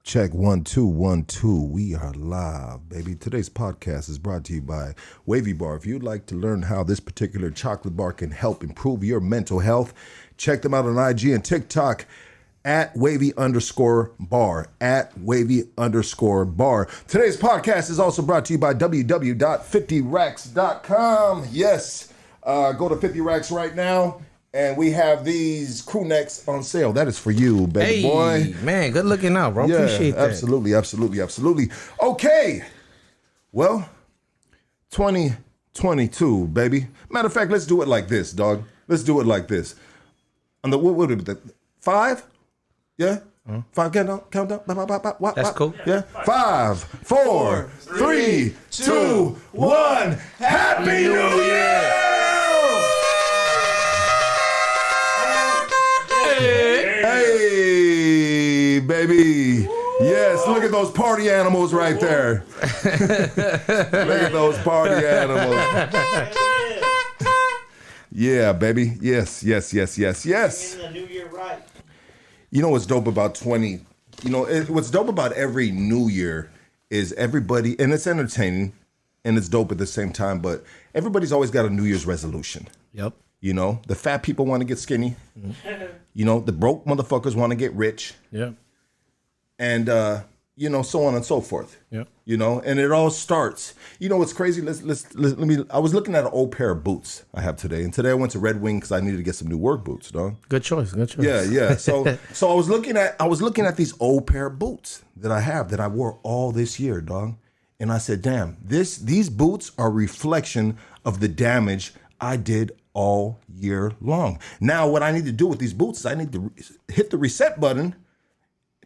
Check 1 2 1 2. We are live, baby. Today's podcast is brought to you by Wavy Bar. If you'd like to learn how this particular chocolate bar can help improve your mental health, check them out on IG and TikTok at Wavy_bar. At Wavy_bar. Today's podcast is also brought to you by www.50racks.com. Yes, go to 50 Racks right now. And we have these crew necks on sale. That is for you, baby boy. Man, good looking out, bro. Yeah, appreciate that. Absolutely. Okay. Well, 2022, baby. Matter of fact, let's do it like this, dog. Let's do it like this. On the, what would it be? 5? Yeah? 5, countdown. That's cool. Yeah? 5, 4, 3, 2, 1. Happy New Year! Hey, baby. Yes, look at those party animals right there. Look at those party animals. Yeah, baby. Yes. Getting the new year right. You know what's dope about what's dope about every new year is everybody, and it's entertaining and it's dope at the same time, but everybody's always got a New Year's resolution. Yep. You know, the fat people want to get skinny. Mm-hmm. You know, the broke motherfuckers want to get rich. Yep. And, so on and so forth. Yep. You know, and it all starts. You know what's crazy? Let me. I was looking at an old pair of boots I have today. And today I went to Red Wing because I needed to get some new work boots, dog. Good choice. Yeah. So I was looking at these old pair of boots that I have that I wore all this year, dog. And I said, damn, these boots are a reflection of the damage I did all year long. Now, what I need to do with these boots is I need to hit the reset button,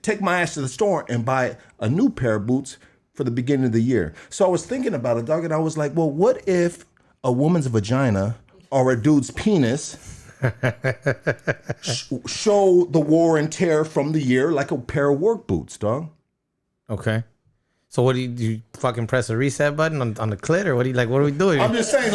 take my ass to the store and buy a new pair of boots for the beginning of the year. So I was thinking about it, dog, and I was like, well, what if a woman's vagina or a dude's penis show the wear and tear from the year like a pair of work boots, dog? Okay. So what do you fucking press a reset button on the clit, or what are we doing? I'm just saying,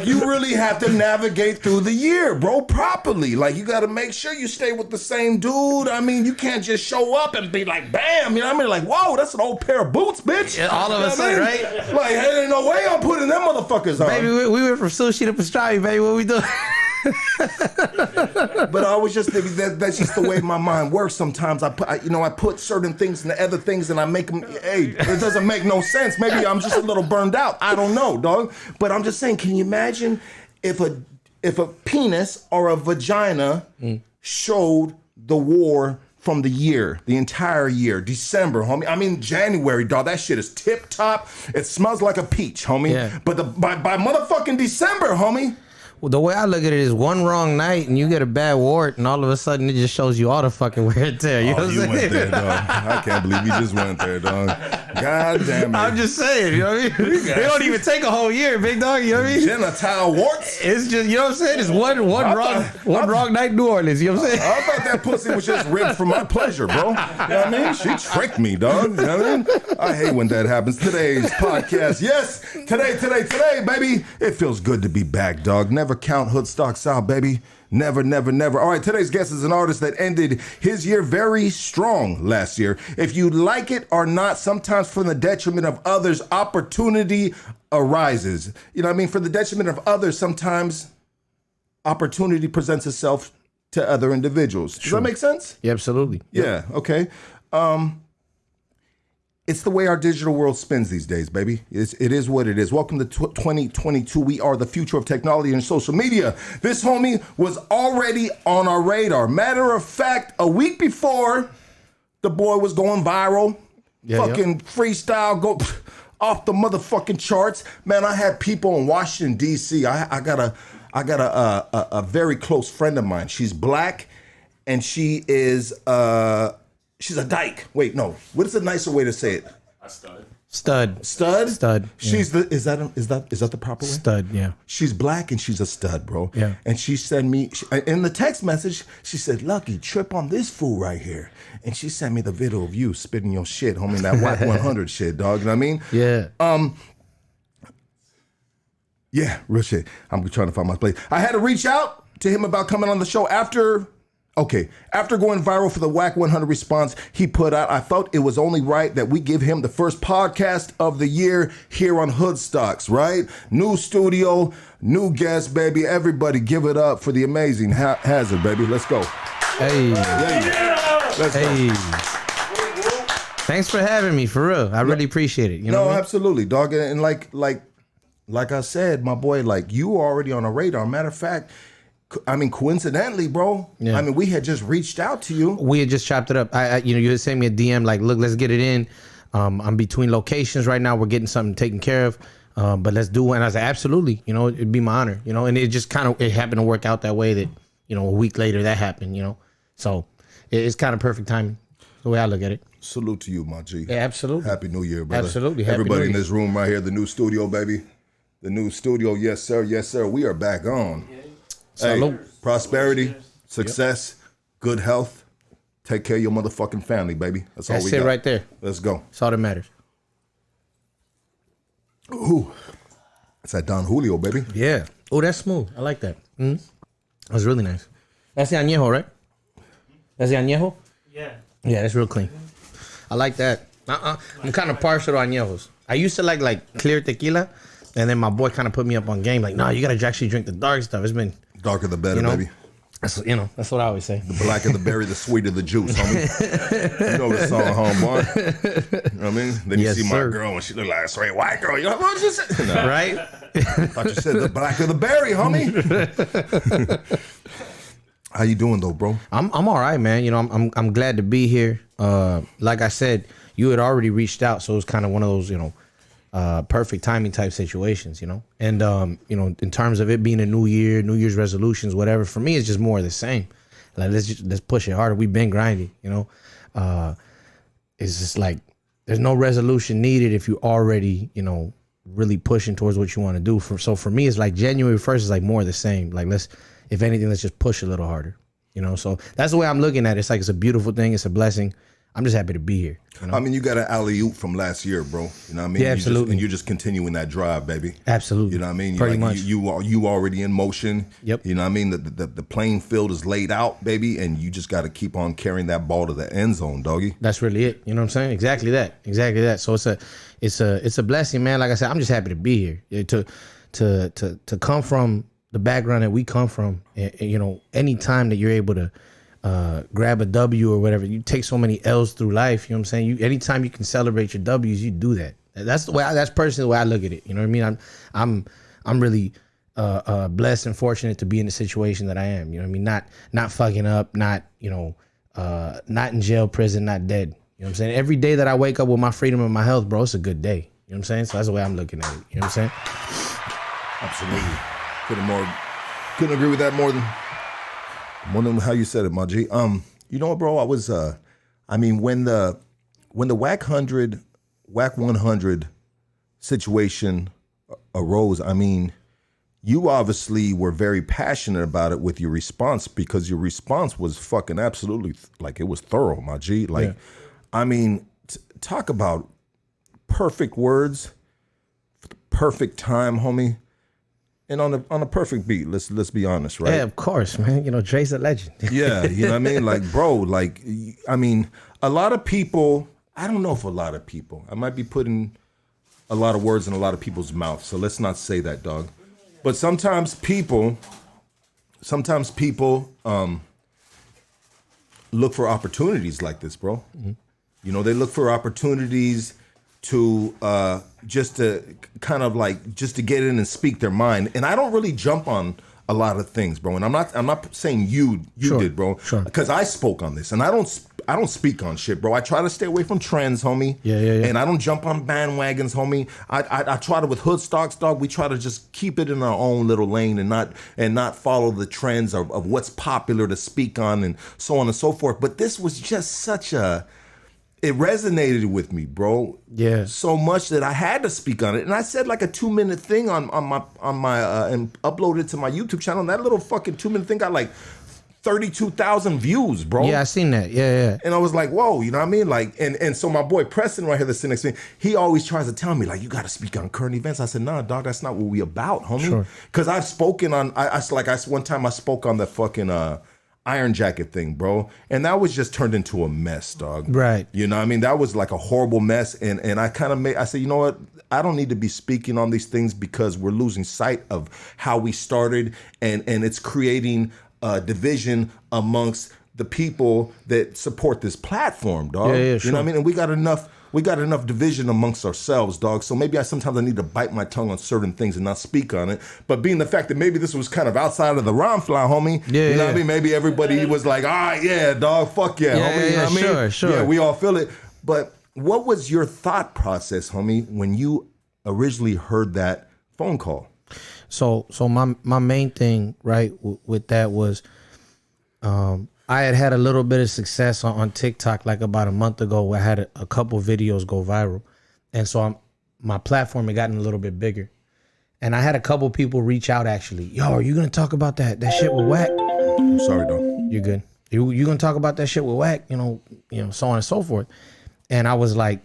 you really have to navigate through the year, bro, properly. Like, you got to make sure you stay with the same dude. I mean, you can't just show up and be like, bam, you know what I mean? Like, whoa, that's an old pair of boots, bitch. Yeah, all of a sudden, right? Like, hey, ain't no way I'm putting them motherfuckers on. Baby, we went from sushi to pastrami, baby. What we doing? But I was just thinking that's just the way my mind works. Sometimes I put certain things into other things and I make them. Hey, it doesn't make no sense. Maybe I'm just a little burned out. I don't know, dog. But I'm just saying. Can you imagine if a penis or a vagina showed the war from the entire year, December, homie? I mean, January, dog. That shit is tip top. It smells like a peach, homie. Yeah. But by motherfucking December, homie. Well, the way I look at it is one wrong night and you get a bad wart, and all of a sudden it just shows you all the fucking wear and tear. You know what I'm saying? Went there, dog. I can't believe you just went there, dog. God damn it. I'm just saying, you know what I mean? They don't even take a whole year, big dog. You know what I mean? Genital warts. It's just, you know what I'm saying? It's one wrong night in New Orleans. You know what I'm saying? I thought that pussy was just ribbed for my pleasure, bro. You know what I mean? She tricked me, dog. You know what I mean? I hate when that happens. Today's podcast. Yes, today, baby. It feels good to be back, dog. Never count hood stocks out, baby. Never. All right, today's guest is an artist that ended his year very strong last year. If you like it or not, sometimes from the detriment of others, opportunity arises. You know what I mean? For the detriment of others, sometimes opportunity presents itself to other individuals. Does that make sense? Yeah, absolutely. Yeah, okay. It's the way our digital world spins these days, baby. It is what it is. Welcome to 2022. We are the future of technology and social media. This homie was already on our radar. Matter of fact, a week before the boy was going viral, freestyle go off the motherfucking charts. Man, I had people in Washington, D.C. I got a very close friend of mine. She's black, and she is she's a dyke. Wait, no. What is a nicer way to say it? A stud. Stud. She's is that the proper way? Stud, yeah. She's black and she's a stud, bro. Yeah. And she sent me in the text message. She said, "Lucky, trip on this fool right here." And she sent me the video of you spitting your shit, homie, that WACK 100 shit, dog. You know what I mean? Yeah. Yeah, real shit. I'm trying to find my place. I had to reach out to him about coming on the show after Okay, after going viral for the WACK 100 response he put out, I felt it was only right that we give him the first podcast of the year here on Hood Stocks, right? New studio, new guest, baby. Everybody give it up for the amazing HAZERD, baby. Let's go. Hey. Let's go. Thanks for having me, for real. I really appreciate it. You know what I mean? Absolutely, dog. And like I said, my boy, like you were already on a radar. Matter of fact, I mean, coincidentally, bro. Yeah. I mean, we had just reached out to you. We had just chopped it up. You had sent me a DM like, look, let's get it in. I'm between locations right now. We're getting something taken care of. But let's do it. And I said, absolutely. You know, it'd be my honor. You know, and it just it happened to work out that way that, you know, a week later that happened, you know. So it's kind of perfect timing, the way I look at it. Salute to you, my G. Yeah, absolutely. Happy New Year, brother. Absolutely. Happy Everybody New in Year. this room right here, the new studio, baby. The new studio, yes, sir. Yes, sir. We are back on. Hey, Salute. prosperity, success, good health. Take care of your motherfucking family, baby. That's all That's we it got. right there. Let's go. That's all that matters. Ooh. It's that Don Julio, baby. Yeah. Oh, that's smooth. I like that. That's really nice. That's the añejo, right? That's the añejo? Yeah. Yeah, that's real clean. I like that. I'm kind of partial to añejos. I used to like clear tequila, and then my boy kind of put me up on game. Like, no, you gotta actually drink the dark stuff. It's been, Darker the better, you know, baby. that's what I always say. The blacker the berry, the sweeter the juice, homie. You know the song, homeboy. You know what I mean? Then you Yes, see my sir. girl and she look like a straight white girl. You're like, what you say? Nah, Right? I thought you said the blacker the berry, homie. How you doing though, bro? I'm all right, man. You know, I'm glad to be here. Like I said, you had already reached out, so it was kind of one of those, you know, perfect timing type situations, you know. And you know, in terms of it being a new year, New Year's resolutions, whatever, for me it's just more of the same. Like let's push it harder. We've been grinding, you know. It's just like there's no resolution needed if you already, you know, really pushing towards what you want to do. So for me, it's like January 1st is like more of the same. Like if anything, let's just push a little harder, you know. So that's the way I'm looking at it. It's like it's a beautiful thing. It's a blessing. I'm just happy to be here. You know? I mean, you got an alley-oop from last year, bro. You know what I mean? Yeah, absolutely. And you're just continuing that drive, baby. Absolutely. You know what I mean? Pretty much. You already in motion. Yep. You know what I mean? The playing field is laid out, baby, and you just got to keep on carrying that ball to the end zone, doggy. That's really it. You know what I'm saying? Exactly that. So it's a blessing, man. Like I said, I'm just happy to be here. Yeah, to come from the background that we come from. You know, anytime that you're able to grab a W or whatever, you take so many L's through life. You know what I'm saying? Anytime you can celebrate your W's, you do that. That's the way. That's personally the way I look at it. You know what I mean? I'm really blessed and fortunate to be in the situation that I am. You know what I mean? Not fucking up. Not, you know, not in jail, prison, not dead. You know what I'm saying? Every day that I wake up with my freedom and my health, bro, it's a good day. You know what I'm saying? So that's the way I'm looking at it. You know what I'm saying? Absolutely. Couldn't agree with that more than how you said it, my G. You know what, bro? I was I mean, when the WACK 100 situation arose, I mean, you obviously were very passionate about it with your response, because your response was fucking absolutely, like, it was thorough, my G. Like, yeah. I mean, talk about perfect words, perfect time, homie. And on a perfect beat, let's be honest, right? Yeah, of course, man. You know, Dre's a legend. Yeah, you know what I mean? Like, bro, like, I mean, a lot of people, I don't know if a lot of people, I might be putting a lot of words in a lot of people's mouths, so let's not say that, dog. But sometimes people look for opportunities like this, bro. Mm-hmm. You know, they look for opportunities to just to kind of like just to get in and speak their mind. And I don't really jump on a lot of things, bro. And I'm not saying you sure, did, bro. Sure. Because I spoke on this, and I don't speak on shit, bro. I try to stay away from trends, homie. Yeah. And I don't jump on bandwagons, homie. I try to, with Hood Stocks, dog, we try to just keep it in our own little lane and not follow the trends of what's popular to speak on and so on and so forth. But this was just such it resonated with me, bro. Yeah. So much that I had to speak on it. And I said like a 2-minute thing on my and uploaded it to my YouTube channel. And that little fucking 2-minute thing got like 32,000 views, bro. Yeah, I seen that. Yeah. And I was like, whoa, you know what I mean? Like, and so my boy Preston right here, the sitting next to me, he always tries to tell me, like, you got to speak on current events. I said, nah, dog, that's not what we about, homie. Sure. Because I've spoken on, one time I spoke on the fucking, Iron Jacket thing, bro. And that was just turned into a mess, dog. Right. You know what I mean? That was like a horrible mess. And I kind of I said, you know what? I don't need to be speaking on these things because we're losing sight of how we started. And it's creating a division amongst the people that support this platform, dog. Yeah, You know what I mean? And we got enough division amongst ourselves, dog. So maybe sometimes I need to bite my tongue on certain things and not speak on it. But being the fact that maybe this was kind of outside of the rhyme fly, homie. Yeah, you know what I mean? Maybe everybody was like, yeah, dog, fuck yeah, homie. You know what I mean? Sure. Yeah, we all feel it. But what was your thought process, homie, when you originally heard that phone call? So my main thing, right, with that was I had a little bit of success on TikTok like about a month ago where I had a couple videos go viral. And so my platform had gotten a little bit bigger. And I had a couple people reach out actually. Yo, are you going to talk about that shit with WACK? I'm sorry, dog. You're good. You going to talk about that shit with WACK? You know, so on and so forth. And I was like,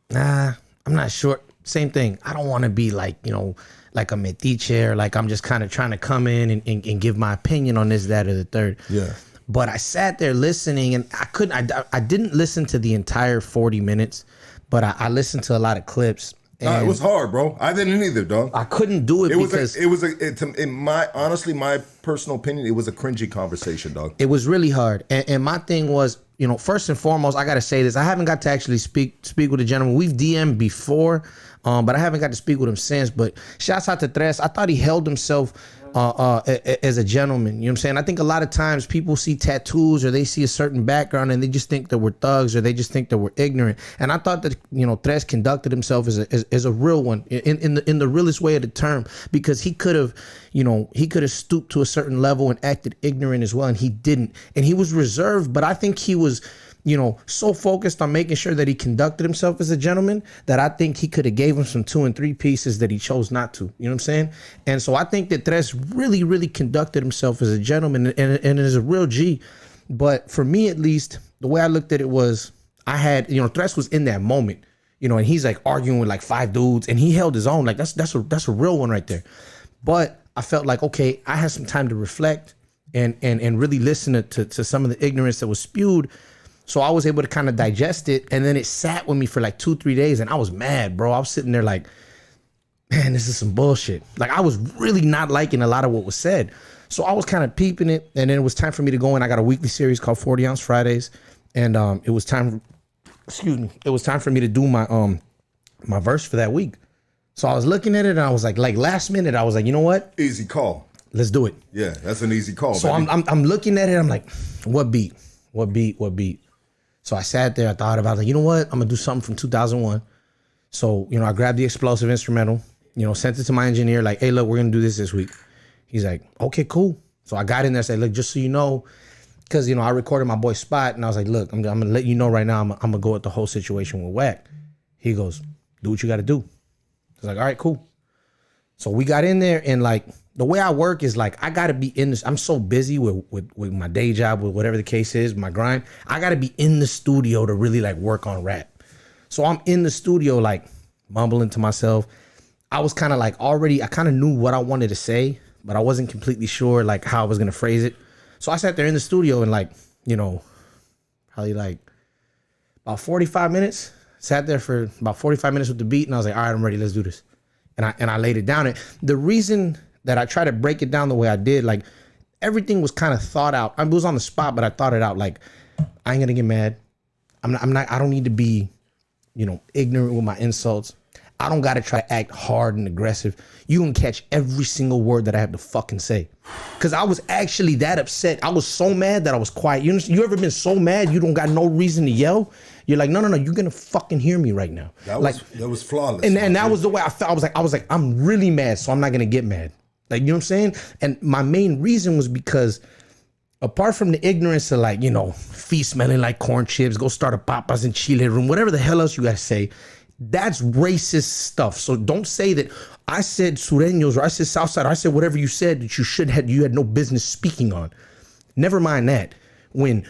nah, I'm not sure. Same thing. I don't want to be like, like a metiche or like I'm just kind of trying to come in and give my opinion on this, that, or the third. Yeah. But I sat there listening and I didn't listen to the entire 40 minutes, but I listened to a lot of clips. Nah, it was hard, bro. I didn't either, dog. I couldn't do it because in my personal opinion, it was a cringy conversation, dog. It was really hard. And my thing was, first and foremost, I got to say this. I haven't got to actually speak with a gentleman. We've DM'd before, but I haven't got to speak with him since. But shouts out to Tres. I thought he held himself as a gentleman. You know what I'm saying? I think a lot of times people see tattoos or they see a certain background and they just think that we're thugs or they just think that we're ignorant. And I thought that, Tres conducted himself as a real one in the realest way of the term, because he could have, stooped to a certain level and acted ignorant as well. And he didn't. And he was reserved, but I think he was, so focused on making sure that he conducted himself as a gentleman that I think he could have gave him some 2 and 3 pieces that he chose not to. You know what I'm saying? And so I think that Tres really, really conducted himself as a gentleman and as a real G. But for me, at least, the way I looked at it was I had, Tres was in that moment, and he's like arguing with like 5 dudes and he held his own. Like that's a real one right there. But I felt like, okay, I had some time to reflect and really listen to some of the ignorance that was spewed. So I was able to kind of digest it, and then it sat with me for like 2-3 days, and I was mad, bro. I was sitting there like, man, this is some bullshit. Like I was really not liking a lot of what was said. So I was kind of peeping it, and then it was time for me to go in. I got a weekly series called 40 Ounce Fridays, and it was time for me to do my my verse for that week. So I was looking at it, and I was like last minute, I was like, you know what? Easy call. Let's do it. Yeah, that's an easy call. So baby. I'm looking at it, I'm like, what beat? So I sat there, I thought about it, like, you know what? I'm gonna do something from 2001. So, I grabbed the explosive instrumental, sent it to my engineer, like, hey, look, we're gonna do this week. He's like, okay, cool. So I got in there, said, look, just so you know, because, I recorded my boy Spot, and I was like, look, I'm gonna let you know right now, I'm gonna go with the whole situation with WACK. He goes, do what you gotta do. I was like, all right, cool. So we got in there, and like, the way I work is like, I gotta be in this. I'm so busy with my day job, with whatever the case is, my grind. I gotta be in the studio to really like work on rap. So I'm in the studio, like mumbling to myself. I was kind of like I kind of knew what I wanted to say, but I wasn't completely sure like how I was gonna phrase it. So I sat there in the studio and like, probably like about 45 minutes, sat there for about 45 minutes with the beat, and I was like, all right, I'm ready, let's do this. And I laid it down. And the reason that I try to break it down the way I did, like everything was kind of thought out. I was on the spot, but I thought it out. Like, I ain't gonna get mad. I don't need to be, ignorant with my insults. I don't gotta try to act hard and aggressive. You can catch every single word that I have to fucking say. Cause I was actually that upset. I was so mad that I was quiet. You ever been so mad you don't got no reason to yell? You're like, no, you're gonna fucking hear me right now. That was flawless. And that was the way I felt. I was like, I'm really mad, so I'm not gonna get mad. Like, you know what I'm saying? And my main reason was because apart from the ignorance of like, feet smelling like corn chips, go start a papas and chile room, whatever the hell else you gotta say, that's racist stuff. So don't say that I said sureños or I said Southside or I said whatever you said that you had no business speaking on. Never mind that. When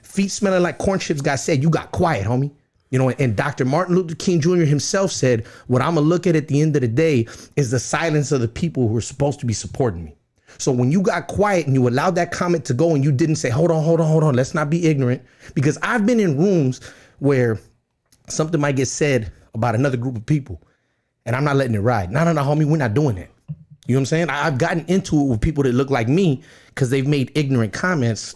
feet smelling like corn chips got said, you got quiet, homie. And Dr. Martin Luther King Jr. himself said, what I'm going to look at the end of the day is the silence of the people who are supposed to be supporting me. So when you got quiet and you allowed that comment to go and you didn't say, hold on, let's not be ignorant. Because I've been in rooms where something might get said about another group of people and I'm not letting it ride. No, homie, we're not doing that. You know what I'm saying? I've gotten into it with people that look like me because they've made ignorant comments,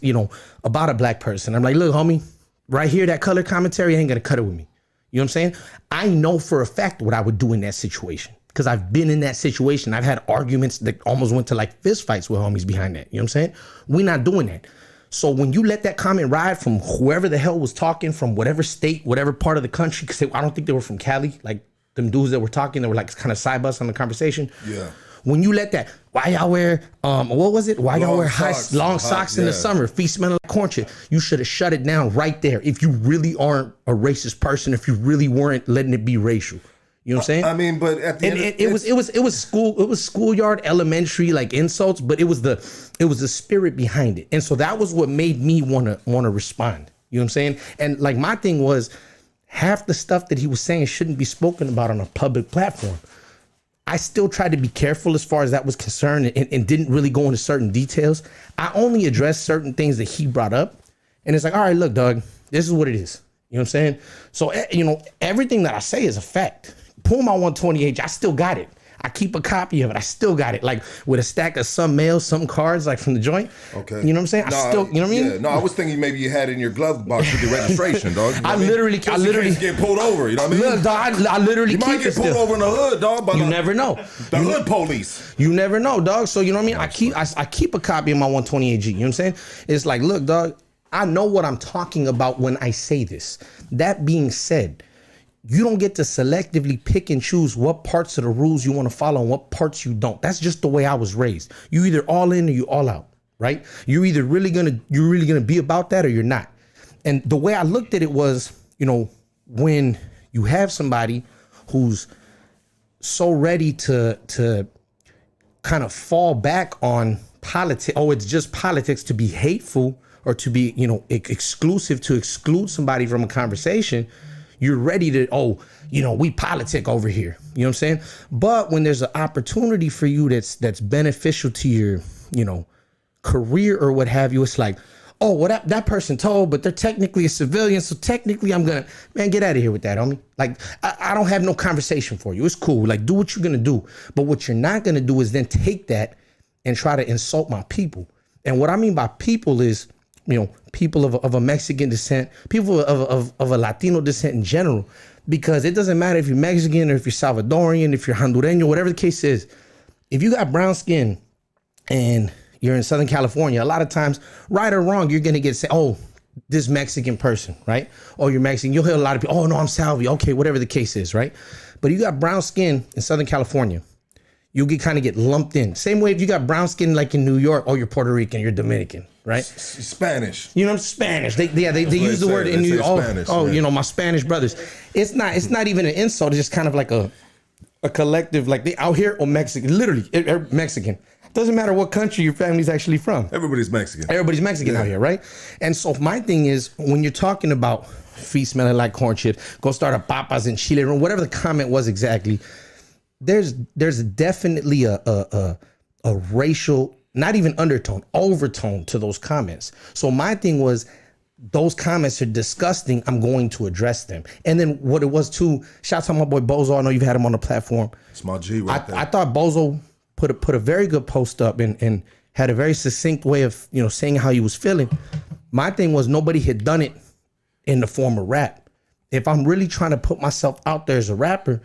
about a black person. I'm like, look, homie, right here, that color commentary ain't gonna cut it with me. You know what I'm saying? I know for a fact what I would do in that situation because I've been in that situation. I've had arguments that almost went to like fist fights with homies behind that. You know what I'm saying? We're not doing that. So when you let that comment ride from whoever the hell was talking from whatever state, whatever part of the country, because I don't think they were from Cali, like them dudes that were talking, they were like kind of side bus on the conversation. Yeah. When you let that, why y'all wear, what was it? Why y'all wear long socks in the summer? Feet smelling like corn chip. You should have shut it down right there. If you really aren't a racist person, if you really weren't letting it be racial. You know what I'm saying? I mean, but at the end, it was schoolyard, elementary, like insults, but it was the spirit behind it, and so that was what made me want to respond. You know what I'm saying? And like my thing was, half the stuff that he was saying shouldn't be spoken about on a public platform. I still tried to be careful as far as that was concerned, and didn't really go into certain details. I only addressed certain things that he brought up, and it's like, all right, look, dog, this is what it is. You know what I'm saying? So everything that I say is a fact. Pull my 128, I still got it. I keep a copy of it. I still got it, like with a stack of some mail, some cards, like from the joint. Okay. You know what I'm saying? I still, you know what I mean? Yeah. No, I was thinking maybe you had it in your glove box with your registration, dog. You know I literally get pulled over. You know what I mean? Look, dog, I literally you might get pulled over in the hood, dog. By you never know. The hood police. You never know, dog. So you know what I mean? I keep a copy of my 128G. You know what I'm saying? It's like, look, dog, I know what I'm talking about when I say this. That being said, you don't get to selectively pick and choose what parts of the rules you want to follow and what parts you don't. That's just the way I was raised. You either all in or you all out, right? You're either really gonna be about that or you're not. And the way I looked at it was, when you have somebody who's so ready to kind of fall back on politics, it's just politics, to be hateful or to be, exclusive, to exclude somebody from a conversation. You're ready to, we politic over here. You know what I'm saying? But when there's an opportunity for you that's beneficial to your, career or what have you, it's like, that person told, but they're technically a civilian. So technically get out of here with that, homie. Like, I don't have no conversation for you. It's cool. Like, do what you're going to do. But what you're not going to do is then take that and try to insult my people. And what I mean by people is, people of a Mexican descent, people of a Latino descent in general, because it doesn't matter if you're Mexican or if you're Salvadorian, if you're Hondureño, whatever the case is. If you got brown skin and you're in Southern California, a lot of times, right or wrong, you're going to get say, this Mexican person, right? Oh, you're Mexican. You'll hear a lot of people, no, I'm Salvi. Okay, whatever the case is, right? But you got brown skin in Southern California, you'll get lumped in. Same way if you got brown skin like in New York, you're Puerto Rican, you're Dominican, right? Spanish. Spanish. They use the word in New York. Spanish, my Spanish brothers. It's not even an insult. It's just kind of like a collective, like they out here or Mexican, literally Mexican. Doesn't matter what country your family's actually from. Everybody's Mexican. Everybody's Mexican out here, right? And so my thing is, when you're talking about feet smelling like corn chips, go start a papas in Chile, or whatever the comment was exactly, there's definitely a racial, not even undertone, overtone to those comments. So my thing was, those comments are disgusting. I'm going to address them. And then what it was too, shout out to my boy Bozo. I know you've had him on the platform. It's my G right there. I thought Bozo put a very good post up and had a very succinct way of, saying how he was feeling. My thing was, nobody had done it in the form of rap. If I'm really trying to put myself out there as a rapper,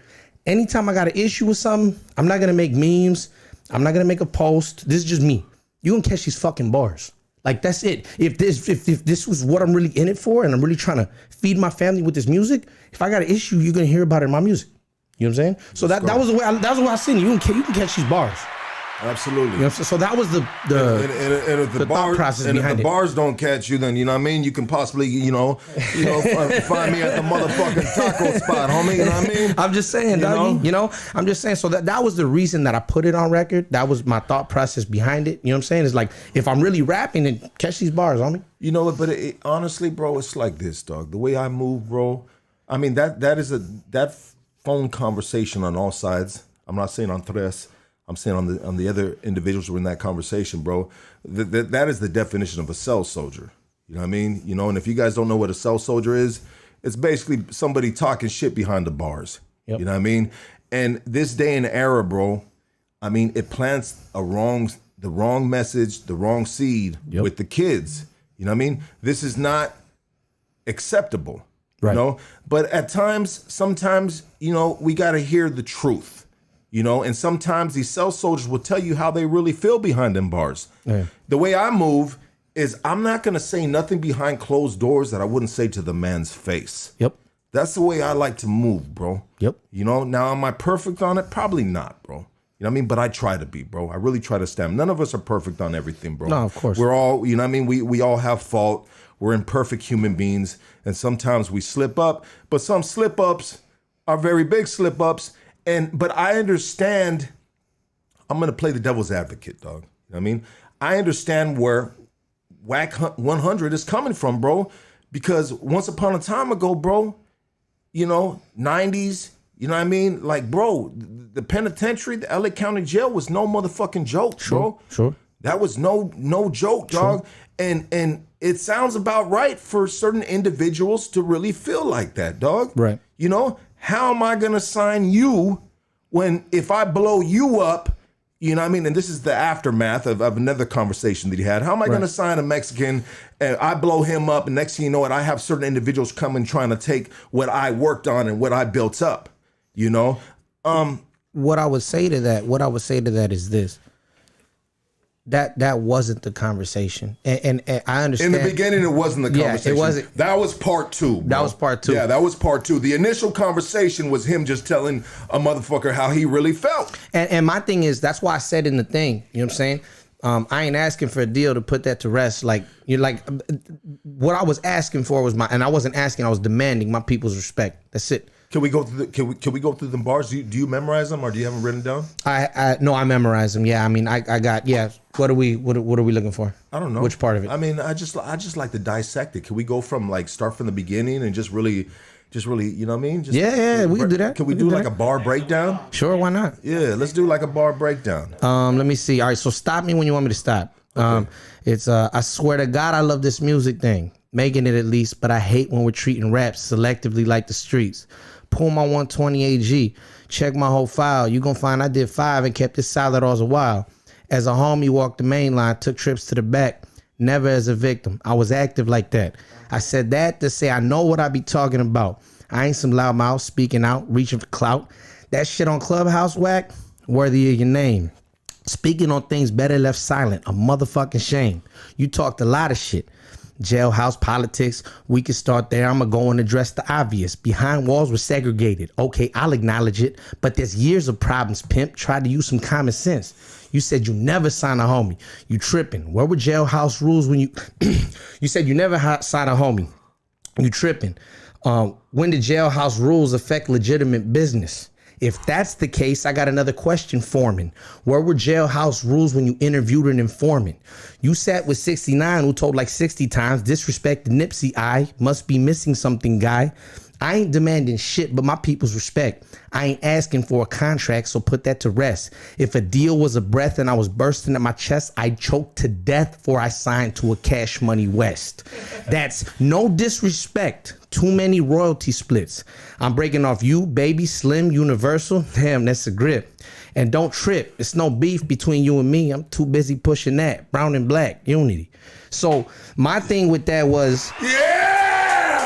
anytime I got an issue with something, I'm not going to make memes. I'm not going to make a post. This is just me. You can catch these fucking bars. Like, that's it. If this was what I'm really in it for, and I'm really trying to feed my family with this music, if I got an issue, you're going to hear about it in my music. You know what I'm saying? So that was the way I seen it. You can catch these bars. Absolutely. So that was the thought process behind it. And if the bars don't catch you, then, you know what I mean? You can possibly, find me at the motherfucking taco spot, homie. You know what I mean? I'm just saying, doggy. I'm just saying. So that was the reason that I put it on record. That was my thought process behind it. You know what I'm saying? It's like, if I'm really rapping, then catch these bars, homie. You know what? But honestly, bro, it's like this, dog. The way I move, bro. I mean, that phone conversation on all sides. I'm not saying on tres. I'm saying on the other individuals who were in that conversation, bro, that is the definition of a cell soldier. You know what I mean? You know, and if you guys don't know what a cell soldier is, it's basically somebody talking shit behind the bars. Yep. You know what I mean? And this day and era, bro, I mean, it plants the wrong message, the wrong seed with the kids. You know what I mean? This is not acceptable. Right. You know? But at times, sometimes, you know, we got to hear the truth. You know, and sometimes these cell soldiers will tell you how they really feel behind them bars. Yeah. The way I move is I'm not going to say nothing behind closed doors that I wouldn't say to the man's face. Yep. That's the way I like to move, bro. Yep. You know, now am I perfect on it? Probably not, bro. You know what I mean? But I try to be, bro. I really try to stand. None of us are perfect on everything, bro. No, of course. We're all, you know what I mean? We all have fault. We're imperfect human beings. And sometimes we slip up. But some slip ups are very big slip ups. But I understand, I'm going to play the devil's advocate, dog. You know what I mean? I understand where WACK 100 is coming from, bro. Because once upon a time ago, bro, you know, 90s, you know what I mean? Like, bro, the penitentiary, the LA County Jail was no motherfucking joke, bro. Sure. That was no joke, dog. Sure. And it sounds about right for certain individuals to really feel like that, dog. Right. You know? How am I going to sign you when if I blow you up, you know what I mean? And this is the aftermath of another conversation that he had. How am I going to sign a Mexican and I blow him up and next thing you know what, I have certain individuals coming trying to take what I worked on and what I built up, you know? What I would say to that is this. That wasn't the conversation, and I understand. In the beginning, it wasn't the conversation. Yeah, it wasn't. That was part two. Bro. That was part two. Yeah, that was part two. The initial conversation was him just telling a motherfucker how he really felt. And my thing is, that's why I said in the thing. You know what I'm saying? I ain't asking for a deal to put that to rest. Like you're like, what I was asking for was and I wasn't asking. I was demanding my people's respect. That's it. Can we go through can we go through the bars? Do you memorize them or do you have them written down? No, I memorize them. Yeah, I mean, I got What are we looking for? I don't know. Which part of it? I mean, I just like to dissect it. Can we go from start from the beginning and just really, you know what I mean? Just, yeah, we can do that. Can we do like a bar breakdown? Sure, why not? Yeah, let's do like a bar breakdown. Let me see. All right, so stop me when you want me to stop. Okay. It's I swear to God, I love this music thing, making it at least, but I hate when we're treating raps selectively like the streets. Pull my 120 AG, check my whole file. You gonna find I did 5 and kept it solid all the while. As a homie, walked the main line, took trips to the back, never as a victim. I was active like that. I said that to say I know what I be talking about. I ain't some loudmouth speaking out, reaching for clout. That shit on Clubhouse, WACK, worthy of your name. Speaking on things better left silent, a motherfucking shame. You talked a lot of shit. Jailhouse politics, we can start there. I'm gonna go and address the obvious. Behind walls were segregated. Okay, I'll acknowledge it, but there's years of problems, pimp. Try to use some common sense. You said you never sign a homie. You tripping. Where were jailhouse rules when you... You said you never sign a homie. You tripping. When did jailhouse rules affect legitimate business? If that's the case, I got another question, Foreman. Where were jailhouse rules when you interviewed an informant? You sat with 69 who told like 60 times, disrespect the Nipsey, I must be missing something, guy. I ain't demanding shit but my people's respect. I ain't asking for a contract, so put that to rest. If a deal was a breath and I was bursting at my chest, I'd choke to death before I signed to a Cash Money West. That's no disrespect. Too many royalty splits. I'm breaking off you, baby, Slim, Universal. Damn, that's a grip. And don't trip. It's no beef between you and me. I'm too busy pushing that. Brown and black, unity. So my thing with that was...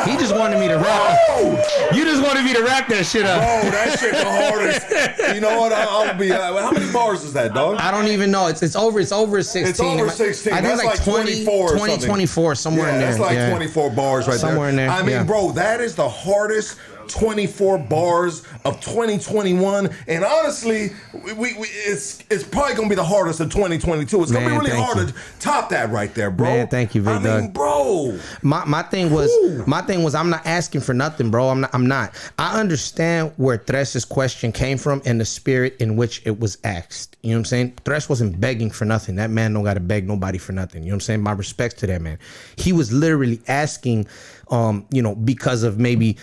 He just wanted me to rap. You just wanted me to rap that shit up. Bro, that shit the hardest. You know what? I'll be. How many bars is that, dog? I don't even know. It's over 16. It's over 16. I think that's like 24 20, 24, somewhere in there. That's like 24 bars right somewhere there. in there. I mean, bro, that is the hardest 24 bars of 2021, and honestly, it's probably gonna be the hardest of 2022. It's gonna be really hard to top that right there, bro. Man, thank you, Big Doug. I mean, bro, my thing was I'm not asking for nothing, bro. I'm not. I understand where Thres's question came from and the spirit in which it was asked. You know what I'm saying? Thresh wasn't begging for nothing. That man don't gotta beg nobody for nothing. You know what I'm saying? My respects to that man. He was literally asking, because of maybe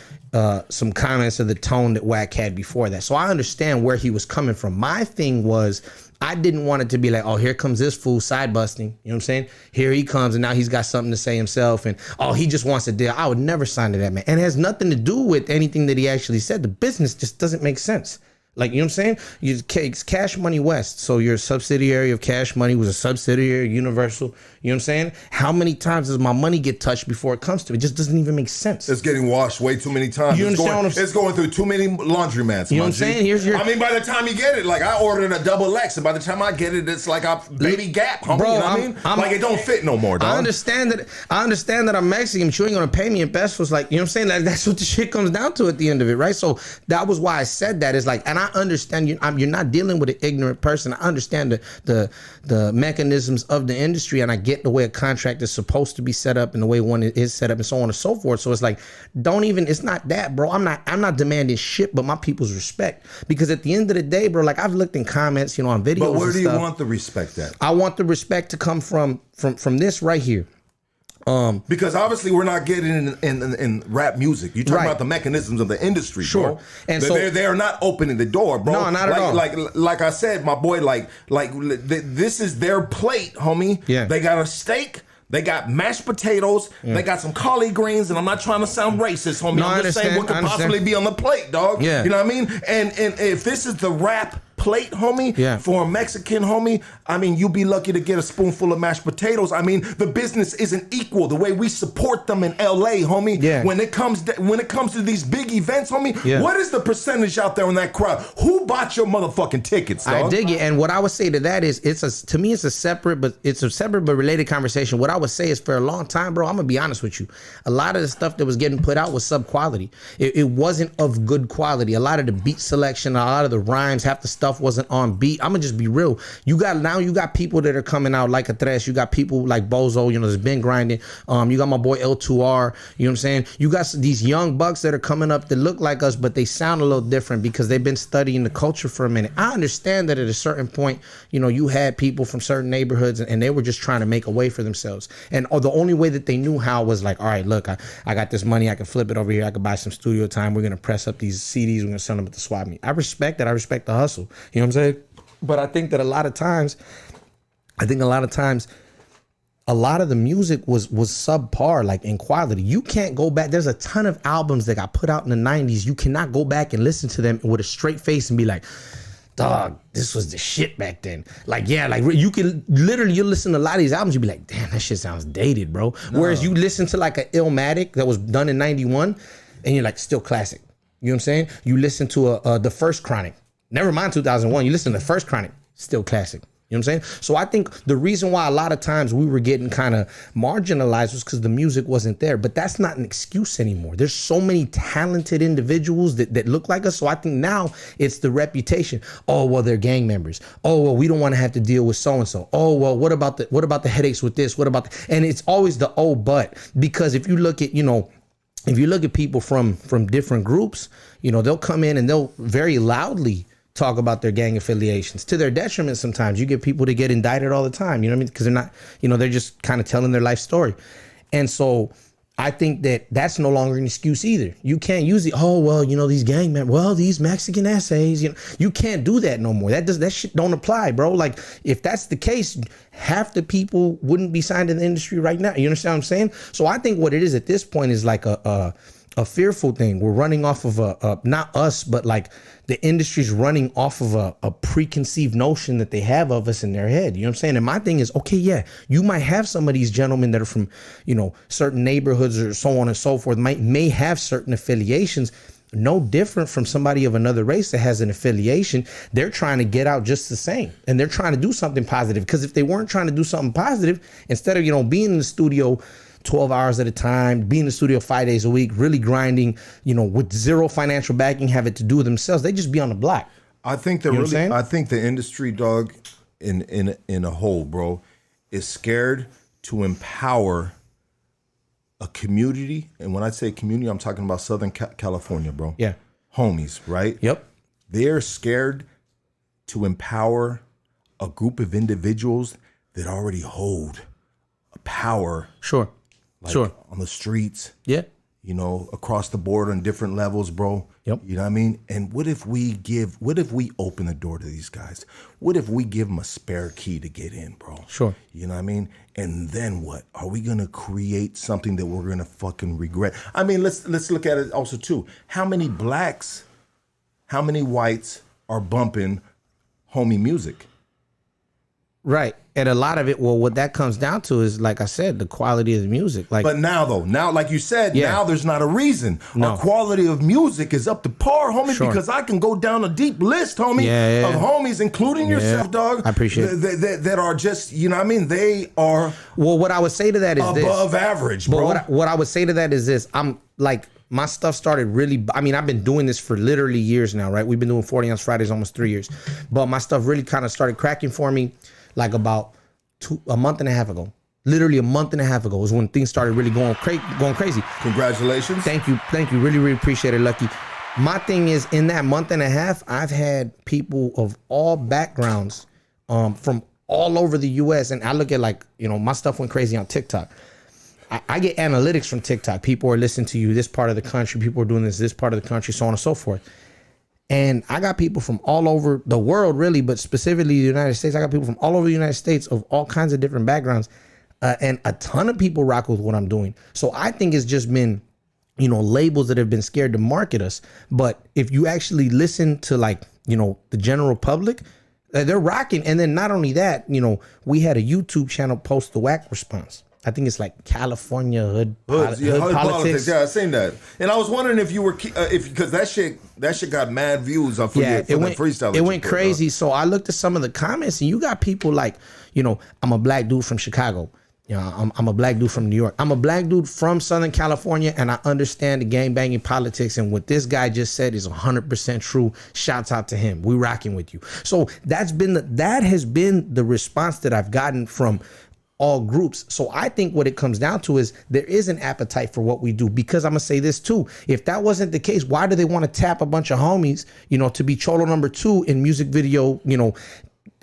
some comments of the tone that WACK had before that. So I understand where he was coming from. My thing was, I didn't want it to be like, oh, here comes this fool side busting. You know what I'm saying? Here he comes, and now he's got something to say himself, and oh, he just wants a deal. I would never sign to that, man. And it has nothing to do with anything that he actually said. The business just doesn't make sense. Like, you know what I'm saying? It's Cash Money West. So you're a subsidiary of Cash Money, was a subsidiary of Universal. You know what I'm saying? How many times does my money get touched before it comes to me? It just doesn't even make sense. It's getting washed way too many times. You understand what I'm saying? It's going through too many laundromats. You know what I'm saying? I mean, by the time you get it, like I ordered a double X, and by the time I get it, it's like a baby Gap, homie. Bro, you know what I mean? Like it don't fit no more, dog. I understand that I'm Mexican, but you ain't gonna pay me in pesos. Like, you know what I'm saying? That's what the shit comes down to at the end of it, right? So that was why I said that. Is like, and I understand you're not dealing with an ignorant person. I understand the mechanisms of the industry, and I get the way a contract is supposed to be set up and the way one is set up and so on and so forth. So it's like, it's not that, bro. I'm not demanding shit but my people's respect. Because at the end of the day, bro, like I've looked in comments, on videos. But where do you stuff. want the respect at? I want the respect to come from this right here. Because obviously we're not getting in rap music. You're talking Right. about the mechanisms of the industry, Sure. bro. And they're not opening the door, bro. No, not at all. Like I said, my boy, this is their plate, homie. Yeah. They got a steak. They got mashed potatoes. Yeah. They got some collard greens, and I'm not trying to sound racist, homie. No, I'm just saying what could possibly be on the plate, dog. Yeah. You know what I mean? And if this is the rap plate, homie, yeah. for a Mexican, homie, I mean, you'll be lucky to get a spoonful of mashed potatoes. I mean, the business isn't equal. The way we support them in LA, homie, yeah. when it comes to these big events, homie, yeah. what is the percentage out there in that crowd? Who bought your motherfucking tickets, dog? I dig it. And what I would say to that is to me it's a separate but related conversation. What I would say is, for a long time, bro, I'm gonna be honest with you, a lot of the stuff that was getting put out was sub quality. It wasn't of good quality. A lot of the beat selection, a lot of the rhymes, half the stuff wasn't on beat. I'm gonna just be real. You got people that are coming out like a Thresh. You got people like Bozo, that's been grinding. You got my boy L2R. You know what I'm saying? You got these young bucks that are coming up that look like us, but they sound a little different because they've been studying the culture for a minute. I understand that at a certain point, you had people from certain neighborhoods and they were just trying to make a way for themselves. And the only way that they knew how was like, all right, look, I got this money. I can flip it over here. I can buy some studio time. We're going to press up these CDs. We're going to send them at the swap meet. I respect that. I respect the hustle. You know what I'm saying? But I think that a lot of times, a lot of the music was subpar, like in quality. You can't go back. There's a ton of albums that got put out in the 90s. You cannot go back and listen to them with a straight face and be like, dog, this was the shit back then. Like, yeah, like you listen to a lot of these albums, you be like, damn, that shit sounds dated, bro. No. Whereas you listen to like a Illmatic that was done in 91 and you're like, still classic. You know what I'm saying? You listen to the first Chronic. Never mind 2001. You listen to the first Chronic, still classic. You know what I'm saying? So I think the reason why a lot of times we were getting kind of marginalized was because the music wasn't there. But that's not an excuse anymore. There's so many talented individuals that look like us. So I think now it's the reputation. Oh, well, they're gang members. Oh, well, we don't want to have to deal with so-and-so. Oh, well, what about the headaches with this? What about and it's always the oh, but. Because if you look at people from different groups, they'll come in and they'll very loudly talk about their gang affiliations to their detriment. Sometimes you get people that get indicted all the time, you know what I mean? Because they're not, they're just kind of telling their life story. And so I think that that's no longer an excuse either. You can't use these gang members, these Mexican essays, you can't do that no more. That shit don't apply, bro. Like if that's the case, half the people wouldn't be signed in the industry right now. You understand what I'm saying? So I think what it is at this point is like a fearful thing. We're running off of not us, but like the industry's running off of a preconceived notion that they have of us in their head. You know what I'm saying? And my thing is, okay, yeah, you might have some of these gentlemen that are from, certain neighborhoods or so on and so forth, may have certain affiliations, no different from somebody of another race that has an affiliation. They're trying to get out just the same. And they're trying to do something positive. Because if they weren't trying to do something positive, instead of, being in the studio 12 hours at a time, be in the studio 5 days a week, really grinding, with zero financial backing, have it to do with themselves, they just be on the block. I think I think the industry, dog, in a whole, bro, is scared to empower a community. And when I say community, I'm talking about Southern California, bro. Yeah. Homies, right? Yep. They're scared to empower a group of individuals that already hold a power. Sure. Like on the streets. Yeah. you know, across the board on different levels, bro. Yep. You know what I mean? And what if we open the door to these guys? What if we give them a spare key to get in, bro? Sure. You know what I mean? And then what? Are we gonna create something that we're gonna fucking regret? I mean, let's look at it also too. How many blacks, how many whites are bumping homie music? Right. And a lot of it, well, what that comes down to is, like I said, the quality of the music. Like, But now, like you said, now there's not a reason. No. Our quality of music is up to par, homie, Sure. because I can go down a deep list, homie, of homies, including yourself, dog. I appreciate it. That are just, you know what I mean? They are well, what I would say to that is above average, bro. But what I would say to that is this. I'm like, my stuff started really, I mean, I've been doing this for literally years now, right? We've been doing 40 Ounce Fridays almost 3 years. But my stuff really kind of started cracking for me like about a month and a half ago. Literally a month and a half ago was when things started really going crazy. Congratulations. Thank you. Really, really appreciate it, Lucky. My thing is, in that month and a half, I've had people of all backgrounds from all over the US. And I look at, like, you know, my stuff went crazy on TikTok. I get analytics from TikTok. People are listening to you this part of the country. People are doing this part of the country, so on and so forth. And I got people from all over the world, really, but specifically the United States. I got people from all over the United States of all kinds of different backgrounds. And a ton of people rock with what I'm doing. So I think it's just been, you know, labels that have been scared to market us. But if you actually listen to, like, you know, the general public, they're rocking. And then not only that, you know, we had a YouTube channel post the WACK response. I think it's like California hood politics. Yeah, I seen that, and I was wondering if you were because that shit got mad views for the freestyle. It went crazy. So I looked at some of the comments, and you got people like, you know, I'm a black dude from Chicago. You know, I'm a black dude from New York. I'm a black dude from Southern California, and I understand the gang banging politics. And what this guy just said is 100% true. Shouts out to him. We rocking with you. So that has been the response that I've gotten from all groups. So I think what it comes down to is there is an appetite for what we do, because I'm gonna say this too. If that wasn't the case, why do they want to tap a bunch of homies, you know, to be Cholo #2 in music video, you know,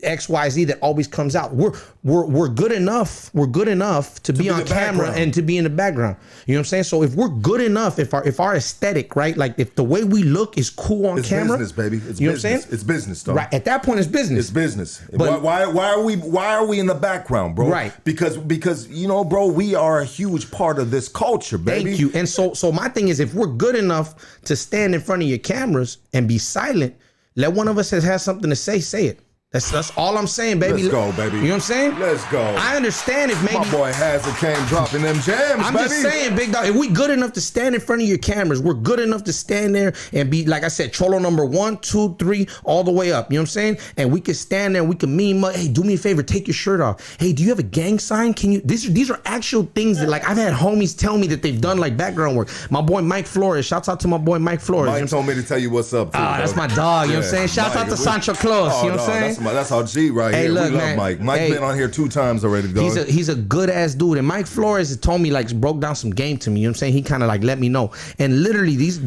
XYZ that always comes out? We're good enough. We're good enough to be on camera and to be in the background. You know what I'm saying? So if we're good enough, if our aesthetic, right, like if the way we look is cool on camera, it's business, baby. It's you business. Know what I'm saying? It's business, though. Right. At that point, it's business. It's business. But why are we in the background, bro? Right. Because you know, bro, we are a huge part of this culture, baby. Thank you. And so my thing is, if we're good enough to stand in front of your cameras and be silent, let one of us that has something to say it. That's all I'm saying, baby. Let's go, baby. You know what I'm saying? Let's go. I understand if maybe my boy HAZERD came dropping them jams, I'm baby. just saying, big dog, if we good enough to stand in front of your cameras, we're good enough to stand there and be, like I said, Cholo #1, 2, 3, all the way up. You know what I'm saying? And we can stand there and we can meme up. Hey, do me a favor, take your shirt off. Hey, do you have a gang sign? Can you? These are actual things that, like, I've had homies tell me that they've done, like, background work. My boy Mike Flores. Shouts out to my boy Mike Flores. Mike told me to tell you what's up, too. That's my dog. You know what I'm saying? Shouts out to Sancho Claus. You know what I'm saying? That's our G right Hey, here. look, we love man. Mike. Mike's Hey, been on here 2 times already, dog. He's a good ass dude. And Mike Flores has told me, like, broke down some game to me. You know what I'm saying? He kind of like let me know. And literally these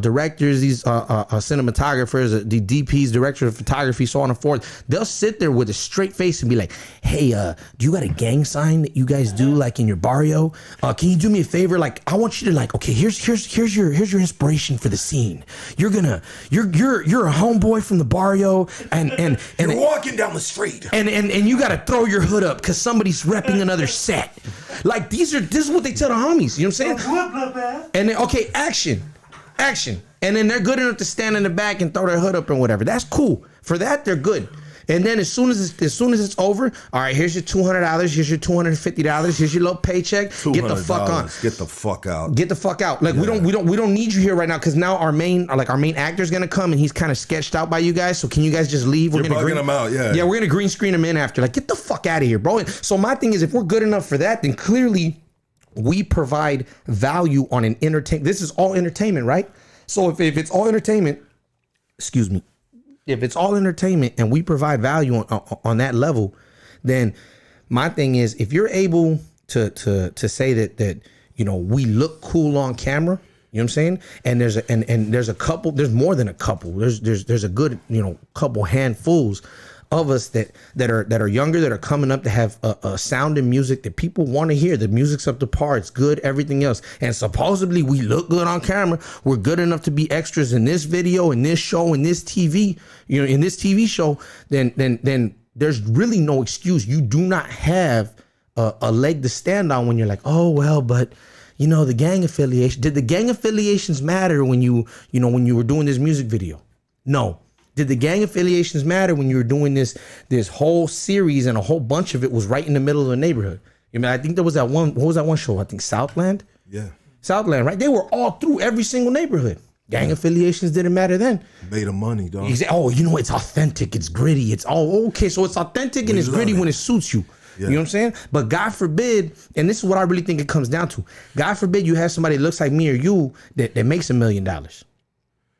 directors, these cinematographers, the DPs, directors of photography, so on and forth, they'll sit there with a straight face and be like, hey, do you got a gang sign that you guys do, like, in your barrio? Can you do me a favor? Like, I want you to, like, okay, here's your inspiration for the scene. You're a homeboy from the barrio, and you're walking down the street, and you got to throw your hood up because somebody's repping another set. Like, this is what they tell the homies. You know what I'm saying? And then, okay, action, and then they're good enough to stand in the back and throw their hood up and whatever. That's cool. For that, they're good. And then as soon as it's over, all right, here's your $200, here's your $250, here's your little paycheck. Get the fuck on. Get the fuck out. Get the fuck out. Like, we don't need you here right now, because now our main actor's gonna come and he's kind of sketched out by you guys. So can you guys just leave? You're bugging him out, yeah. Yeah, we're gonna green screen him in after. Like, get the fuck out of here, bro. So my thing is, if we're good enough for that, then clearly we provide value on an entertainment. This is all entertainment, right? So if it's all entertainment, excuse me. If it's all entertainment and we provide value on that level, then my thing is, if you're able to say that you know, we look cool on camera, you know what I'm saying? And there's a couple, there's more than a couple. There's a good, you know, couple handfuls of us that are younger, that are coming up, that have a sound in music that people want to hear. The music's up to par. It's good, everything else. And supposedly we look good on camera. We're good enough to be extras in this video, in this show, in this TV, in this TV show. Then there's really no excuse. You do not have a leg to stand on when you're like, oh, well, but the gang affiliation. Did the gang affiliations matter when you were doing this music video? No. Did the gang affiliations matter when you were doing this whole series and a whole bunch of it was right in the middle of the neighborhood? I think there was that one. What was that one show? I think Southland. Yeah. Southland, right? They were all through every single neighborhood. Gang affiliations didn't matter then. Made them money, dog. Oh, it's authentic. It's gritty. It's all okay. So it's authentic and it's gritty when it suits you. Yeah. You know what I'm saying? But God forbid, and this is what I really think it comes down to. God forbid you have somebody that looks like me or you that makes $1 million.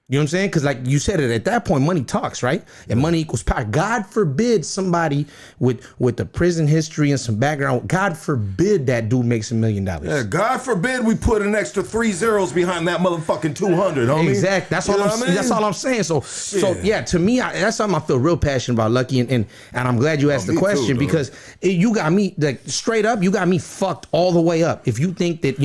You know what I'm saying? Because like you said it, at that point, money talks, right? And money equals power. God forbid somebody with a prison history and some background, God forbid that dude makes $1 million. Yeah, God forbid we put an extra 3 zeros behind that motherfucking 200, homie. Exactly. That's all that's all I'm saying. So yeah, to me, that's something I feel real passionate about, Lucky, and I'm glad you asked the question too, because you got me, like, straight up, you got me fucked all the way up. If you think that,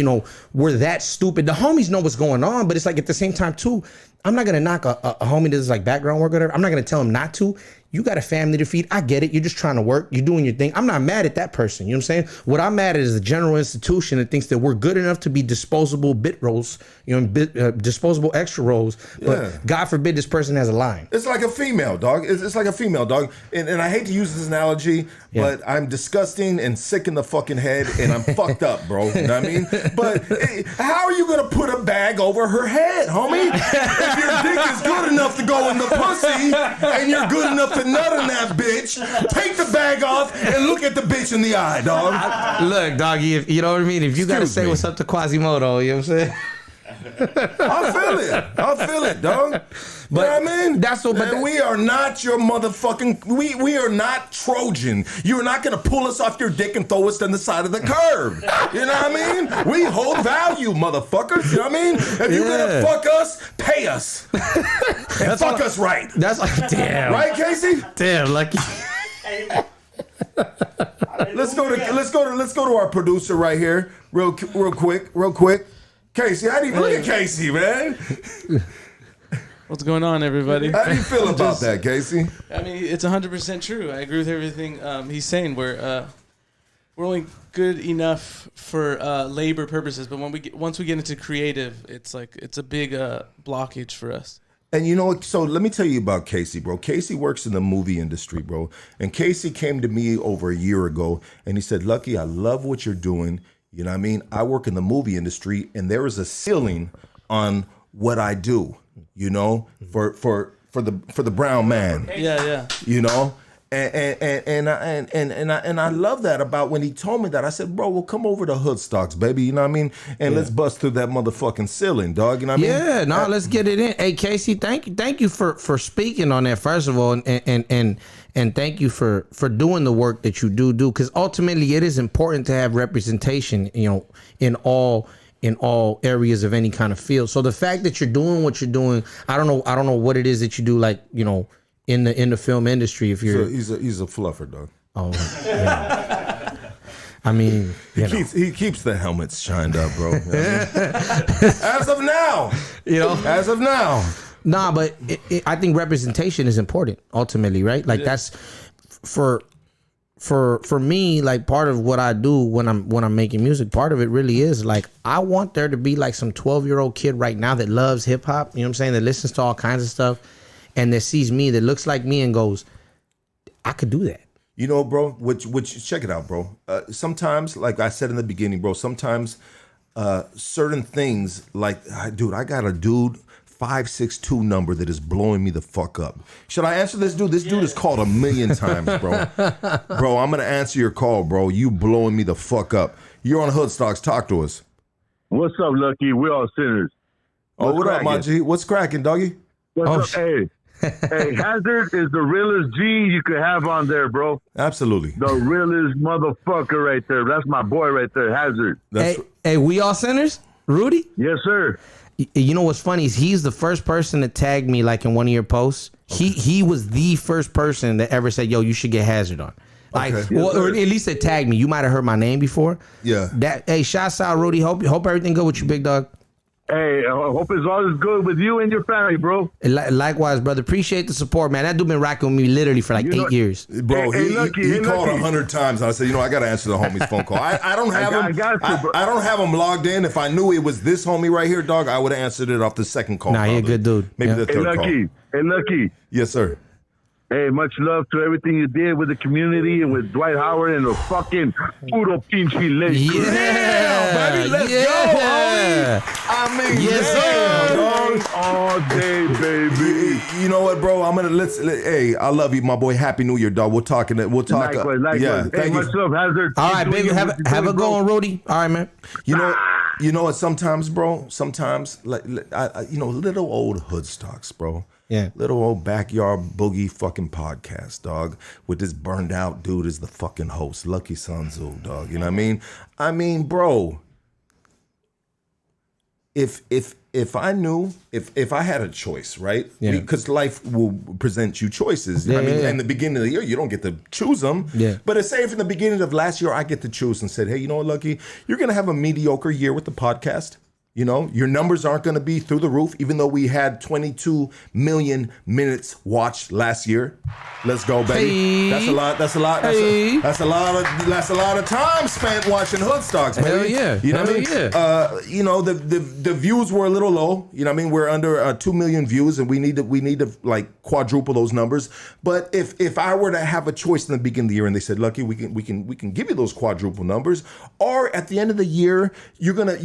we're that stupid, the homies know what's going on, but it's like at the same time too, I'm not gonna knock a homie that does like background work or whatever. I'm not gonna tell him not to. You got a family to feed. I get it. You're just trying to work. You're doing your thing. I'm not mad at that person. You know what I'm saying? What I'm mad at is the general institution that thinks that we're good enough to be disposable bit roles, disposable extra roles. But God forbid this person has a line. It's like a female, dog. It's like a female, dog. And I hate to use this analogy, but I'm disgusting and sick in the fucking head and I'm fucked up, bro. You know what I mean? But how are you going to put a bag over her head, homie? If your dick is good enough to go in the pussy and you're good enough to nut in that bitch, take the bag off and look at the bitch in the eye, dog. Look, doggy, you know what I mean? If you got to say what's up to Quasimodo, you know what I'm saying? I feel it, dog. But you know what I mean? That's what. But we are not your motherfucking. We are not Trojan. You're not gonna pull us off your dick and throw us on the side of the curb. You know what I mean? We hold value, motherfuckers. You know what I mean? If you're gonna fuck us, pay us and fuck us right. That's like damn. Right, Casey? Damn, Lucky. Let's go to our producer right here, real quick. Casey, how do you look at Casey, man? What's going on, everybody? How do you feel about that, Casey? I mean, it's 100% true. I agree with everything he's saying. We're only good enough for labor purposes, but once we get into creative, it's a big blockage for us. And so let me tell you about Casey, bro. Casey works in the movie industry, bro. And Casey came to me over a year ago, and he said, "Lucky, I love what you're doing. You know what I mean? I work in the movie industry, and there is a ceiling on what I do, for the brown man. Yeah. And I love that about when he told me that. I said, bro, well, come over to Hood Stocks, baby. You know what I mean? And let's bust through that motherfucking ceiling, dog. You know what I mean? Yeah, no, let's get it in. Hey, Casey, thank you for speaking on that, first of all, and thank you for doing the work that you do, because ultimately it is important to have representation, in all areas of any kind of field. So the fact that you're doing what you're doing, I don't know what it is that you do, like, in the film industry. If you're he's a fluffer, dog. Oh, yeah. I mean, he keeps the helmets shined up, bro. As of now, as of now. Nah, but I think representation is important ultimately, right? Like that's for me, like part of what I do when I'm making music, part of it really is like I want there to be like some 12-year-old kid right now that loves hip hop, you know what I'm saying, that listens to all kinds of stuff and that sees me, that looks like me and goes, I could do that. Bro, which check it out, bro. Sometimes, like I said in the beginning, bro, sometimes certain things, like, dude, I got a dude 562 number that is blowing me the fuck up. Should I answer this dude? This dude is called 1 million times, bro. Bro, I'm gonna answer your call, bro. You blowing me the fuck up. You're on Hood Stocks. Talk to us. What's up, Lucky? We're all sinners. What up, my G? What's cracking, doggy? What's up? Hey, HAZERD is the realest G you could have on there, bro. Absolutely. The realest motherfucker right there. That's my boy right there, HAZERD. Hey, we all sinners? Rudy? Yes, sir. You know what's funny is he's the first person to tag me like in one of your posts. He was the first person that ever said, "Yo, you should get Hazard on." Like, or at least they tagged me. You might have heard my name before. Yeah. Hey, shouts out, Rudy. Hope everything good with you, big dog. Hey, I hope it's all is good with you and your family, bro. Likewise, brother. Appreciate the support, man. That dude been rocking with me literally for like 8 years. Bro, he called 100 times. I said, I got to answer the homie's phone call. I don't have him. I don't have him logged in. If I knew it was this homie right here, dog, I would have answered it off the second call. Nah, he a good dude. Maybe the third call. Hey, Lucky. Yes, sir. Hey, much love to everything you did with the community and with Dwight Howard and the fucking puro pinche leche. Yeah, baby, let's go, homie. I mean, yes, dog. All day, baby. You know what, bro? Hey, I love you, my boy. Happy New Year, dog. We'll talk. Likewise. Yeah, hey, thank you. much love, Hazard. All right, baby. Have a go on, Rudy. All right, man. You know what? Sometimes, bro. Sometimes, little old hood stocks, bro. Yeah. Little old backyard boogie fucking podcast, dog. With this burned out dude as the fucking host. Lucky Sanzu, dog. You know what I mean? I mean, bro. If I knew, if I had a choice, right? Yeah. Because life will present you choices. Yeah, in the beginning of the year, you don't get to choose them. Yeah. But say if in the beginning of last year, I get to choose and said, hey, you know what, Lucky? You're going to have a mediocre year with the podcast. You know, your numbers aren't going to be through the roof, even though we had 22 million minutes watched last year. Let's go, baby. Hey. That's a lot. That's a lot of time spent watching hood stocks, baby. Hell yeah. You know what I mean? Yeah. The views were a little low. You know what I mean? We're under 2 million views, and we need to like quadruple those numbers. But if I were to have a choice in the beginning of the year, and they said, Lucky, we can give you those quadruple numbers, or at the end of the year, you're gonna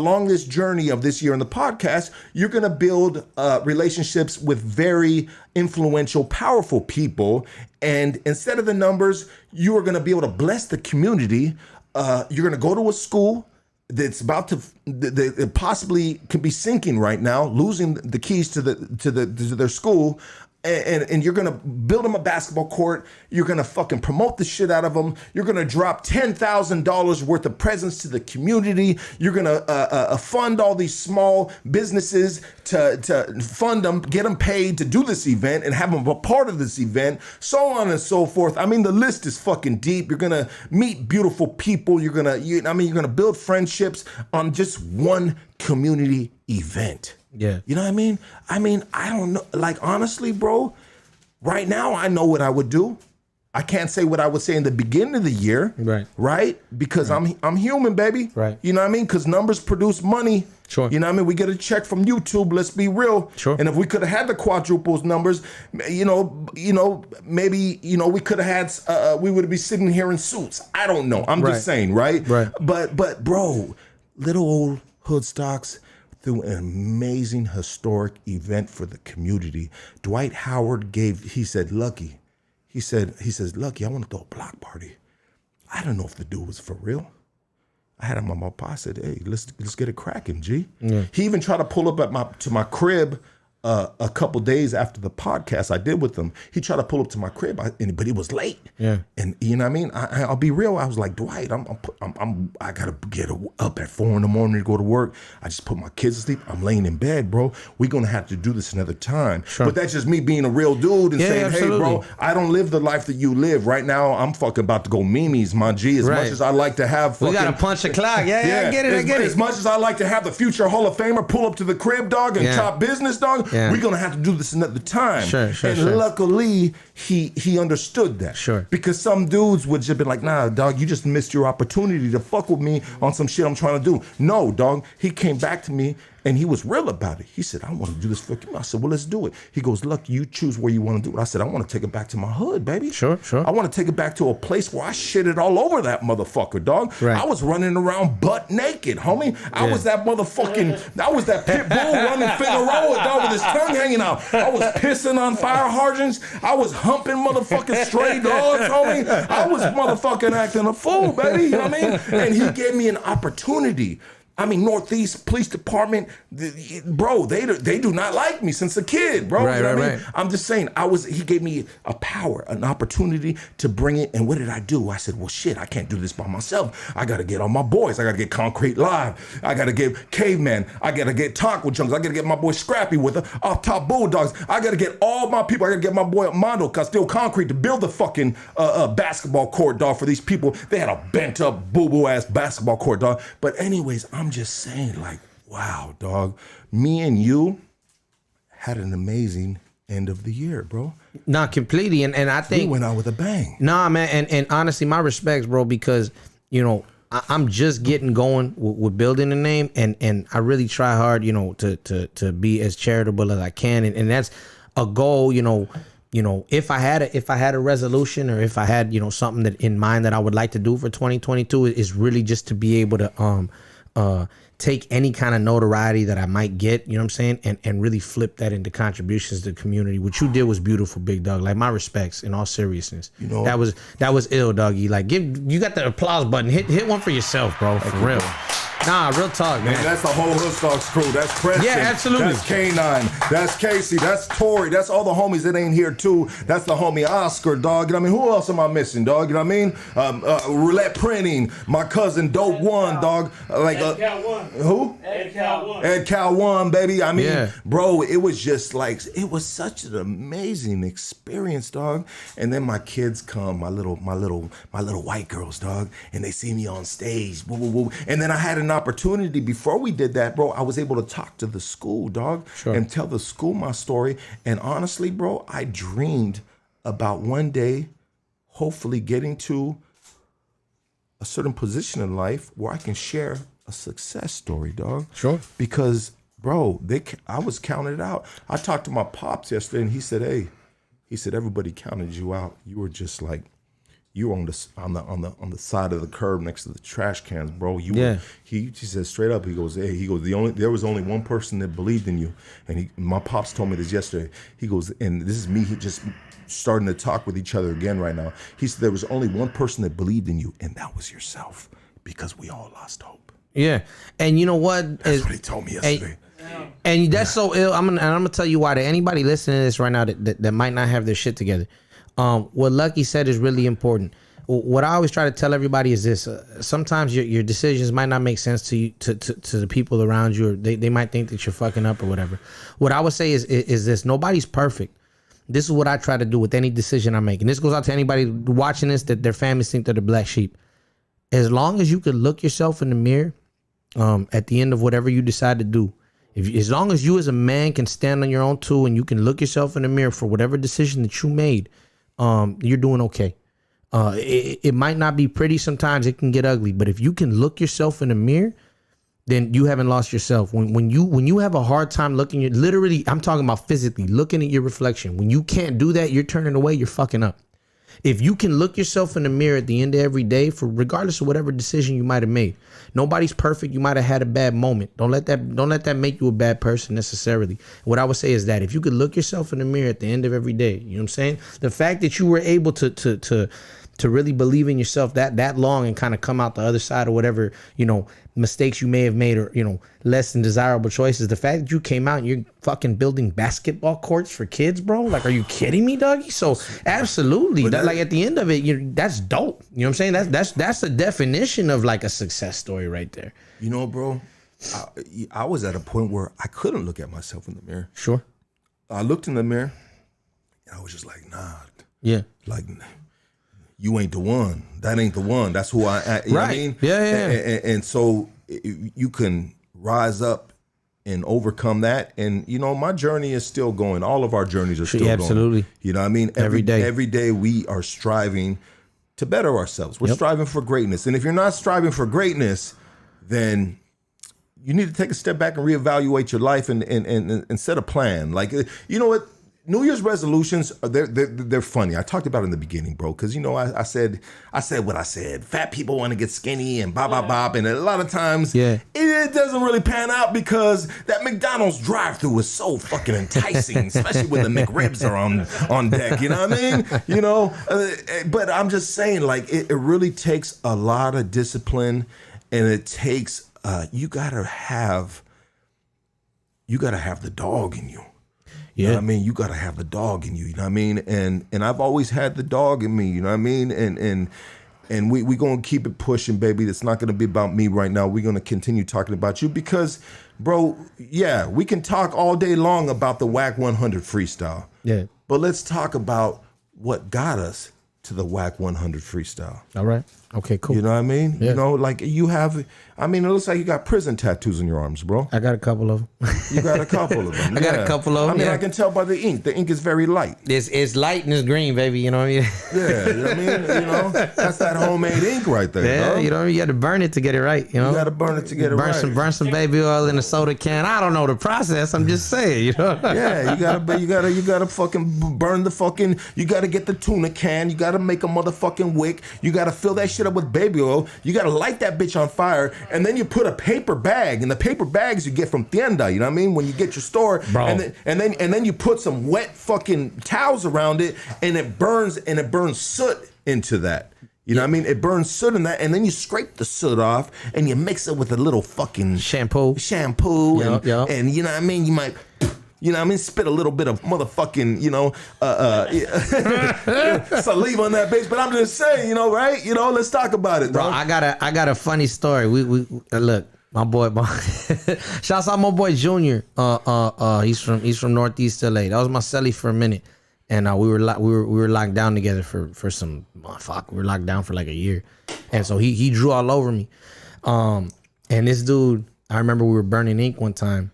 along this journey of this year in the podcast, you're going to build relationships with very influential, powerful people. And instead of the numbers, you are going to be able to bless the community. You're going to go to a school that's about to, that possibly could be sinking right now, losing the keys to their school. And you're going to build them a basketball court. You're going to fucking promote the shit out of them. You're going to drop $10,000 worth of presents to the community. You're going to fund all these small businesses to fund them, get them paid to do this event and have them a part of this event, so on and so forth. I mean, the list is fucking deep. You're going to meet beautiful people. You're going to build friendships on just one community event. Yeah. You know what I mean? I don't know. Like, honestly, bro, right now I know what I would do. I can't say what I would say in the beginning of the year. Right. Right? Because I'm human, baby. Right. You know what I mean? Because numbers produce money. Sure. You know what I mean? We get a check from YouTube. Let's be real. Sure. And if we could have had the quadruples numbers, maybe, we could have had, we would be sitting here in suits. I don't know. I'm just saying, right? Right. But bro, little old hood stocks, through an amazing historic event for the community. Dwight Howard he said, Lucky, he says, Lucky, I want to throw a block party. I don't know if the dude was for real. I had him on my pod. I said, hey, let's get it cracking, G. Yeah. He even tried to pull up to my crib a couple days after the podcast I did with him. He tried to pull up to my crib, but he was late. Yeah. And you know what I mean? I'll be real. I was like, Dwight, I gotta get up at 4 a.m. to go to work. I just put my kids to sleep. I'm laying in bed, bro. We're gonna have to do this another time. Sure. But that's just me being a real dude and saying, absolutely. Hey, bro, I don't live the life that you live. Right now, I'm fucking about to go memes, my G. As much as I like to have fucking, we gotta punch the clock. Yeah, I get it. As much as I like to have the future Hall of Famer pull up to the crib, dog, and chop business, dog. Yeah. We're gonna have to do this another time. Sure. Luckily, he understood that. Sure. Because some dudes would just be like, nah, dog, you just missed your opportunity to fuck with me on some shit I'm trying to do. No, dog. He came back to me and he was real about it. He said, I want to do this for you. I said, well, let's do it. He goes, look, you choose where you want to do it. I said, I want to take it back to my hood, baby. Sure. I want to take it back to a place where I shitted all over that motherfucker, dog. Right. I was running around butt naked, homie. I was that pit bull running Figueroa, dog, with his tongue hanging out. I was pissing on fire hydrants. I was humping motherfucking stray dogs, homie. I was motherfucking acting a fool, baby. You know what I mean? And he gave me an opportunity I mean, Northeast Police Department, bro, they do not like me since a kid, bro. Right, you know right, what I mean? right. I'm just saying, he gave me a power, an opportunity to bring it. And what did I do? I said, well, shit, I can't do this by myself. I got to get all my boys. I got to get Concrete Live. I got to get Caveman. I got to get Taco Junks. I got to get my boy Scrappy with the Off Top Bulldogs. I got to get all my people. I got to get my boy Mondo Castillo Concrete to build the fucking basketball court, dog, for these people. They had a bent up, boo-boo ass basketball court, dog. But anyways, I'm just saying, like, wow, dog. Me and you had an amazing end of the year, bro. Not completely, and I think We went out with a bang. Nah, man, and honestly, my respects, bro, because I'm just getting going with building a name, and I really try hard, to be as charitable as I can, and that's a goal, if I had a resolution, or if I had something that in mind that I would like to do for 2022, is really just to be able to take any kind of notoriety that I might get, you know what I'm saying, and really flip that into contributions to the community. What you did was beautiful, big dog. Like, my respects in all seriousness. That was ill, doggy. Like, you got the applause button. Hit one for yourself, bro. For real. Nah, real talk, man. That's the whole Hood Dogs crew. That's Preston. Yeah, absolutely. That's K9. That's Casey. That's Tori. That's all the homies that ain't here too. That's the homie Oscar, dog. You know what I mean? Who else am I missing, dog? You know what I mean? Roulette Printing. My cousin Dope One, dog. Ed Cal 1. Who? Ed Cal 1. Ed Cal 1, baby. I mean, Yeah. bro, it was just like, it was such an amazing experience, dog. And then my kids come, my little white girls, dog, and they see me on stage. Woo, woo, woo. And then I had an opportunity before we did that, bro. I was able to talk to the school, dog, and tell the school my story. And honestly, bro, I dreamed about one day hopefully getting to a certain position in life where I can share a success story, dog. Sure. Because, bro, I was counted out. I talked to my pops yesterday, and he said, "Hey," he said, "everybody counted you out. You were just like, you were on the side of the curb next to the trash cans, bro. You were." He said straight up. He goes, "Hey," there was only one person that believed in you, and my pops told me this yesterday. He goes, and this is me. He just starting to talk with each other again right now. He said there was only one person that believed in you, and that was yourself, because we all lost hope. Yeah, and you know what? That's what he told me yesterday. And that's so ill. I'm gonna tell you why. To anybody listening to this right now that might not have their shit together, what Lucky said is really important. What I always try to tell everybody is this: sometimes your decisions might not make sense to you, to the people around you, or they might think that you're fucking up or whatever. What I would say is this: nobody's perfect. This is what I try to do with any decision I make, and this goes out to anybody watching this that their families think they're the black sheep. As long as you could look yourself in the mirror at the end of whatever you decide to do, as long as you as a man can stand on your own too, and you can look yourself in the mirror for whatever decision that you made, you're doing okay. It might not be pretty sometimes. It can get ugly, but if you can look yourself in the mirror, then you haven't lost yourself. When you have a hard time looking, literally, I'm talking about physically looking at your reflection. When you can't do that, you're turning away. You're fucking up. If you can look yourself in the mirror at the end of every day, for regardless of whatever decision you might have made, nobody's perfect. You might have had a bad moment. Don't let that make you a bad person necessarily. What I would say is that if you could look yourself in the mirror at the end of every day, you know what I'm saying? The fact that you were able to really believe in yourself that long and kind of come out the other side of whatever, mistakes you may have made, or, less than desirable choices. The fact that you came out and you're fucking building basketball courts for kids, bro. Like, are you kidding me, doggy? So absolutely. Like, at the end of it, that's dope. You know what I'm saying? That's the definition of like a success story right there. Bro, I was at a point where I couldn't look at myself in the mirror. Sure. I looked in the mirror and I was just like, nah. Yeah. Like, you ain't the one. That ain't the one. That's who I am. You know what I mean? Yeah. And so you can rise up and overcome that. And, my journey is still going. All of our journeys are still going. Absolutely. You know what I mean? Every day. Every day we are striving to better ourselves. We're striving for greatness. And if you're not striving for greatness, then you need to take a step back and reevaluate your life and set a plan. Like, you know what? New Year's resolutions, they're funny. I talked about it in the beginning, bro, because, I said what I said. Fat people want to get skinny and bop. And a lot of times it doesn't really pan out because that McDonald's drive-thru is so fucking enticing, especially when the McRibs are on deck. You know what I mean? But I'm just saying, like, it really takes a lot of discipline, and it takes you gotta have the dog in you. You Yeah. know what I mean? You gotta have the dog in you. You know what I mean? And I've always had the dog in me. You know what I mean? And we gonna keep it pushing, baby. It's not gonna be about me right now. We're gonna continue talking about you because, bro, yeah, we can talk all day long about the WACK 100 freestyle. Yeah. But let's talk about what got us to the WACK 100 freestyle. All right. Okay, cool. You know what I mean? Yeah. You know, like you have, I mean, it looks like you got prison tattoos on your arms, bro. I got a couple of them. You got a couple of them. I got a couple of them, I mean, yeah. I can tell by the ink. The ink is very light. It's light and it's green, baby. You know what I mean? Yeah, you know what I mean? You know, that's that homemade ink right there, Yeah, dog. you know what I mean? You got to burn it to get it right. You know, You got to burn it to get it burn right. burn some baby oil in a soda can. I don't know the process. I'm just saying, you know. Yeah, you gotta fucking burn the fucking. You gotta get the tuna can. You gotta make a motherfucking wick. You gotta fill that shit up with baby oil. You gotta light that bitch on fire, and then you put a paper bag. And the paper bags you get from tienda. You know what I mean? When you get your store, Bro. and then you put some wet fucking towels around it, and it burns soot into that. You know what I mean? It burns soot in that, and then you scrape the soot off, and you mix it with a little fucking Shampoo. and and you know what I mean? You might, you know what I mean, spit a little bit of motherfucking, you know, saliva on that bitch. But I'm just saying, you know, right? You know, let's talk about it, Bro, dog. I got a funny story. We look, my boy, shouts out my boy Junior. He's from Northeast LA. That was my celly for a minute, and we were locked down together for some we were locked down for like a year, and so he drew all over me. And this dude, I remember we were burning ink one time,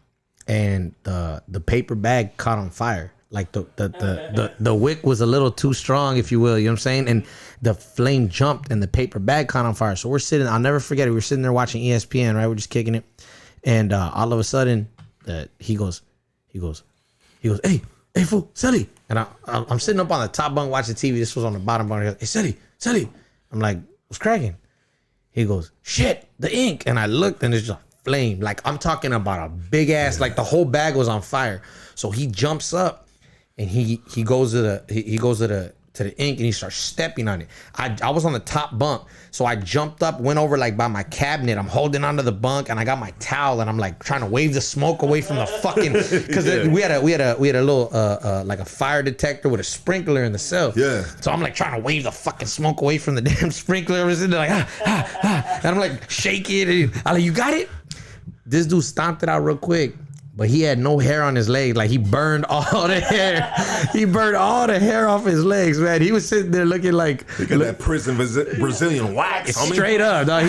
and the paper bag caught on fire. Like the wick was a little too strong, if you will, you know what I'm saying? And the flame jumped and the paper bag caught on fire. So we're sitting, I'll never forget it. We were sitting there watching ESPN, right? We're just kicking it. And all of a sudden, he goes, hey, fool, Selly. And I'm sitting up on the top bunk watching TV. This was on the bottom bunk. He goes, hey, Selly. I'm like, what's cracking? He goes, shit, the ink. And I looked and it's just flame. Like, I'm talking about a big ass, like the whole bag was on fire. So he jumps up and he goes to the ink and he starts stepping on it. I was on the top bunk, so I jumped up, went over like by my cabinet. I'm holding onto the bunk and I got my towel and I'm like trying to wave the smoke away from the fucking, because we had a little like a fire detector with a sprinkler in the cell. Yeah. So I'm like trying to wave the fucking smoke away from the damn sprinkler. I was sitting there like and I'm like shaking it. I'm like, you got it? This dude stomped it out real quick. But he had no hair on his legs. Like, he burned all the hair. He burned all the hair off his legs, man. He was sitting there looking like that prison Brazilian wax. straight up, dog.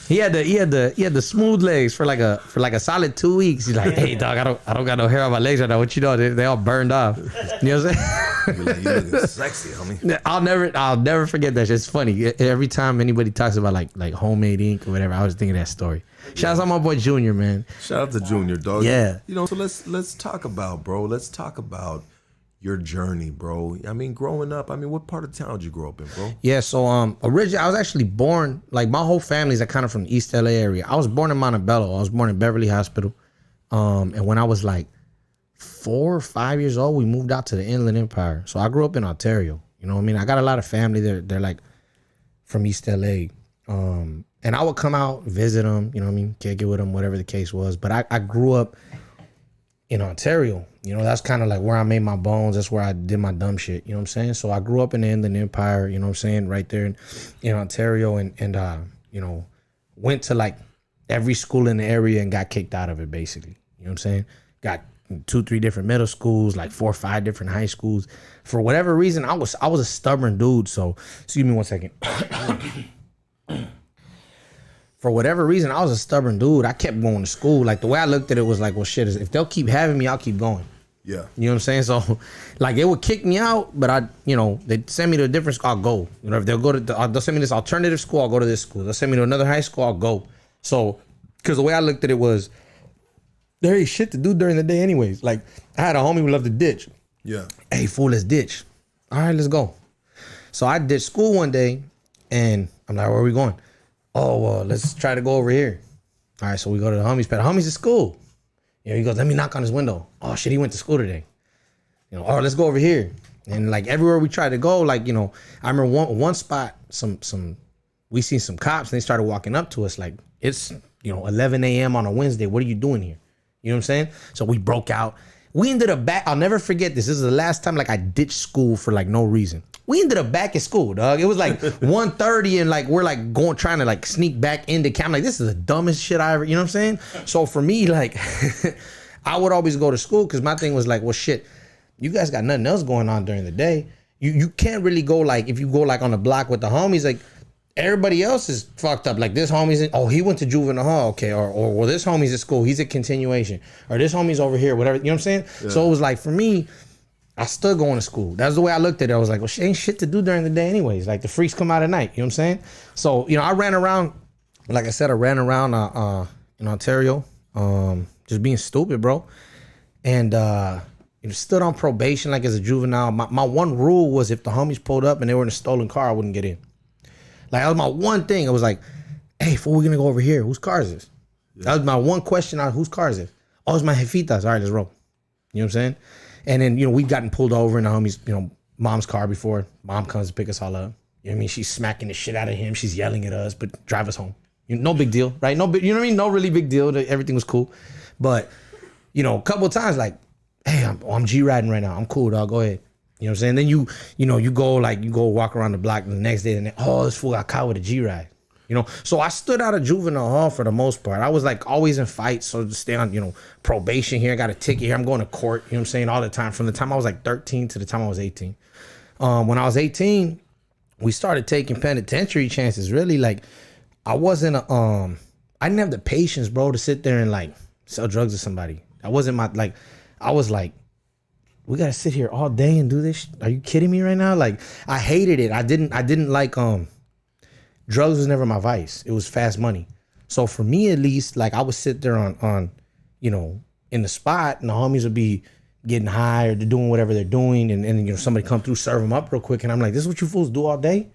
He had the smooth legs for like a solid 2 weeks. He's like, hey, dog, I don't got no hair on my legs right now. What you know? They all burned off. You know what I'm saying? You're like, you looking sexy, homie. I'll never forget that shit. It's funny. Every time anybody talks about like homemade ink or whatever, I was thinking that story. Shout out to my boy Junior, man. Shout out to Junior, dog. Yeah. You know, so let's talk about, bro. Let's talk about your journey, bro. I mean, growing up, I mean, what part of town did you grow up in, bro? Yeah, so originally I was actually born, like my whole family's kind of from the East LA area. I was born in Montebello. I was born in Beverly Hospital. And when I was like 4 or 5 years old, we moved out to the Inland Empire. So I grew up in Ontario. You know what I mean? I got a lot of family there. They're like from East LA. And I would come out, visit them, you know what I mean? Kick it with them, whatever the case was. But I grew up in Ontario. You know, that's kind of like where I made my bones. That's where I did my dumb shit. You know what I'm saying? So I grew up in the Inland Empire, you know what I'm saying? Right there in Ontario and you know, went to like every school in the area and got kicked out of it basically. You know what I'm saying? Got 2-3 different middle schools, like 4 or 5 different high schools. For whatever reason, I was a stubborn dude. So, excuse me one second. For whatever reason, I was a stubborn dude. I kept going to school. Like, the way I looked at it was like, well, shit, if they'll keep having me, I'll keep going. Yeah. You know what I'm saying? So, like, they would kick me out, but they'd send me to a different school, I'll go. You know, if they'll send me this alternative school, I'll go to this school. They'll send me to another high school, I'll go. So, because the way I looked at it was, there ain't shit to do during the day anyways. Like, I had a homie who loved to ditch. Yeah. Hey, fool, let's ditch. All right, let's go. So I ditched school one day, and I'm like, where are we going? Oh, well, let's try to go over here. All right, so we go to the homie's pad. Homie's at school. You know, he goes, let me knock on his window. Oh, shit, he went to school today. You know, all right, let's go over here. And, like, everywhere we tried to go, like, you know, I remember one spot, we seen some cops, and they started walking up to us. Like, it's 11 a.m. on a Wednesday. What are you doing here? You know what I'm saying? So we broke out. We ended up back. I'll never forget this. This is the last time like I ditched school for like no reason. We ended up back at school, dog. It was like 1:30 and like we're like trying to like sneak back into camp. Like, this is the dumbest shit I ever, you know what I'm saying? So for me, like, I would always go to school because my thing was like, well, shit, you guys got nothing else going on during the day. You can't really go like, if you go like on the block with the homies, like everybody else is fucked up. Like, this homie's he went to juvenile hall, okay, or well, this homie's at school, he's at continuation, or this homie's over here, whatever, you know what I'm saying? Yeah. So it was like, for me, I still going to school. That's the way I looked at it. I was like, well, ain't shit to do during the day anyways. Like, the freaks come out at night, you know what I'm saying? So, I ran around, like I said, in Ontario, just being stupid, bro. And, stood on probation like as a juvenile. My one rule was if the homies pulled up and they were in a stolen car, I wouldn't get in. Like, that was my one thing. It was like, hey, fool, we're gonna go over here. Whose car is this? Yeah. That was my one question on whose car is this? Oh, it's my jefitas. All right, let's roll. You know what I'm saying? And then, we'd gotten pulled over in the homies, mom's car before. Mom comes to pick us all up. You know what I mean? She's smacking the shit out of him. She's yelling at us, but drive us home. No big deal, right? No big, you know what I mean? No really big deal. Everything was cool. But, a couple of times, like, hey, I'm G-riding right now. I'm cool, dog. Go ahead. You know what I'm saying? Then you go walk around the block the next day and then, this fool got caught with a G-ride. So I stood out of juvenile hall for the most part. I was like always in fights. So to stay on, probation here. I got a ticket here. I'm going to court, you know what I'm saying? All the time. From the time I was like 13 to the time I was 18. When I was 18, we started taking penitentiary chances. Really, like, I wasn't, I didn't have the patience, bro, to sit there and like sell drugs to somebody. That wasn't I was like, we gotta sit here all day and do this. Are you kidding me right now? Like, I hated it. I didn't like, drugs was never my vice. It was fast money. So for me, at least, like, I would sit there on, in the spot and the homies would be getting high or they're doing whatever they're doing. And somebody come through, serve them up real quick. And I'm like, this is what you fools do all day?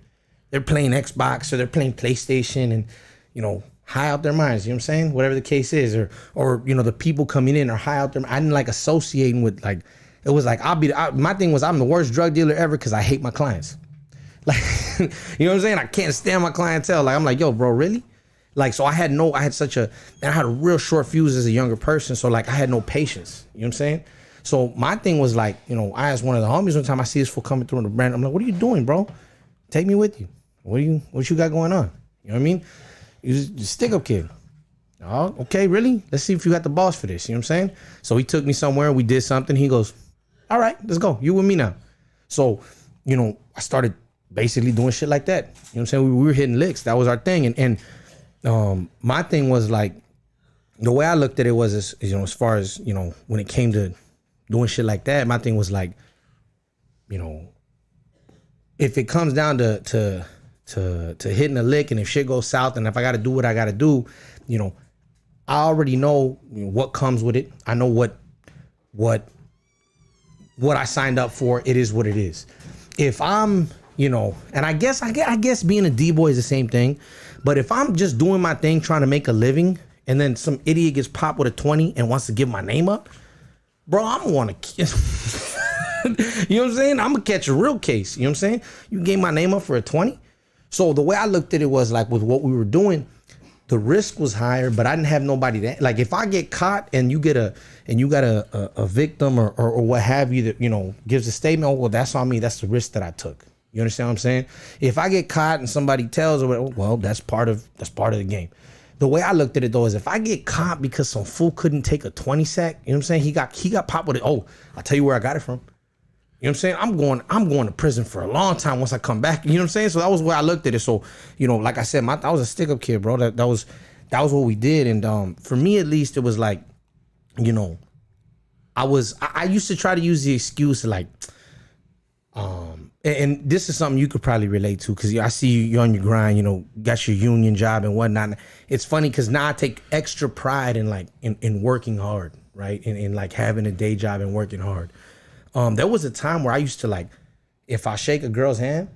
They're playing Xbox or they're playing PlayStation and, high out their minds, you know what I'm saying? Whatever the case is, or the people coming in are high out there. I didn't like associating with, like, it was like, my thing was I'm the worst drug dealer ever because I hate my clients. Like, you know what I'm saying? I can't stand my clientele. Like, I'm like, yo, bro, really? Like, so I had a real short fuse as a younger person. So like, I had no patience, you know what I'm saying? So my thing was like, I asked one of the homies one time, I see this fool coming through in the brand. I'm like, what are you doing, bro? Take me with you. What you got going on? You know what I mean? He's a stick-up kid. Oh, okay, really? Let's see if you got the balls for this. You know what I'm saying? So he took me somewhere. We did something. He goes, all right, let's go. You with me now. So, I started basically doing shit like that. You know what I'm saying? We were hitting licks. That was our thing. And my thing was like, the way I looked at it was, as far as, when it came to doing shit like that, my thing was like, if it comes down to hitting a lick and if shit goes south and if I got to do what I got to do, I already know what comes with it. I know what I signed up for. It is what it is. If I'm, and I guess being a D-boy is the same thing, but if I'm just doing my thing, trying to make a living, and then some idiot gets popped with a 20 and wants to give my name up, bro, I'm gonna want to kiss. You know what I'm saying? I'm gonna catch a real case. You know what I'm saying? You gave my name up for a 20. So the way I looked at it was like, with what we were doing, the risk was higher, but I didn't have nobody that, like, if I get caught and you got a victim or what have you that, gives a statement, oh, well, that's on me. That's the risk that I took. You understand what I'm saying? If I get caught and somebody tells or whatever, well, that's part of the game. The way I looked at it though is if I get caught because some fool couldn't take a 20 sack, you know what I'm saying? He got popped with it. Oh, I'll tell you where I got it from. You know what I'm saying? I'm going to prison for a long time once I come back. You know what I'm saying? So that was where I looked at it. So, like I said, I was a stick-up kid, bro. That was what we did. And for me at least, it was like, I used to try to use the excuse like, and this is something you could probably relate to because I see you're on your grind, got your union job and whatnot. It's funny because now I take extra pride in working hard, right? In like having a day job and working hard. There was a time where I used to like, if I shake a girl's hand,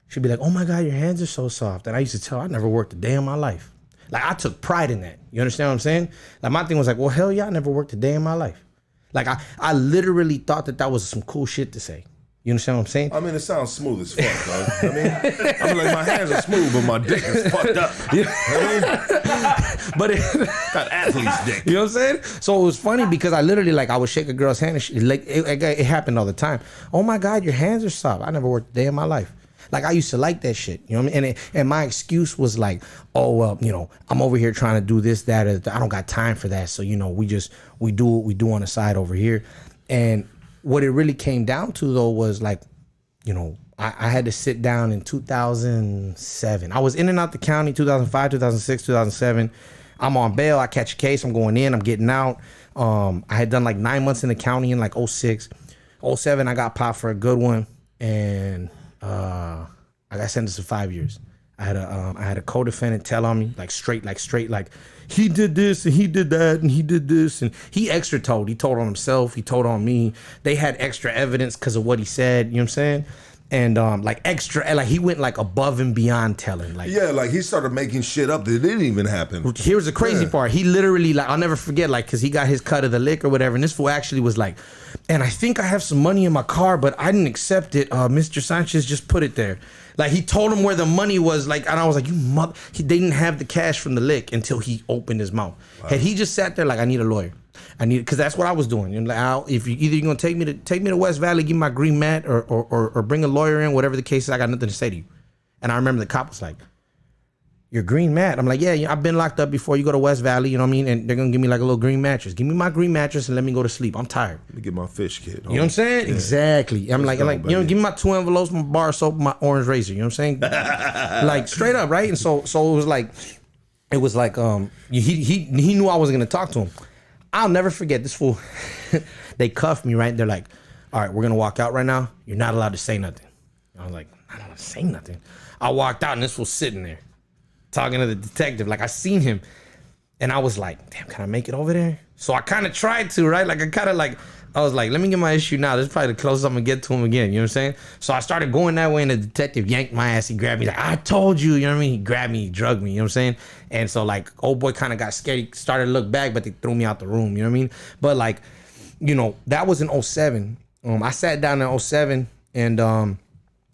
she'd be like, oh my God, your hands are so soft. And I used to tell her I never worked a day in my life. Like, I took pride in that. You understand what I'm saying? Like, my thing was like, well, hell yeah, I never worked a day in my life. Like, I literally thought that was some cool shit to say. You understand what I'm saying? I mean, it sounds smooth as fuck, dog. I mean, like my hands are smooth, but my dick is fucked up. You know what I mean? But Got athlete's dick. you know what I'm saying? So it was funny because I literally like I would shake a girl's hand and it happened all the time. Oh my God, your hands are soft. I never worked a day in my life. Like I used to like that shit, you know what I mean? And my excuse was like, oh well, you know, I'm over here trying to do this, that, or I don't got time for that. So you know, we do what we do on the side over here. And what it really came down to though was like, you know, I had to sit down in 2007. I was in and out the county 2005, 2006, 2007. I'm on bail. I catch a case. I'm going in. I'm getting out. I had done like 9 months in the county in like 06. 07, I got popped for a good one. And I got sentenced to 5 years. I had a co-defendant tell on me like straight, he did this and he did that and he did this and he extra told. He told on himself. He told on me. They had extra evidence because of what he said. You know what I'm saying? And like extra, like he went like above and beyond telling. Like Yeah, like he started making shit up that didn't even happen. here's the crazy part. He literally like I'll never forget like because he got his cut of the lick or whatever. And this fool actually was like, and I think I have some money in my car, but I didn't accept it. Mr. Sanchez just put it there. Like he told him where the money was. Like and I was like, you mother. They didn't have the cash from the lick until he opened his mouth. Wow. Had he just sat there like I need a lawyer. Because that's what I was doing. You know, like, if you either you're gonna take me to West Valley, give me my green mat, or bring a lawyer in, whatever the case is, I got nothing to say to you. And I remember the cop was like, "Your green mat." I'm like, "Yeah, I've been locked up before. You go to West Valley, you know what I mean? And they're gonna give me like a little green mattress. Give me my green mattress and let me go to sleep. I'm tired." Let me get my fish kit. You know what I'm saying? Yeah. Exactly. I'm like, you know, give me my 2 envelopes, my bar soap, my orange razor. You know what I'm saying? Like straight up, right? And so it was like he knew I wasn't gonna talk to him. I'll never forget this fool. They cuffed me, right? They're like, all right, we're going to walk out right now. You're not allowed to say nothing. I was like, I'm not allowed to say nothing. I walked out and this fool sitting there talking to the detective. Like I seen him and I was like, damn, can I make it over there? So I kind of tried to, right? Like I was like, let me get my issue now. This is probably the closest I'm going to get to him again. You know what I'm saying? So I started going that way and the detective yanked my ass. He grabbed me like, I told you. You know what I mean? He grabbed me, he drugged me. You know what I'm saying? And so like old boy kind of got scared. He started to look back, but they threw me out the room. You know what I mean? But like, you know, that was in 07. I sat down in 07 and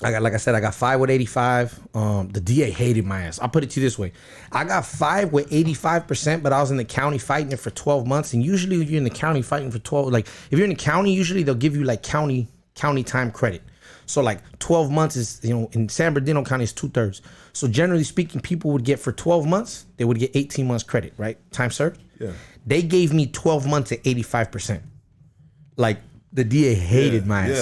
like I said, I got 5 with 85. The DA hated my ass. I'll put it to you this way. I got 5 with 85%, but I was in the county fighting it for 12 months. And usually if you're in the county fighting for 12, like if you're in the county, usually they'll give you like county time credit. So like 12 months is, you know, in San Bernardino County is 2/3. So generally speaking, people would get for 12 months, they would get 18 months credit, right? Time served. Yeah. They gave me 12 months at 85%. Like, the DA hated mine. Yeah,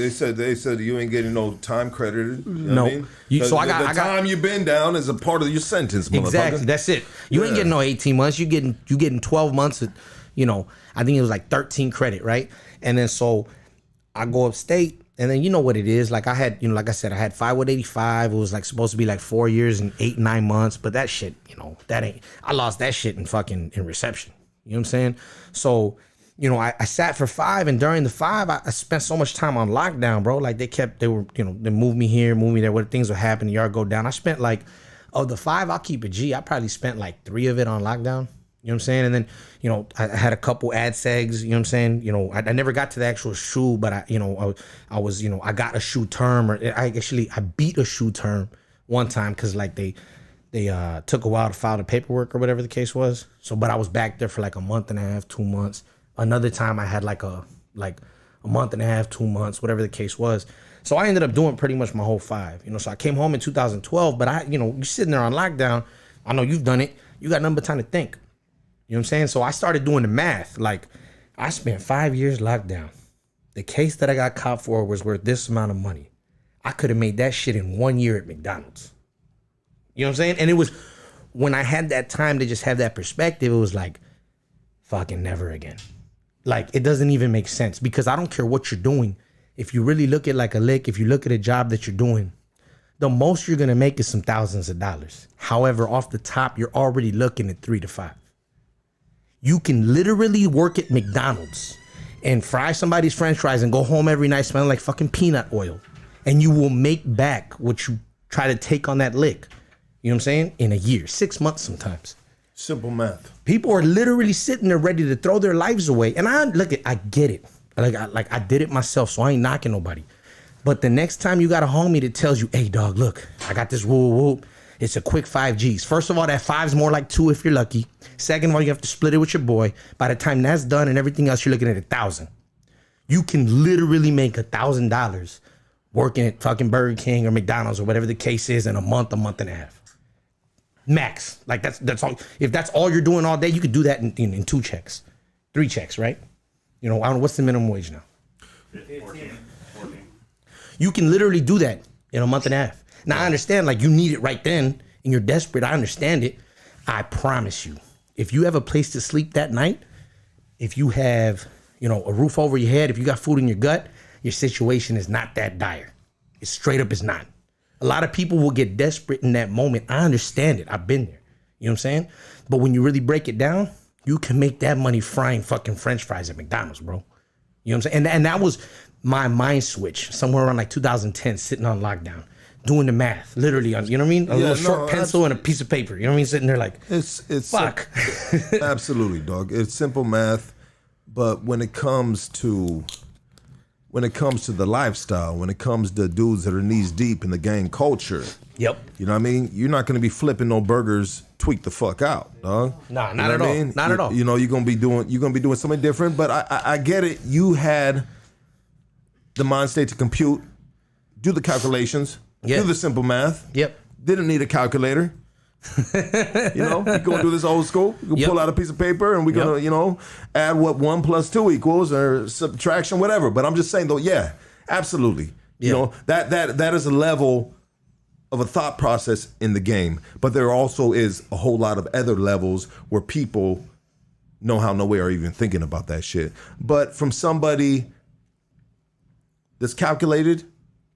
so they said you ain't getting no time credited. You know no. What I mean? So the time you've been down is a part of your sentence, motherfucker. Exactly. That's it. You ain't getting no 18 months. You getting 12 months. You know, I think it was like 13 credit, right? And then so I go upstate, and then you know what it is. Like I had, you know, like I said, I had 5 with 85. It was like supposed to be like 4 years and 8-9 months, but that shit, you know, I lost that shit in reception. You know what I'm saying? So. You know, I sat for 5, and during the 5, I spent so much time on lockdown, bro. Like they moved me here, moved me there. What things would happen, the yard go down. I spent like, of the 5, I'll keep it G. I probably spent like 3 of it on lockdown. You know what I'm saying? And then, you know, I had a couple ad segs. You know what I'm saying? You know, I never got to the actual shoe, but I was, you know, I got a shoe term, or I beat a shoe term one time because like they took a while to file the paperwork or whatever the case was. So, but I was back there for like a month and a half, 2 months. Another time I had like a month and a half, 2 months, whatever the case was. So I ended up doing pretty much my whole 5. You know, so I came home in 2012, but you're sitting there on lockdown. I know you've done it. You got nothing but time to think. You know what I'm saying? So I started doing the math. Like I spent 5 years locked down. The case that I got caught for was worth this amount of money. I could have made that shit in 1 year at McDonald's. You know what I'm saying? And it was when I had that time to just have that perspective, it was like, fucking never again. Like, it doesn't even make sense because I don't care what you're doing. If you really look at like a lick, if you look at a job that you're doing, the most you're going to make is some thousands of dollars. However, off the top, you're already looking at 3 to 5. You can literally work at McDonald's and fry somebody's french fries and go home every night smelling like fucking peanut oil. And you will make back what you try to take on that lick. You know what I'm saying? In a year, 6 months sometimes. Simple math. People are literally sitting there ready to throw their lives away. And I get it. Like I did it myself, so I ain't knocking nobody. But the next time you got a homie that tells you, hey, dog, look, I got this whoop. It's a quick 5 Gs. First of all, that 5's more like 2 if you're lucky. Second of all, you have to split it with your boy. By the time that's done and everything else, you're looking at 1,000. You can literally make $1,000 working at fucking Burger King or McDonald's or whatever the case is in a month and a half. Max. Like that's all. If that's all you're doing all day, you could do that in 2 checks, 3 checks, right? You know, I don't know, what's the minimum wage now? 14. You can literally do that in a month and a half. Now, I understand, like, you need it right then and you're desperate. I understand it. I promise you, if you have a place to sleep that night, if you have, you know, a roof over your head, if you got food in your gut, your situation is not that dire. It's straight up is not. A lot of people will get desperate in that moment. I understand it. I've been there. You know what I'm saying? But when you really break it down, you can make that money frying fucking French fries at McDonald's, bro. You know what I'm saying? And that was my mind switch somewhere around like 2010, sitting on lockdown, doing the math, literally on, you know what I mean? A little short pencil and a piece of paper. You know what I mean? Sitting there like, it's fuck. Absolutely, dog. It's simple math, but when it comes to the lifestyle, when it comes to dudes that are knees deep in the gang culture, yep. You know what I mean? You're not going to be flipping no burgers tweak the fuck out, dog. Nah, you not know at what all. I mean? Not at all. You know, you're gonna be doing something different. But I get it. You had the mind state to compute, do the calculations, do the simple math. Yep. Didn't need a calculator. You know, you're gonna do this old school. You can pull out a piece of paper and we're gonna, you know, add what 1 + 2 equals or subtraction, whatever. But I'm just saying though, yeah, absolutely. You know, that is a level of a thought process in the game. But there also is a whole lot of other levels where people know how no way are even thinking about that shit. But from somebody that's calculated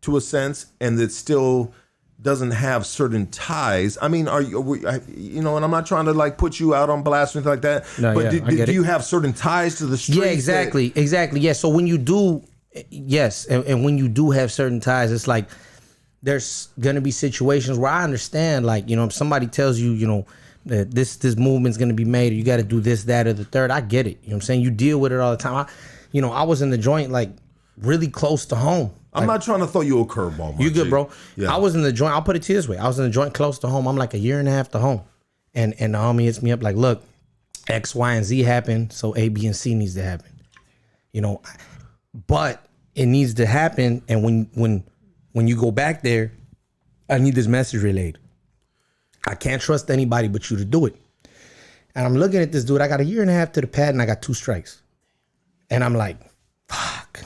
to a sense and that still doesn't have certain ties. I mean, you know, and I'm not trying to like put you out on blast or anything like that. No, but do you have certain ties to the streets? Yeah, exactly. Yeah. So when you do, yes. And when you do have certain ties, it's like, there's going to be situations where I understand, like, you know, if somebody tells you, you know, that this movement's going to be made, or you got to do this, that, or the third, I get it. You know what I'm saying? You deal with it all the time. I was in the joint, like, really close to home. I'm not trying to throw you a curveball, You good, bro. Yeah. I was in the joint. I'll put it to you this way. I was in the joint close to home. I'm like a year and a half to home. And the homie hits me up like, look, X, Y, and Z happened, so A, B, and C needs to happen. You know, but it needs to happen, and when you go back there, I need this message relayed. I can't trust anybody but you to do it. And I'm looking at this dude. I got a year and a half to the pad and I got 2 strikes. And I'm like, fuck.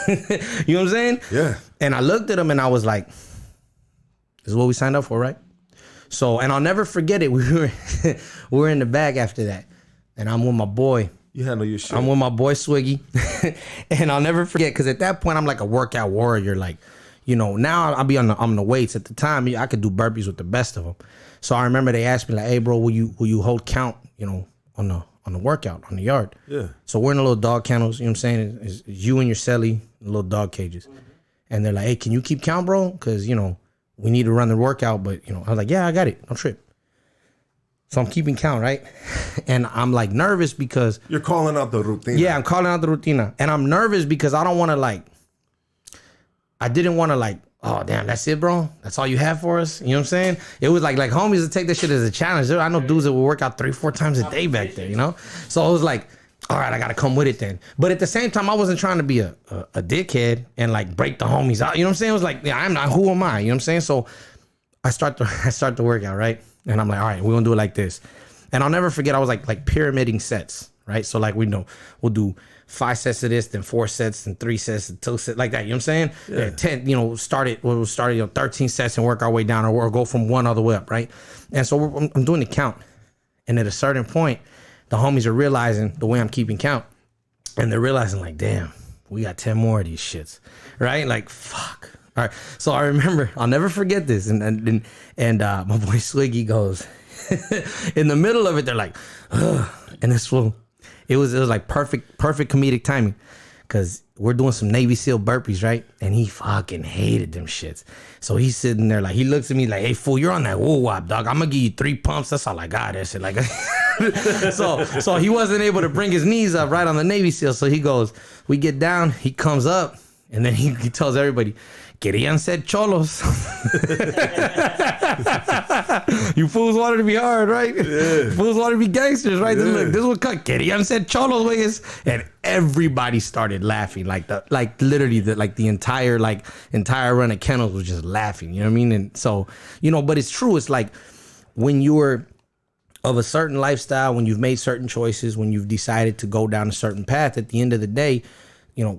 You know what I'm saying? Yeah. And I looked at him and I was like, this is what we signed up for, right? So, and I'll never forget it. We were in the bag after that. And I'm with my boy. You handle your shit. I'm with my boy Swiggy. And I'll never forget, because at that point I'm like a workout warrior. Like, you know, now I'll be on the weights. At the time, I could do burpees with the best of them. So I remember they asked me like, "Hey, bro, will you hold count? You know, on the workout on the yard?" Yeah. So we're in the little dog kennels. You know what I'm saying? It's you and your celly, little dog cages, and they're like, "Hey, can you keep count, bro? Because you know we need to run the workout." But you know, I was like, "Yeah, I got it. No trip." So I'm keeping count, right? And I'm like nervous because you're calling out the routine. Yeah, I'm calling out the rutina, and I'm nervous because I don't want to like. I didn't want to like, oh damn, that's it, bro. That's all you have for us. You know what I'm saying? It was like homies would take this shit as a challenge. I know dudes that would work out 3-4 times a day back there. You know, so I was like, all right, I gotta come with it then. But at the same time, I wasn't trying to be a dickhead and like break the homies out. You know what I'm saying? It was like, yeah, I'm not. Who am I? You know what I'm saying? So I start the workout, right? And I'm like, all right, we're gonna do it like this. And I'll never forget, I was like pyramiding sets, right? So like we'll do 5 sets of this, then 4 sets, then 3 sets, and 2 sets, like that. You know what I'm saying? Yeah. 10, you know, we'll start 13 sets and work our way down, or go from 1 all the way up, right? And so I'm doing the count. And at a certain point, the homies are realizing the way I'm keeping count. And they're realizing like, damn, we got 10 more of these shits, right? Like, fuck. All right. So I remember, I'll never forget this. And my boy Swiggy goes, in the middle of it, they're like, ugh. And this fool, it was like perfect comedic timing, because we're doing some Navy SEAL burpees, right? And he fucking hated them shits. So he's sitting there like, he looks at me like, hey fool, you're on that woo wop, dog. I'm gonna give you 3 pumps. That's all I got. That shit like. so he wasn't able to bring his knees up right on the Navy SEAL. So he goes, we get down, he comes up, And then he tells everybody, querían ser cholos. You fools wanted to be hard, right? Yeah. Fools wanted to be gangsters, right? Yeah. Look, this was cut. Querían ser cholos, güeyes. And everybody started laughing. Like literally the entire run of kennels was just laughing. You know what I mean? And so, but it's true. It's like when you're of a certain lifestyle, when you've made certain choices, when you've decided to go down a certain path, at the end of the day,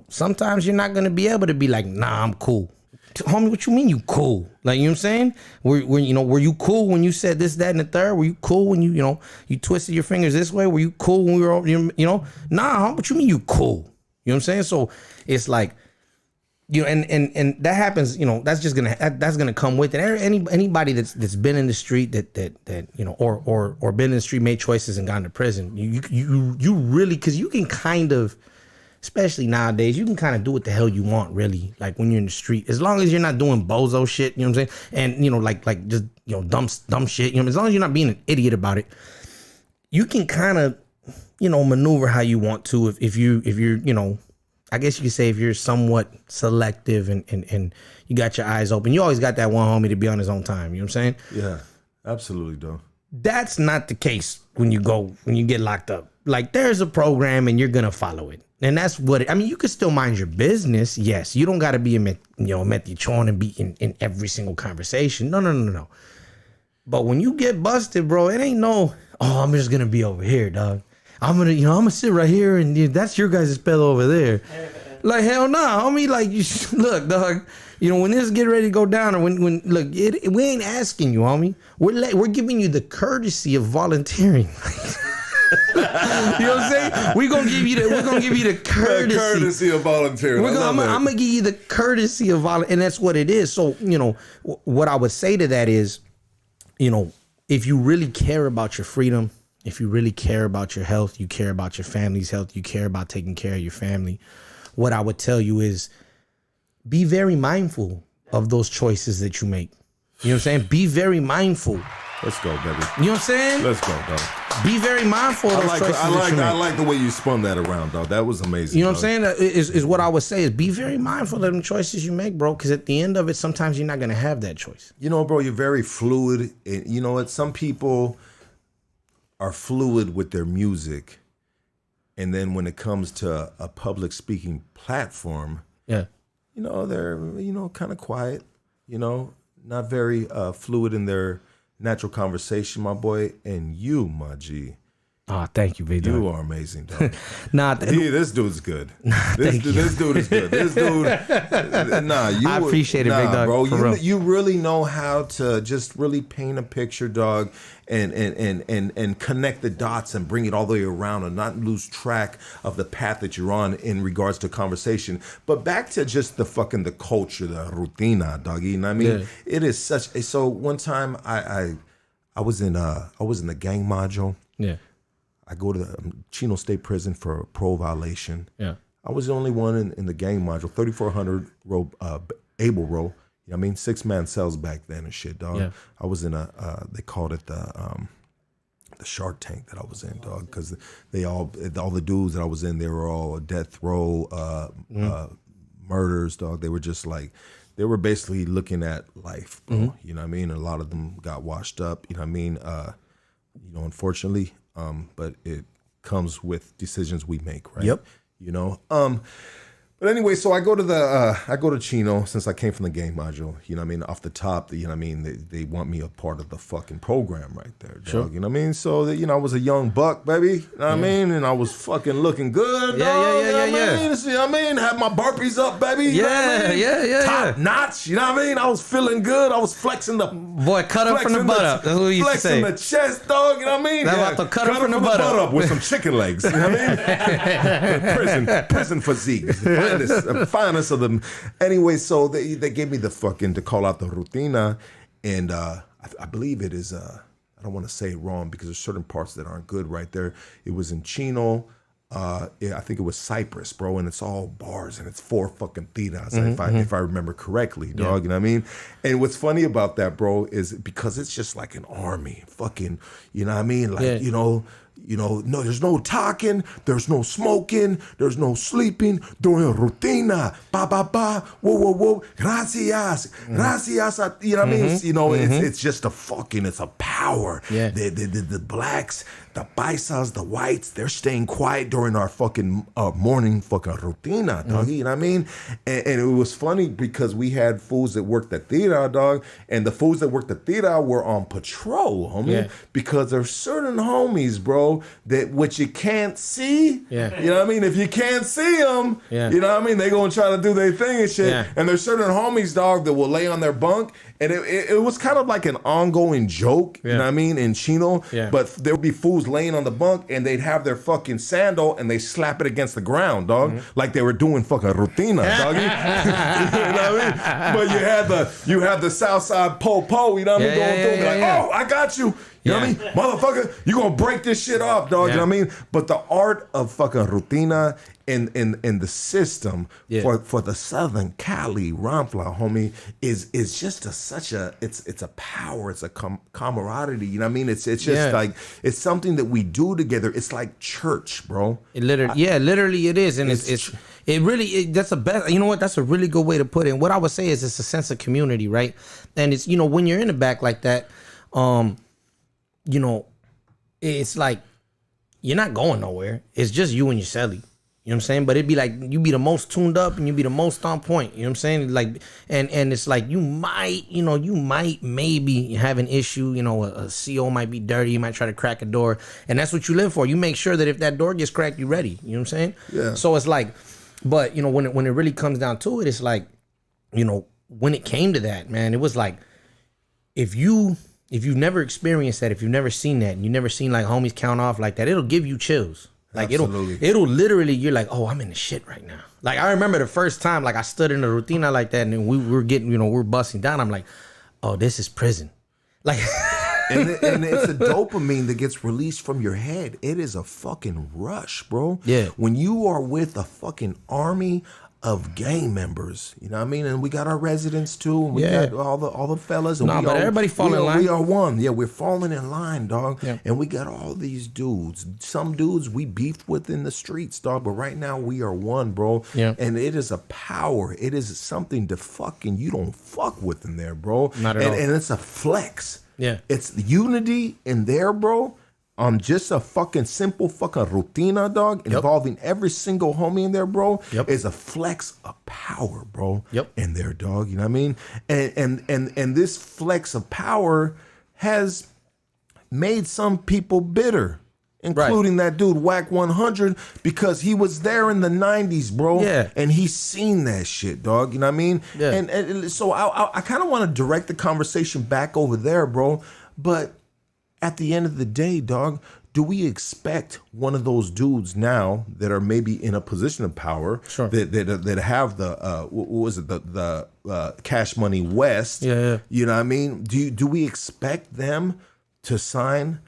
sometimes you're not going to be able to be like, nah, I'm cool. Homie, what you mean you cool? Like, you know what I'm saying? Were you cool when you said this, that, and the third? Were you cool when you twisted your fingers this way? Were you cool when we were, nah, what you mean you cool? You know what I'm saying? So it's like, and that happens, that's just that's gonna come with it. Anybody that's been in the street that or been in the street, made choices and gone to prison, you really, because you can kind of, especially nowadays, you can kind of do what the hell you want, really. Like when you're in the street, as long as you're not doing bozo shit, you know what I'm saying? And like just dumb shit, as long as you're not being an idiot about it, you can kind of maneuver how you want to if you're I guess you could say if you're somewhat selective and you got your eyes open. You always got that one homie to be on his own time, you know what I'm saying? Yeah, absolutely, though. That's not the case when you get locked up. Like, there's a program and you're gonna follow it. And that's what you can still mind your business. Yes, you don't gotta be a metichon and be in every single conversation. No. But when you get busted, bro, it ain't I'm just gonna be over here, dog. I'm gonna sit right here and that's your guys' spell over there. Like, hell nah, homie. Like, look, dog. When this get ready to go down, or when look, we ain't asking you, homie. We're giving you the courtesy of volunteering. You know what I'm saying? We're gonna give you the courtesy. The courtesy of volunteering. I'm gonna give you the courtesy of volunteering, and that's what it is. So, what I would say to that is, if you really care about your freedom, if you really care about your health, you care about your family's health, you care about taking care of your family, what I would tell you is be very mindful of those choices that you make. You know what I'm saying? Be very mindful. Let's go, baby. You know what I'm saying? Let's go, dog. Be very mindful of those choices that you make. I like the way you spun that around, dog. That was amazing. You know what I'm saying? Is what I would say is be very mindful of the choices you make, bro, because at the end of it, sometimes you're not going to have that choice. Bro, you're very fluid. And you know what? Some people are fluid with their music. And then when it comes to a public speaking platform, yeah, they're, kind of quiet, not very fluid in their natural conversation, my boy. And you, my G. Oh, thank you, big dog. You are amazing, dog. This dude's good. This dude is good. This dude, I appreciate it, big dog. Bro, you really know how to just really paint a picture, dog, and connect the dots and bring it all the way around and not lose track of the path that you're on in regards to conversation. But back to just the culture, the rutina, doggy. You know what I mean? Yeah. It is such. So one time I was in the gang module. Yeah. I go to the Chino State Prison for a parole violation. Yeah. I was the only one in the gang module, 3,400 row, able row. You know what I mean? 6-man cells back then and shit, dog. Yeah. I was in they called it the Shark Tank that I was in, dog, because all the dudes that I was in, they were all death row, murders, dog. They were just like, they were basically looking at life, bro. Mm-hmm. You know what I mean? And a lot of them got washed up, you know what I mean? Unfortunately. But it comes with decisions we make, right? Yep. But anyway, so I go to Chino since I came from the game module. You know what I mean? Off the top, you know what I mean? They want me a part of the fucking program right there, dog. Sure. You know what I mean? So I was a young buck, baby. You know what I mean? And I was fucking looking good, yeah, dog. Yeah. You know what I mean? Had my burpees up, baby. You know what I mean? Yeah. Top notch. You know what I mean? I was feeling good. I was flexing the boy, cut up from the butt up. That's what you used to say. Flexing the chest, dog. You know what I mean? That cut up from the butt up with some chicken legs. You know what I mean? Prison physique. Finest of them. Anyway, so they gave me to call out the rutina, and I believe it is I don't want to say it wrong because there's certain parts that aren't good right there. It was in Chino. I think it was Cyprus, bro, and it's all bars and it's 4 fucking tiras, if I remember correctly, dog. Yeah. You know what I mean? And what's funny about that, bro, is because it's just like an army, fucking, you know what I mean? Like, no, there's no talking, there's no smoking, there's no sleeping, doing rutina, ba ba ba, whoa, whoa, gracias, gracias, you know what I mean? It's just it's a power. Yeah. The blacks, the paisas, the whites, they're staying quiet during our fucking morning fucking rutina, dog. You know what I mean? And it was funny because we had fools that worked at Tira, dog, and the fools that worked at Tira were on patrol, homie, because there's certain homies, bro, that what you can't see, you know what I mean? If you can't see them, you know what I mean? They gonna try to do their thing and shit. And there's certain homies, dog, that will lay on their bunk, and it was kind of like an ongoing joke, you know what I mean, in Chino, but there would be fools laying on the bunk and they'd have their fucking sandal and they slap it against the ground, dog, like they were doing fucking rutina, doggy. You know what I mean? But you had the Southside po, you know what I mean, going through, like, oh, I got you. You know what I mean? Motherfucker, you gonna break this shit off, dog. You know what I mean? But the art of fucking rutina in the system for the Southern Cali Ramfla, homie, is just such a power, it's a camaraderie, you know what I mean? It's just like, it's something that we do together. It's like church, bro. It literally it is. And that's the best, you know what? That's a really good way to put it. And what I would say is it's a sense of community, right? And it's, when you're in the back like that, it's like you're not going nowhere. It's just you and your celly. You know what I'm saying? But it'd be like you be the most tuned up and you be the most on point. You know what I'm saying? Like, and it's like you might maybe have an issue. A CO might be dirty. You might try to crack a door, and that's what you live for. You make sure that if that door gets cracked, you're ready. You know what I'm saying? Yeah. So it's like, but when it really comes down to it, it's like, when it came to that, man, it was like, if you've never experienced that, if you've never seen that, and you've never seen like homies count off like that, it'll give you chills. Like it'll literally, you're like, oh, I'm in the shit right now. Like I remember the first time, like I stood in a rutina like that, and we were getting, we're busting down. I'm like, oh, this is prison. Like, and it's a dopamine that gets released from your head. It is a fucking rush, bro. Yeah. When you are with a fucking army of gang members, you know what I mean? And we got our residents too, and we got all the fellas. And everybody fall in line. We are one. Yeah, we're falling in line, dog. Yeah. And we got all these dudes. Some dudes we beefed with in the streets, dog. But right now we are one, bro. Yeah. And it is a power. It is something to fucking you don't fuck with in there, bro. Not at all. And it's a flex. Yeah. It's unity in there, bro. On just a fucking simple fucking rutina, dog, involving every single homie in there, bro, is a flex of power, bro. In there, dog. You know what I mean? And this flex of power has made some people bitter, including that dude WACK 100, because he was there in the 90s, bro. Yeah. And he's seen that shit, dog. You know what I mean? Yeah. And so I kind of want to direct the conversation back over there, bro. But at the end of the day, dog, do we expect one of those dudes now that are maybe in a position of power, that have the what was it, the Cash Money West? Yeah. You know what I mean? Do we expect them to sign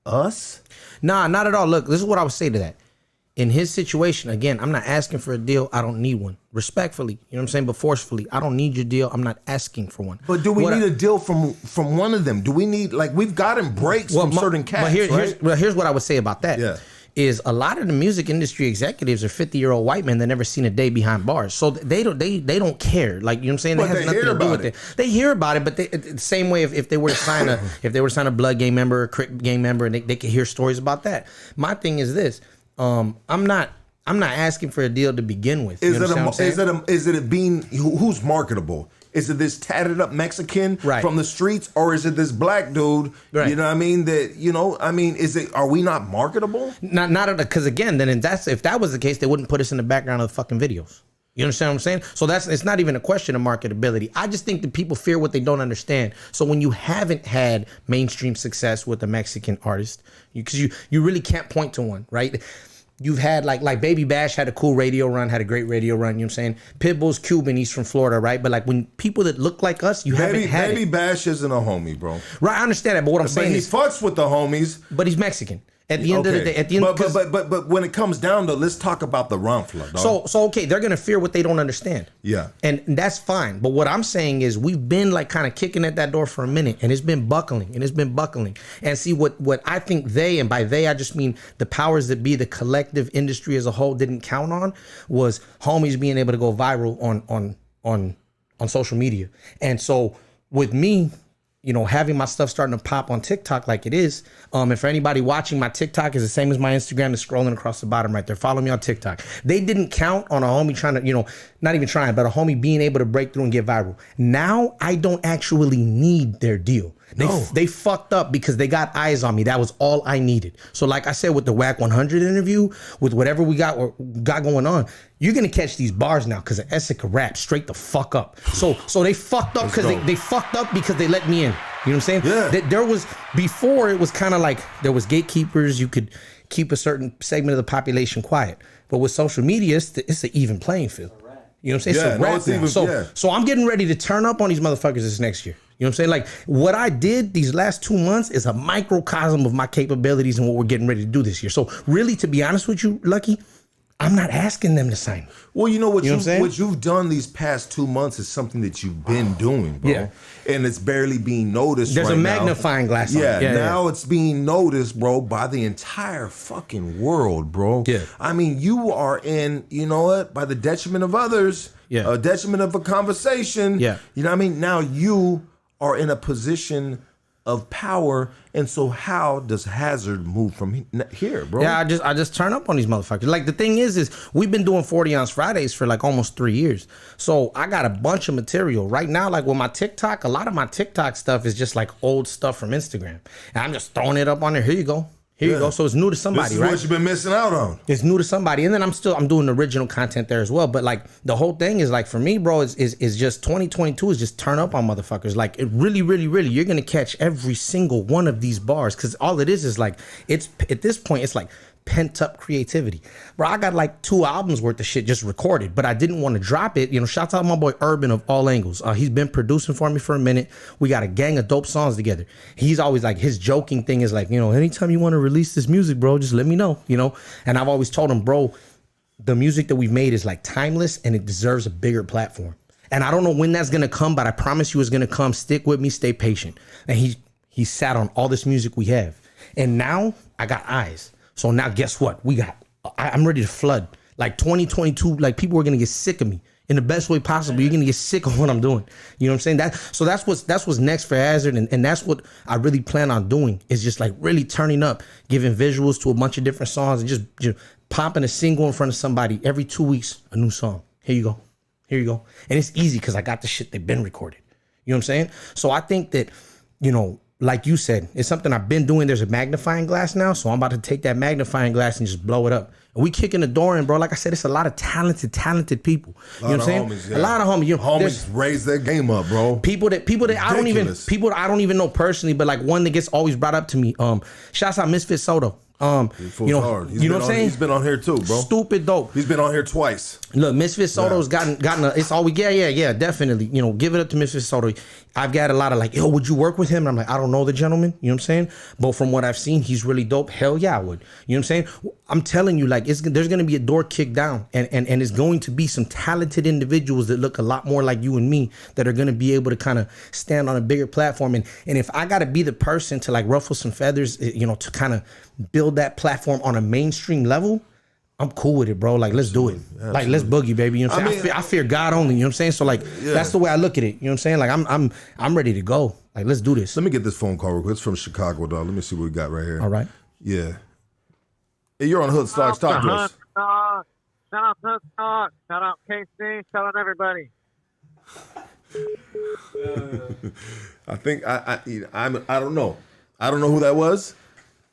us? Nah, not at all. Look, this is what I would say to that. In his situation, again, I'm not asking for a deal. I don't need one. Respectfully, you know what I'm saying? But forcefully, I don't need your deal. I'm not asking for one. But do we need a deal from one of them? Do we need, like, we've gotten breaks from certain cats, here's what I would say about that. Yeah. Is a lot of the music industry executives are 50-year-old white men that never seen a day behind bars. So they don't care. Like, you know what I'm saying? That has nothing to do with it. They hear about it, but the same way if they were to sign a Blood gang member, a Crip gang member, and they could hear stories about that. My thing is this. I'm not asking for a deal to begin with. Is it being who's marketable? Is it this tatted up Mexican from the streets, or is it this black dude? Right. You know what I mean? Are we not marketable? Not because again, then if that was the case, they wouldn't put us in the background of the fucking videos. You understand what I'm saying? So it's not even a question of marketability. I just think that people fear what they don't understand. So when you haven't had mainstream success with a Mexican artist, because you really can't point to one, right? You've had like Baby Bash had a cool radio run, had a great radio run, you know what I'm saying? Pitbull's Cuban, he's from Florida, right? But like when people that look like us, haven't had Baby Bash isn't a homie, bro. Right, I understand that, but what I'm saying is he fucks with the homies. But he's Mexican. At the end of the day, at the end, but when it comes down to, let's talk about the ronfla, dog. so okay, they're gonna fear what they don't understand. Yeah, and that's fine. But what I'm saying is, we've been like kind of kicking at that door for a minute, and it's been buckling, And see what I think they, and by they I just mean the powers that be, the collective industry as a whole, didn't count on was homies being able to go viral on social media. And so with me, you know, having my stuff starting to pop on TikTok like it is. And for anybody watching, my TikTok is the same as my Instagram. It's scrolling across the bottom right there. Follow me on TikTok. They didn't count on a homie trying to, you know, not even trying, but a homie being able to break through and get viral. Now I don't actually need their deal. They fucked up because they got eyes on me. That was all I needed. So like I said, with the WACK 100 interview, with whatever we got going on, you're gonna catch these bars now because of Essica rap straight the fuck up. So they fucked up because they fucked up because they let me in. You know what I'm saying? Yeah. There was, before it was kind of like there was gatekeepers. You could keep a certain segment of the population quiet. But with social media, it's an even playing field. You know what I'm saying? Yeah, it's a rap now. So I'm getting ready to turn up on these motherfuckers this next year. You know what I'm saying? Like, what I did these last 2 months is a microcosm of my capabilities and what we're getting ready to do this year. So really, to be honest with you, Lucky, I'm not asking them to sign. Well, you know what I'm saying? What you've done these past 2 months is something that you've been doing, bro. Yeah. And it's barely being noticed. There's right a now. magnifying glass on it. Yeah, now it's being noticed, bro, by the entire fucking world, bro. Yeah. I mean, you are in, you know what, by the detriment of others, a detriment of a conversation. Yeah. You know what I mean? Now you are in a position of power, and so how does HAZERD move from here, bro? Yeah, I just turn up on these motherfuckers. Like, the thing is we've been doing 40 ounce Fridays for like almost 3 years. So I got a bunch of material right now. Like with my TikTok, a lot of my TikTok stuff is just like old stuff from Instagram, and I'm just throwing it up on there. Here you go. Here you go. So it's new to somebody, this is right? what you've been missing out on. It's new to somebody. And then I'm doing original content there as well. But like the whole thing is like, for me, bro, is just 2022 is just turn up on motherfuckers. Like, it really, really, really, you're gonna catch every single one of these bars. Cause all it is like, it's at this point, it's like pent up creativity. Bro, I got like 2 albums worth of shit just recorded, but I didn't want to drop it. You know, shouts out to my boy Urban of All Angles. He's been producing for me for a minute. We got a gang of dope songs together. He's always like, his joking thing is like, you know, anytime you want to release this music, bro, just let me know, you know? And I've always told him, bro, the music that we've made is like timeless and it deserves a bigger platform. And I don't know when that's going to come, but I promise you it's going to come. Stick with me, stay patient. And he sat on all this music we have. And now I got eyes. So now guess what? I'm ready to flood. Like 2022, like people are gonna get sick of me in the best way possible. You're gonna get sick of what I'm doing. You know what I'm saying? That's what's next for HAZERD, and that's what I really plan on doing, is just like really turning up, giving visuals to a bunch of different songs, and just popping a single in front of somebody every 2 weeks, a new song. Here you go. And it's easy because I got the shit they've been recorded. You know what I'm saying? So I think that, you know, like you said, it's something I've been doing. There's a magnifying glass now, so I'm about to take that magnifying glass and just blow it up. And we kicking the door in, bro. Like I said, it's a lot of talented people. You know what I'm saying? Homies, yeah. A lot of homies. You know, homies raise their game up, bro. People that I don't even know personally, but like one that gets always brought up to me. Shouts out Misfit Soto. You know, hard. You know what I'm saying? He's been on here too, bro. Stupid dope. He's been on here twice. Look, Misfit Soto's gotten it's all we get. Yeah, definitely. You know, give it up to Misfit Soto. I've got a lot of like, yo, would you work with him? And I'm like, I don't know the gentleman. You know what I'm saying? But from what I've seen, he's really dope. Hell yeah, I would. You know what I'm saying? I'm telling you, like, there's gonna be a door kicked down, and it's going to be some talented individuals that look a lot more like you and me that are gonna be able to kind of stand on a bigger platform. And if I gotta be the person to like ruffle some feathers, you know, to kind of build that platform on a mainstream level, I'm cool with it, bro. Like, let's do it. Absolutely. Like, let's boogie, baby. You know what I'm saying? I fear God only. You know what I'm saying? So like, that's the way I look at it. You know what I'm saying? Like, I'm ready to go. Like, let's do this. Let me get this phone call real quick. It's from Chicago, dog. Let me see what we got right here. All right. Yeah. Hey, you're on Hood Stocks. Talk to us. Shout out Hood Stocks. Shout out KC. Shout out everybody. I think I don't know. I don't know who that was.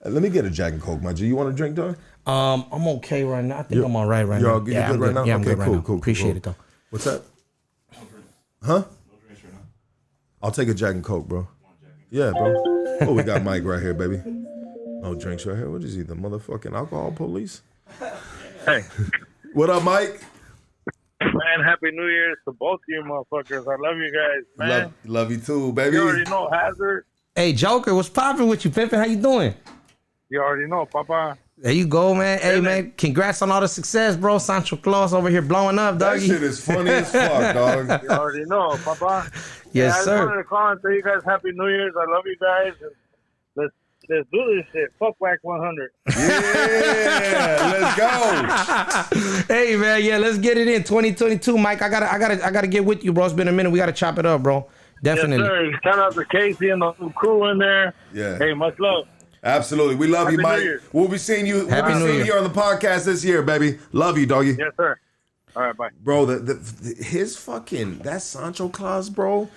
Let me get a Jack and Coke, my G. You want a drink, dog? I'm okay right now. I think I'm all right right now. You're good right now? Yeah, I'm okay, good right now. Cool. Appreciate it, though. What's that? Huh? I'll take a Jack and Coke, bro. Yeah, bro. Oh, we got Mike right here, baby. No drinks right here. What is he, the motherfucking alcohol police? Hey. What up, Mike? Man, Happy New Year to both of you motherfuckers. I love you guys, man. Love you too, baby. You already know HAZERD. Hey, Joker, what's popping with you, Pimpin'? How you doing? You already know, Papa. There you go, man. Hey, man, congrats on all the success, bro. Sancho Claus over here blowing up, That doggy. shit is funny as fuck, dog. You already know, Papa. Yes, I just sir. wanted to call and tell you guys Happy New Year's. I love you guys. And let's do this shit. Fuck WACK 100. Yeah, let's go. Hey, man, yeah, let's get it in 2022, Mike. I gotta get with you, bro. It's been a minute. We gotta chop it up, bro. Definitely. Yes, sir. Shout out to Casey and the whole crew in there. Yeah. Hey, much love. Absolutely. We love you, Happy New Mike. Year. We'll be seeing you. Happy we'll be New seeing Year. you on the podcast this year, baby. Love you, doggy. Yes, sir. All right, bye. Bro, his fucking that Sancho Claus, bro.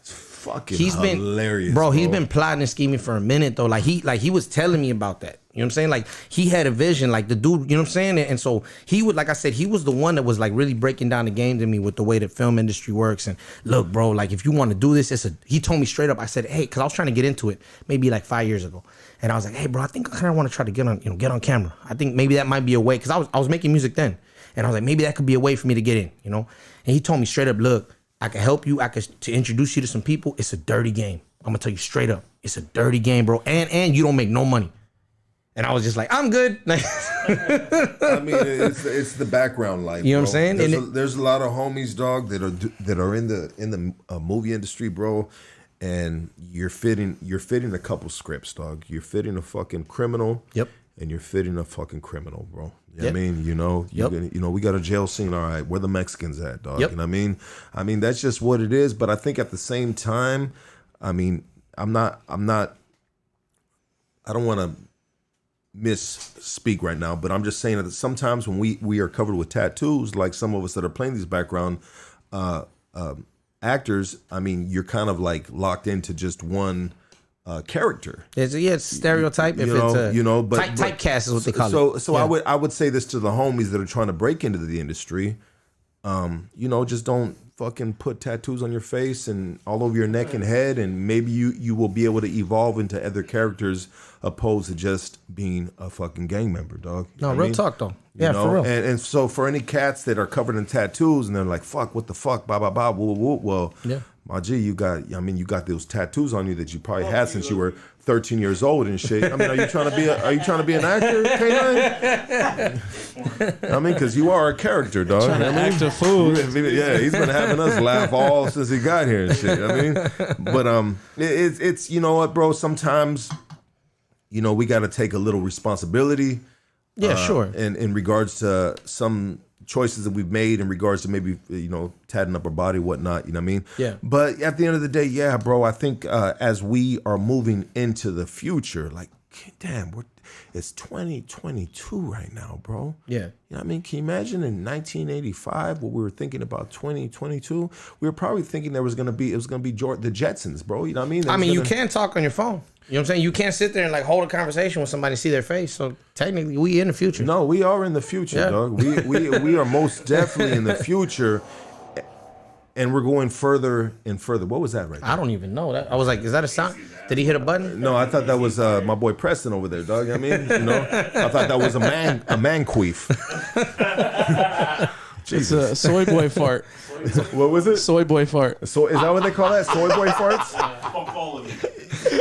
It's fucking He's been hilarious, bro. He's been plotting and scheming for a minute though. Like he was telling me about that. You know what I'm saying? Like he had a vision. Like the dude, you know what I'm saying? And so he would, like I said, he was the one that was like really breaking down the game to me with the way the film industry works. And look, bro, like if you want to do this, he told me straight up. I said, hey, because I was trying to get into it maybe like 5 years ago, and I was like, hey, bro, I think I kind of want to try to get on camera. I think maybe that might be a way, because I was making music then, and I was like, maybe that could be a way for me to get in, you know. And he told me straight up, look, I can help you. To introduce you to some people. It's a dirty game. I'm gonna tell you straight up, it's a dirty game, bro. And you don't make no money. And I was just like, I'm good. I mean, it's the background life. You know bro. what I'm saying? There's a lot of homies, dog, that are in the movie industry, bro. And you're fitting a couple scripts, dog. You're fitting a fucking criminal. Yep. And you're fitting a fucking criminal, bro. You know Yep. what I mean? You know, Yep. we got a jail scene. All right, where the Mexicans at, dog? Yep. You know what I mean? I mean, that's just what it is. But I think at the same time, I mean, I don't want to misspeak right now, but I'm just saying that sometimes when we are covered with tattoos, like some of us that are playing these background actors, I mean, you're kind of like locked into just one character. It's stereotype. But typecast is what they call it. So yeah. I would say this to the homies that are trying to break into the industry. Just don't fucking put tattoos on your face and all over your neck and head, and maybe you will be able to evolve into other characters opposed to just being a fucking gang member, dog. You know what I real mean? talk though. You know? For real. And so for any cats that are covered in tattoos and they're like, fuck, what the fuck, blah, blah, blah, woo, woo, well, yeah. My G, you got those tattoos on you that you probably had since you were 13 years old and shit. I mean, are you trying to be an actor, K9? I mean, because you are a character, dog. Trying to act a fool. Yeah, he's been having us laugh all since he got here and shit. I mean, but it's you know what, bro? Sometimes, we got to take a little responsibility. Yeah, sure. In regards to some choices that we've made in regards to maybe tatting up our body, whatnot, you know what I mean? Yeah. But at the end of the day, yeah, bro, I think as we are moving into the future, like, damn, it's 2022 right now, bro. Yeah. You know what I mean? Can you imagine in 1985 what we were thinking about 2022? We were probably thinking it was gonna be the Jetsons, bro. You know what I mean? You can talk on your phone. You know what I'm saying? You can't sit there and like hold a conversation with somebody, see their face. So technically, we in the future. No, we are in the future, Yeah. dog. We are most definitely in the future, and we're going further and further. What was that right there? I don't even know that. I was like, is that a sound? Did he hit a button? No, I thought that was my boy Preston over there, dog. I mean, I thought that was a man queef. It's a soy boy fart. What was it? Soy boy fart. So is that what they call that? Soy boy farts? Fuck all of you.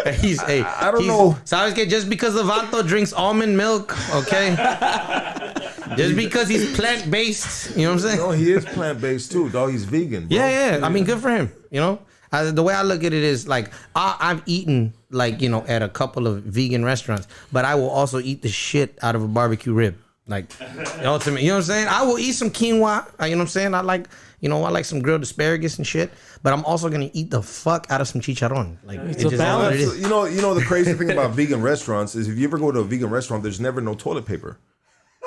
I don't know. So just because Levanto drinks almond milk, okay? Just because he's plant based, you know what I'm saying? No, he is plant based too, dog. He's vegan. Bro. Yeah. I mean, good for him. The way I look at it is like I've eaten at a couple of vegan restaurants, but I will also eat the shit out of a barbecue rib. Like, ultimately, you know what I'm saying? I will eat some quinoa. You know what I'm saying? I like some grilled asparagus and shit. But I'm also gonna eat the fuck out of some chicharron. Like, it's a just all what it So, is. you know the crazy thing about vegan restaurants is if you ever go to a vegan restaurant, there's never no toilet paper.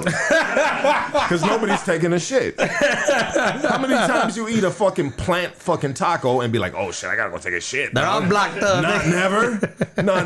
Because nobody's taking a shit. How many times you eat a fucking plant fucking taco and be like, oh shit, I gotta go take a shit. They're all blocked up. Not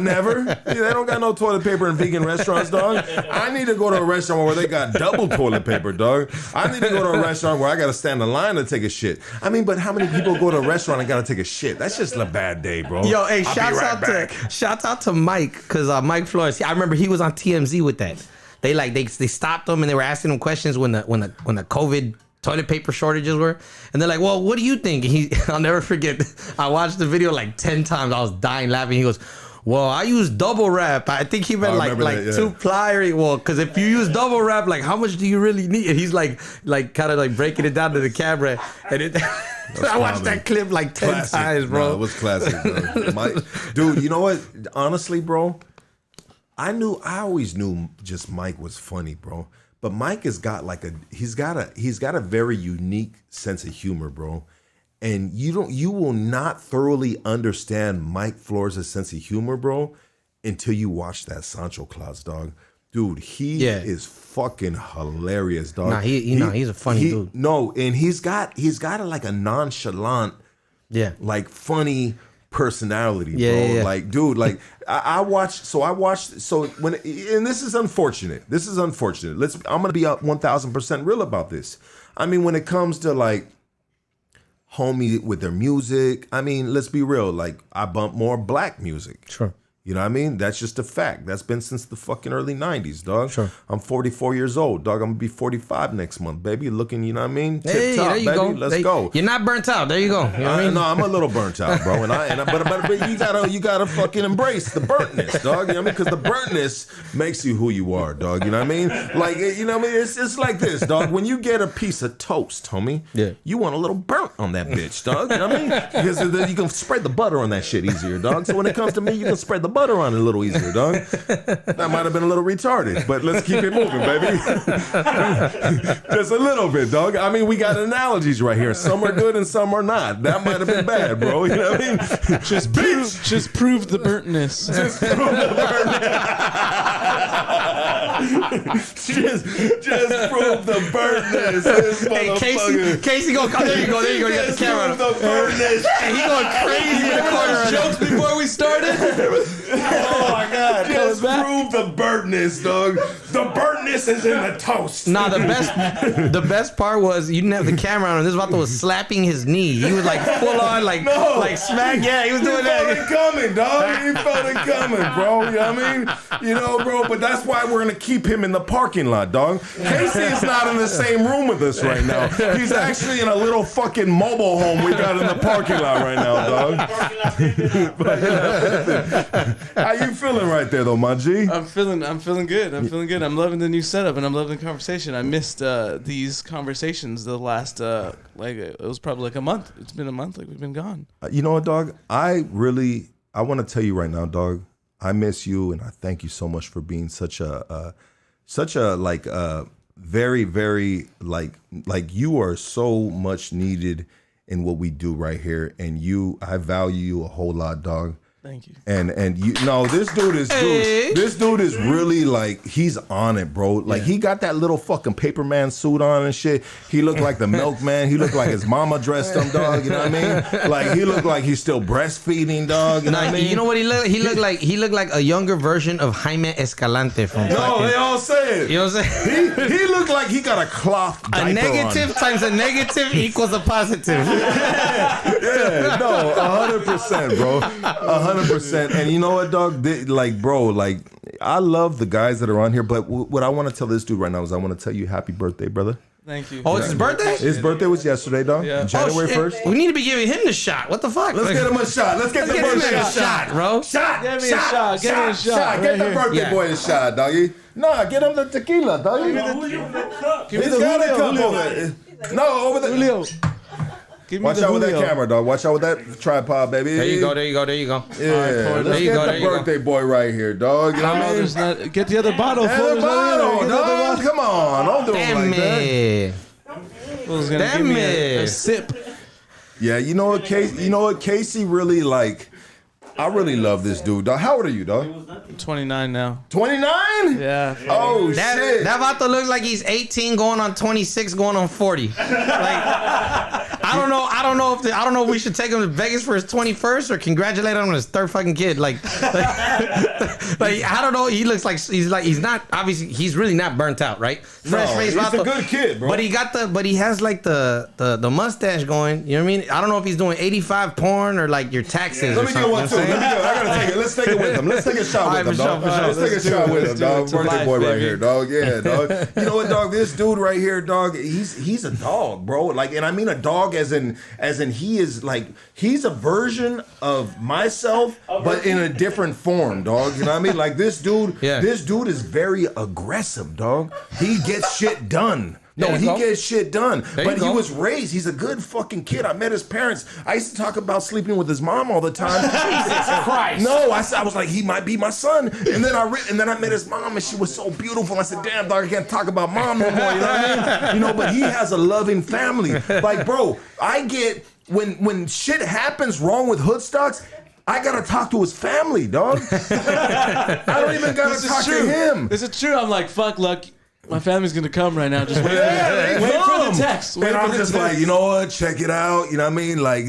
never. Yeah, they don't got no toilet paper in vegan restaurants, dog. I need to go to a restaurant where they got double toilet paper, dog. I need to go to a restaurant where I gotta stand in line to take a shit. I mean, but how many people go to a restaurant and gotta take a shit? That's just a bad day, bro. Yo, hey, I'll be right back. shouts out to Mike, because Mike Flores. I remember he was on TMZ with that. They stopped him and they were asking him questions when the COVID toilet paper shortages were, and they're like, well, what do you think? And I'll never forget. I watched the video like 10 times. I was dying laughing. He goes, Well, I use double wrap. I think he meant I like remember that, yeah. 2 ply. Well, because if you use double wrap, like how much do you really need? And he's like kind of like breaking it down to the camera. And it, I watched that clip like 10 times, bro. No, it was classic, bro. Dude, you know what? Honestly, bro, I always knew just Mike was funny, bro. But Mike has got like he's got a very unique sense of humor, bro. And you will not thoroughly understand Mike Flores' sense of humor, bro, until you watch that Sancho Claus, dog. Dude, he is fucking hilarious, dog. Nah, he's a funny dude. No, and he's got like a nonchalant, like funny personality, bro. Yeah. Like, dude, like I watched. So when and this is unfortunate. I'm gonna be 1,000% real about this. I mean, when it comes to like homie with their music, I mean, let's be real. Like, I bump more black music. Sure. You know what I mean? That's just a fact. That's been since the fucking early 90s, dog. Sure. I'm 44 years old, dog. I'm going to be 45 next month, baby. Looking, you know what I mean? Hey, Tip top, there you baby. go. Let's go. You're not burnt out. There you go. You know what I mean? No, I'm a little burnt out, bro. But you gotta fucking embrace the burntness, dog. You know what I mean? Because the burntness makes you who you are, dog. You know what I mean? Like, you know what I mean? It's like this, dog. When you get a piece of toast, homie, you want a little burnt on that bitch, dog. You know what I mean? Because you can spread the butter on that shit easier, dog. So when it comes to me, you can spread the butter on it a little easier, dog. That might have been a little retarded, but let's keep it moving, baby. Just a little bit, dog. I mean, we got analogies right here. Some are good and some are not. That might have been bad, bro. You know what I mean? Just prove the burntness. Just prove the burntness. just prove the burntness. This Hey, Casey, go. There you go. You got the camera. Prove the burntness. Hey, he going crazy in the corner. Jokes before we started. Oh my God! Just prove the burntness, dog. The burntness is in the toast. Nah, the best part was you didn't have the camera on. This vato was slapping his knee. He was like full on, like smack. Yeah, he was doing felt that. it coming, dog. He felt it coming, bro. You know what I mean? You know, bro. But that's why we're gonna keep him in the parking lot, dog. Casey is not in the same room with us right now. He's actually in a little fucking mobile home we got in the parking lot right now, dog. How you feeling right there, though, my G? I'm feeling good. I'm loving the new setup and I'm loving the conversation. I missed these conversations the last it was probably like a month. It's been a month, like we've been gone. You know what, dog? I want to tell you right now, dog. I miss you, and I thank you so much for being such a very, very like you are so much needed in what we do right here, and I value you a whole lot, dog. Thank you. And you know, this dude is really like, he's on it, bro. Like he got that little fucking paperman suit on and shit. He looked like the milkman. He looked like his mama dressed him, dog. You know what I mean? Like he looked like he's still breastfeeding, dog. You know what I mean? You know what he looked? He looked like a younger version of Jaime Escalante from. No, they all say it. You know what I'm saying? He looked like he got a cloth diaper A negative on. times a negative equals a positive. Yeah, no, 100%, bro. 100%. And you know what, dog? Bro, I love the guys that are on here, but what I want to tell this dude right now is I want to tell you happy birthday, brother. Thank you. Oh, it's his birthday? His birthday was yesterday, dog. Yeah. January shit. 1st. We need to be giving him the shot. What the fuck? Let's get him a shot. Let's get the Let's birthday get him a a shot, bro. Shot. Give me a shot. Give me a shot. Get the Right birthday here. boy a shot, doggy. Nah, get him the tequila, doggy. Give me He's the got a Julio. cup over there. No, over there. Julio. Give me Watch the out with that Julio. camera, dog. Watch out with that tripod, baby. There you go. Yeah, Let's let's get the birthday boy right here, dog. You know what I mean? There's not, get the other bottle. And fool. the There's not bottle, either. Get the other dog. bottle. Come on, don't do it Damn like that. it. Fool's gonna Damn give me it. a sip. Yeah, you know what, Casey? You know what, Casey? Really I really love this dude, dog. How old are you, dog? I'm 29 now. 29? Yeah. Oh shit! That vato looks like he's 18 going on 26 going on 40. Like I don't know if we should take him to Vegas for his 21st or congratulate him on his third fucking kid. Like Like I don't know. He looks like he's not obviously he's really not burnt out, right? Fresh face, he's Vato. a good kid, bro. But he has like the mustache going. You know what I mean? I don't know if he's doing 85 porn or like your taxes. Let or me something, get one too. you know what I'm saying? I gotta take it. Let's take it with him. Let's take a shot with him, dog. Let's take a shot with him, dog. Birthday boy right here, dog. Yeah, dog. You know what, dog? This dude right here, dog. He's a dog, bro. Like, and I mean a dog as in he is like he's a version of myself, but in a different form, dog. You know what I mean? Like this dude. Yeah. This dude is very aggressive, dog. He gets shit done. No, he gets shit done. But he was raised. He's a good fucking kid. I met his parents. I used to talk about sleeping with his mom all the time. Jesus Christ. No, I was like, he might be my son. And then I met his mom, and she was so beautiful. I said, damn, dog, I can't talk about mom no more. You know what I mean? You know, but he has a loving family. Like, bro, I get when shit happens wrong with Hoodstocks, I gotta talk to his family, dog. I don't even gotta talk to him. This is true. I'm like, fuck, luck. My family's gonna come right now. Just wait, They wait for come. the text. Wait And for I'm the just text. like, you know what? Check it out. You know what I mean? Like,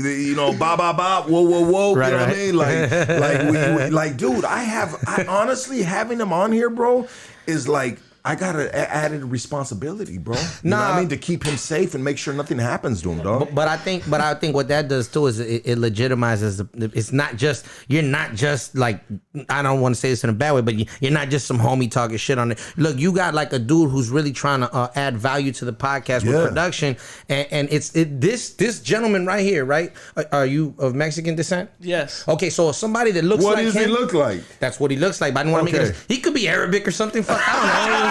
ba ba ba, whoa whoa whoa. Right, you know right. what I mean? Like, like, dude, I honestly having him on here, bro, is like. I got an added responsibility, bro. You know what I mean? To keep him safe and make sure nothing happens to him, dog. But I think what that does too is it legitimizes. It's not just you're not just like I don't want to say this in a bad way, but you're not just some homie talking shit on it. Look, you got like a dude who's really trying to add value to the podcast with production, and this gentleman right here, right? Are you of Mexican descent? Yes. Okay, so somebody that looks What like does him, he look like? That's what he looks like. But I don't want to make Okay. it. He could be Arabic or something. Fuck, I don't know. You know what I'm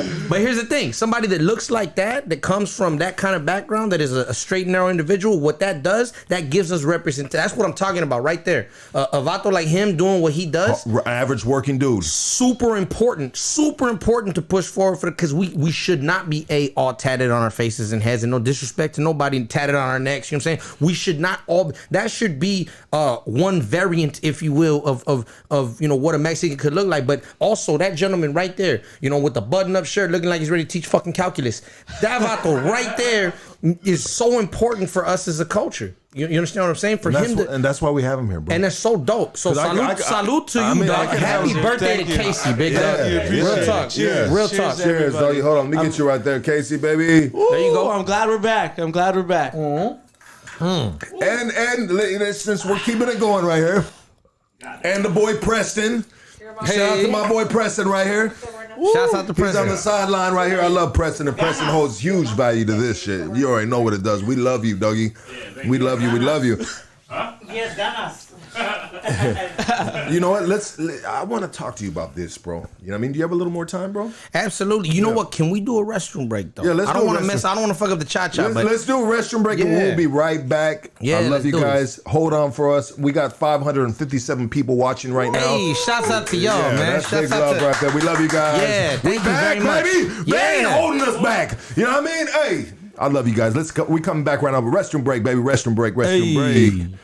saying? But here's the thing: somebody that looks like that comes from that kind of background, that is a straight and narrow individual. What that does, that gives us representation. That's what I'm talking about right there. A vato like him doing what he does, Average working dude. super important to push forward for because we should not be all tatted on our faces and heads, and no disrespect to nobody tatted on our necks. You know what I'm saying? We should not all. That should be one variant, if you will, of you know what a Mexican could look like. But also that gentleman right there, you know, with the button-up shirt, looking like he's ready to teach fucking calculus. That vato right there is so important for us as a culture. You understand what I'm saying? For him to, and that's why we have him here, bro. and that's so dope. So salute to you, mean, dog. I can Happy have- birthday to Thank you. Casey, big dog. Yeah, Real talk. Cheers. Real Cheers, talk. everybody. Cheers, doggy. Hold on, let me get you right there, Casey, baby. There you go. I'm glad we're back. I'm glad we're back. And since we're keeping it going right here, and the boy Preston. Shout out to my boy Preston right here. Shouts out to He's on the Preston. sideline right here. I love Preston, and Preston holds huge value to this shit. You already know what it does. We love you, doggy. We love you. We love you. Yes, ganas. You know what? I want to talk to you about this, bro. You know what I mean? Do you have a little more time, bro? Absolutely. You know what? Can we do a restroom break though? Yeah, let's I don't do a want to restroom. mess. I don't want to fuck up the cha-cha. But Let's do a restroom break, and Yeah. we'll be right back. Yeah, I love let's you do it. guys. Hold on for us. We got 557 people watching right now. hey, shouts out to y'all, Yeah, man. that's big Shouts out love to. right there. We love you guys. Yeah, we thank you back, very much. baby. They ain't Yeah. holding us back. You know what I mean? Hey, I love you guys. Let's go. We coming back right now. Restroom break, baby. Restroom break. Restroom break.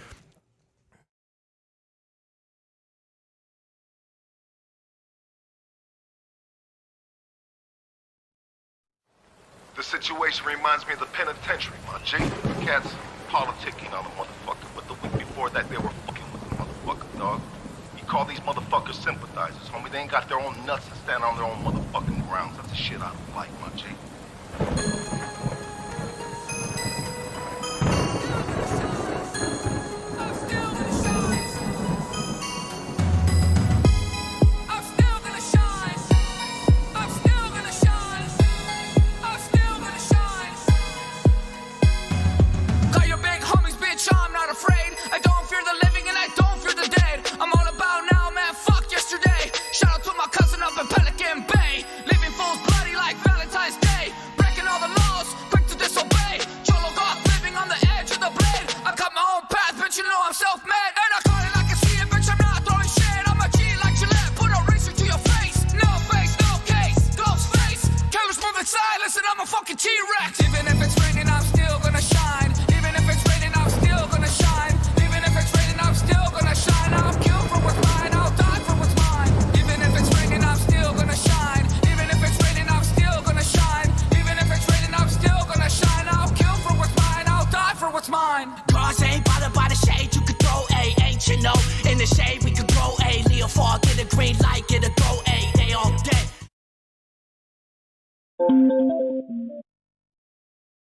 The situation reminds me of the penitentiary, my G. Cats politicking on the motherfucker, but the week before that, they were fucking with the motherfucker, dog. You call these motherfuckers sympathizers, homie. They ain't got their own nuts to stand on their own motherfucking grounds. That's the shit I don't like, my G. T-Rex. Even if it's raining, I'm still gonna shine. Even if it's raining, I'm still gonna shine. Even if it's raining, I'm still gonna shine. I'll kill for what's mine, I'll die for what's mine. Even if it's raining, I'm still gonna shine. Even if it's raining, I'm still gonna shine. Even if it's raining, I'm still gonna shine. I'll kill for what's mine, I'll die for what's mine. Cars ain't bothered by the shade, you could throw A, H and O. In the shade, we could grow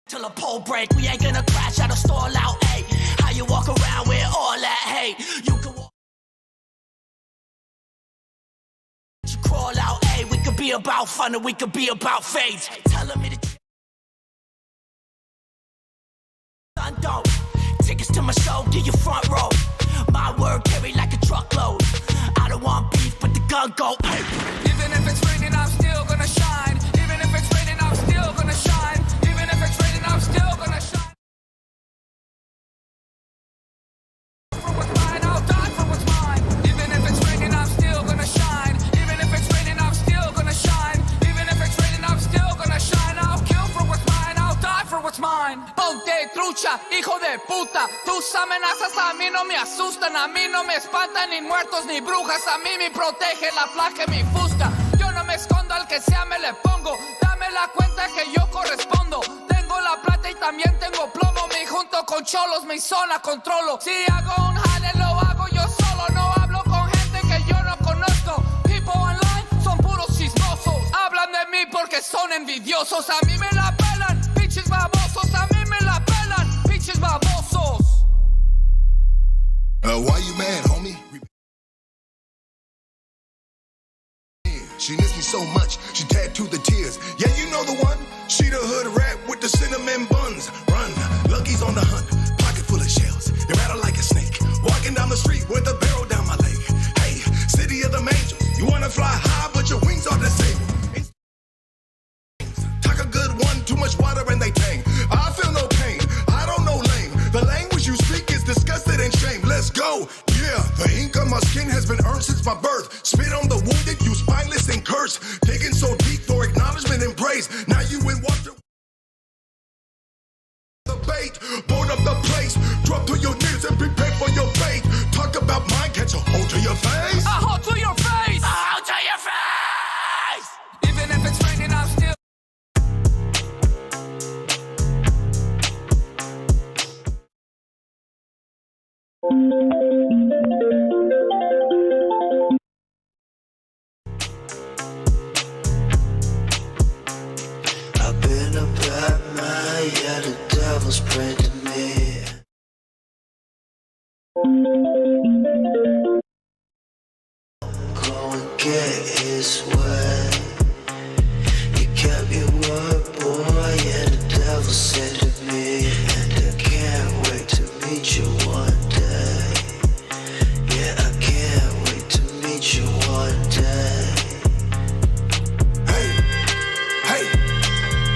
Till a pole break, we ain't gonna crash out or stall out, ayy. How you walk around with all that hate? You can walk, you crawl out, ayy. We could be about fun and we could be about fades. Telling me to don't. Tickets to my show, get your front row. My word carry like a truckload. I don't want beef, but the gun go. Hey. Even if it's raining, I'm still gonna shine. Even if it's raining, I'm still gonna shine. Even if it's raining, I'm still gonna shine. For what's mine, I'll die for what's mine. Even if it's raining, I'm still gonna shine. Even if it's raining, I'm still gonna shine. Even if it's raining, I'm still gonna shine. I'll kill for what's mine, I'll die for what's mine. Ponte trucha, hijo de puta. Tus amenazas a mí no me asustan. A mí no me espantan ni muertos ni brujas. A mí me protege la flaca y mi fusca. Yo no me escondo, al que sea me le pongo. Dame la cuenta que yo correspondo. Tengo la plata y también tengo plomo. Me junto con cholos, mi zona controlo. Si hago un jale, lo hago yo solo. No hablo con gente que yo no conozco. People online son puros chismosos. Hablan de mí porque son envidiosos. A mí me la pelan, pinches babosos. A mí me la pelan, pinches babosos. Why you mad, homie? She missed me so much, she tattooed the tears. Yeah, you know the one. She the hood rat with the cinnamon buns. Run, Lucky's on the hunt, pocket full of shells. They rattle like a snake. Walking down the street with a barrel down my leg. Hey, city of the angels. You wanna fly high, but your wings are disabled. Talk a good one, too much water and they tang. I feel no pain, I don't know lame. The language you speak is disgusted and shame. Let's go. Yeah, the ink on my skin has been earned since my birth. Spit on the wounded, you spineless and curse. Digging so deep for acknowledgement and praise. Now you in water. The bait, board up the place. Drop to your knees and prepare for your fate. Talk about mine, catch a hold to your face. A hold to your face. A hold to your face. Even if it's raining, I'm still. I've been a bad man, yeah, the devil's praying to me. Go and get his way. You kept your word, boy, yeah, the devil said to me. And I can't wait to meet you one day. Yeah, I can't wait to meet you one day. Hey, hey,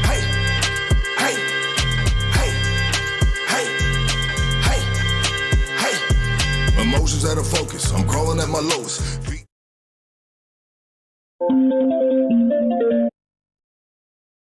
hey, hey, hey, hey, hey, hey. Emotions out of focus, I'm crawling at my lowest.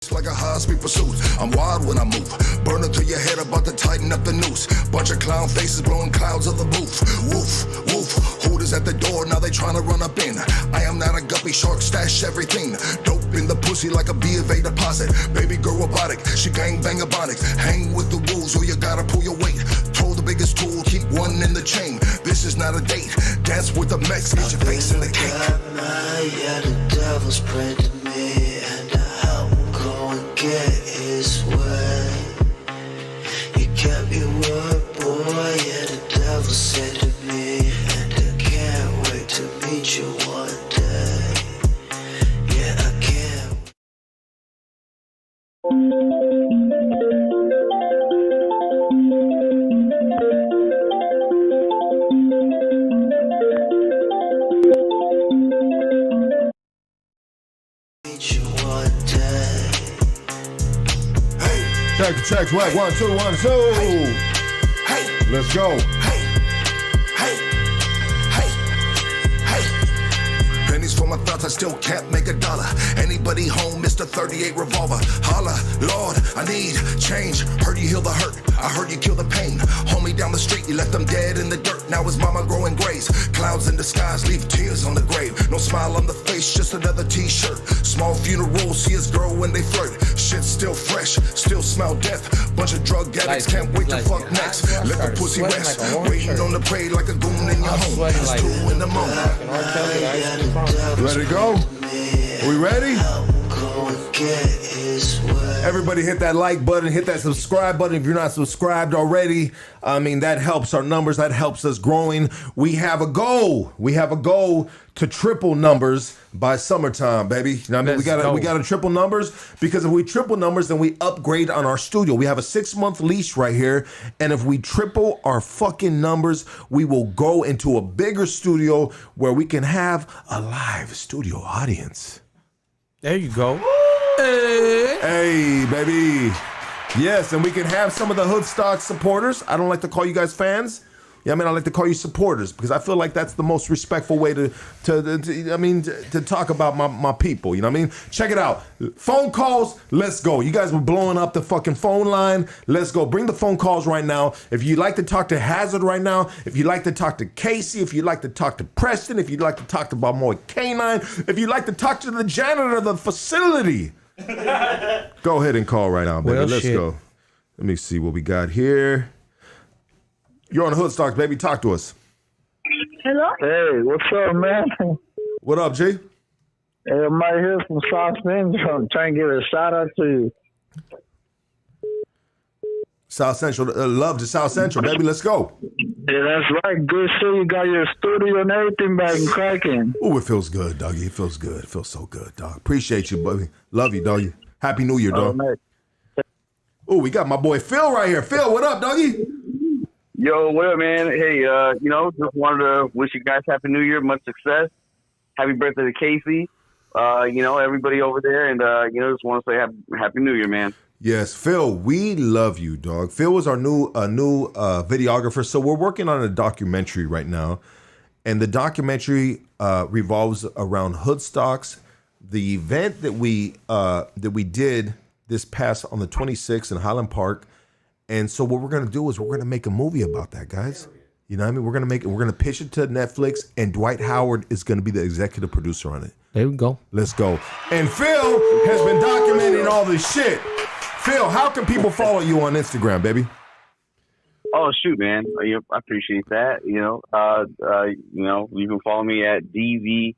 It's like a high-speed pursuit. I'm wild when I move. Burning through your head, about to tighten up the noose. Bunch of clown faces blowing clouds of the booth. Woof, woof. Hooters at the door, now they trying to run up in. I am not a guppy shark, stash everything. Dope in the pussy like a B of A deposit. Baby girl robotic, she gang bang ebonics. Hang with the wolves or you gotta pull your weight. Throw the biggest tool, keep one in the chain. This is not a date. Dance with the Mex, get your face in the cake. Yeah, the devil's praying to me, and I help him go and get his way. You kept your word, boy, yeah, the devil said to me, and I can't wait to meet you one day. Yeah, I can't. Meet you one day. Check, WACK, 1, 2, 1, 2. Hey, Let's go. hey, hey, hey, hey. Pennies for my thoughts, I still can't make a dollar. Anybody home, Mr. 38 revolver. Holla, Lord, I need change. Heard you heal the hurt, I heard you kill the pain. Homie down the street, you left them dead in the dirt. Now his mama growing grays. Clouds in the skies leave tears on the grave. No smile on the face, just another t-shirt. Small funeral, see his girl when they flirt. Shit still fresh, still smell death. Bunch of drug addicts, can't wait to fuck next. Let the pussy rest, waiting on the parade like a goon in your home. It's 2 in the morning. Ready to go? Are we ready? Going get his way. Everybody hit that like button, hit that subscribe button if you're not subscribed already. I mean, that helps our numbers, that helps us growing. We have a goal. We have a goal to triple numbers by summertime, baby. You know what I mean? We gotta triple numbers, because if we triple numbers, then we upgrade on our studio. We have a 6-month lease right here, and if we triple our fucking numbers, we will go into a bigger studio where we can have a live studio audience. There you go. Hey, baby. Yes, and we can have some of the Hoodstock supporters. I don't like to call you guys fans. Yeah, I mean, I like to call you supporters, because I feel like that's the most respectful way to talk about my people. You know what I mean? Check it out. Phone calls, let's go. You guys were blowing up the fucking phone line. Let's go. Bring the phone calls right now. If you'd like to talk to Hazard right now, if you'd like to talk to Casey, if you'd like to talk to Preston, if you'd like to talk to Balmoy K9, if you'd like to talk to the janitor of the facility, go ahead and call right now, baby. Well, let's go. Let me see what we got here. You're on the Hoodstocks, baby. Talk to us. Hello? Hey, what's up, man? What up, G? Hey, I'm right here from South Central. I'm trying to give a shout out to you. South Central. Love to South Central, baby. Let's go. Yeah, that's right. Good shit. You got your studio and everything back and cracking. Oh, it feels good, doggy. It feels good. It feels so good, dog. Appreciate you, buddy. Love you, doggy. Happy New Year, dog. Oh, we got my boy Phil right here. Phil, what up, doggy? Yo, well, man, hey, just wanted to wish you guys Happy New Year, much success. Happy birthday to Casey, everybody over there, and, just want to say Happy New Year, man. Yes, Phil, we love you, dog. Phil was our new videographer, so we're working on a documentary right now, and the documentary revolves around Hoodstocks, the event that we did this past on the 26th in Highland Park. And so what we're gonna do is we're gonna make a movie about that, guys. You know what I mean? We're gonna pitch it to Netflix, and Dwight Howard is gonna be the executive producer on it. There we go. Let's go. And Phil has been documenting all this shit. Phil, how can people follow you on Instagram, baby? Oh, shoot, man. I appreciate that. You can follow me at DVPHILM.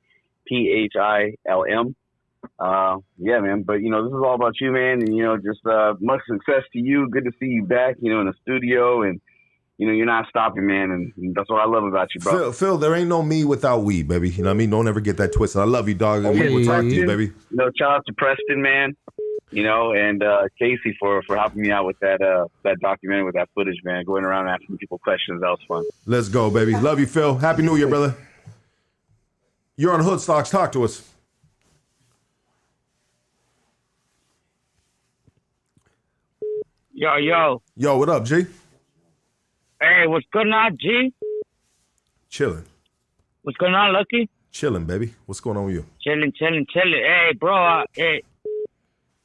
Yeah, man. But, this is all about you, man. And, just much success to you. Good to see you back, in the studio. And, you're not stopping, man. And that's what I love about you, bro. Phil, there ain't no me without we, baby. You know what I mean? Don't ever get that twisted. I love you, dog. We'll talk to you, baby. Shout out to Preston, man. And Casey for helping me out with that documentary, with that footage, man. Going around asking people questions. That was fun. Let's go, baby. Love you, Phil. Happy New Year, brother. You're on Hoodstocks. Talk to us. Yo, what up, G? Hey, what's going on, G? Chilling. What's going on, Lucky? Chilling, baby. What's going on with you? Chilling. Hey, bro, I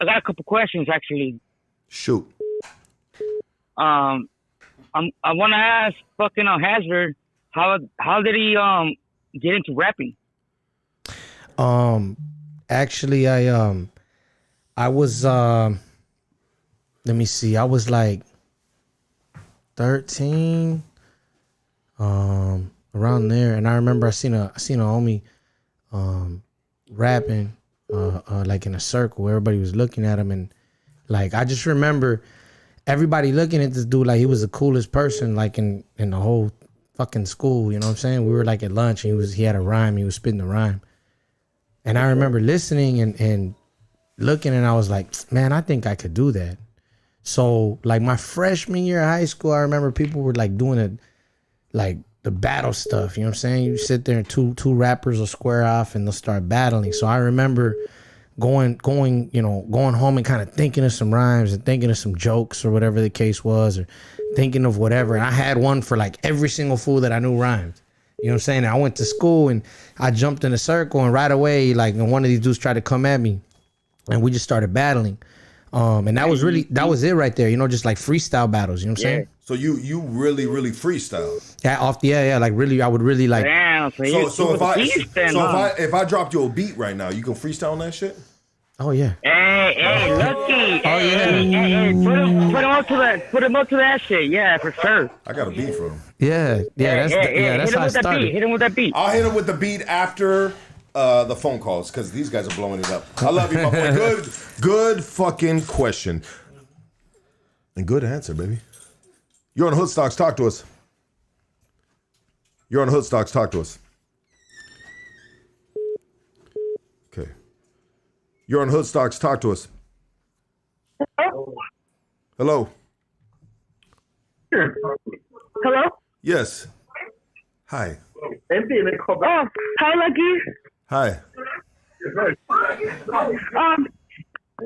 got a couple questions, actually. Shoot. I want to ask fucking HAZERD, how did he get into rapping? Actually, I was let me see. I was like 13, around there, and I remember I seen a homie rapping like in a circle. Everybody was looking at him, and like I just remember everybody looking at this dude like he was the coolest person like in the whole fucking school. You know what I'm saying? We were like at lunch, and he had a rhyme. He was spitting the rhyme, and I remember listening and looking, and I was like, man, I think I could do that. So like my freshman year of high school, I remember people were like doing it, like the battle stuff. You know what I'm saying? You sit there and two rappers will square off and they'll start battling. So I remember going home and kind of thinking of some rhymes and thinking of some jokes or whatever the case was, or thinking of whatever. And I had one for like every single fool that I knew rhymed. You know what I'm saying? And I went to school and I jumped in a circle, and right away, like one of these dudes tried to come at me, and we just started battling. And that was it right there, just like freestyle battles, you know what I'm saying? So you really freestyle. Yeah, like really, I would really like. Damn, so if I dropped you a beat right now, you can freestyle on that shit? Oh yeah. Hey, Lucky. Oh yeah. Hey, put him up to that shit. Yeah, for sure. I got a beat for him. Yeah, that's how it started. Hit him with that beat. I'll hit him with the beat after the phone calls because these guys are blowing it up. I love you, my boy. Good fucking question. And good answer, baby. You're on Hoodstocks. Talk to us. You're on Hoodstocks. Talk to us. Okay. You're on Hoodstocks. Talk to us. Hello. Hello? Yes. Hi. Oh, hi, Lucky. Hi.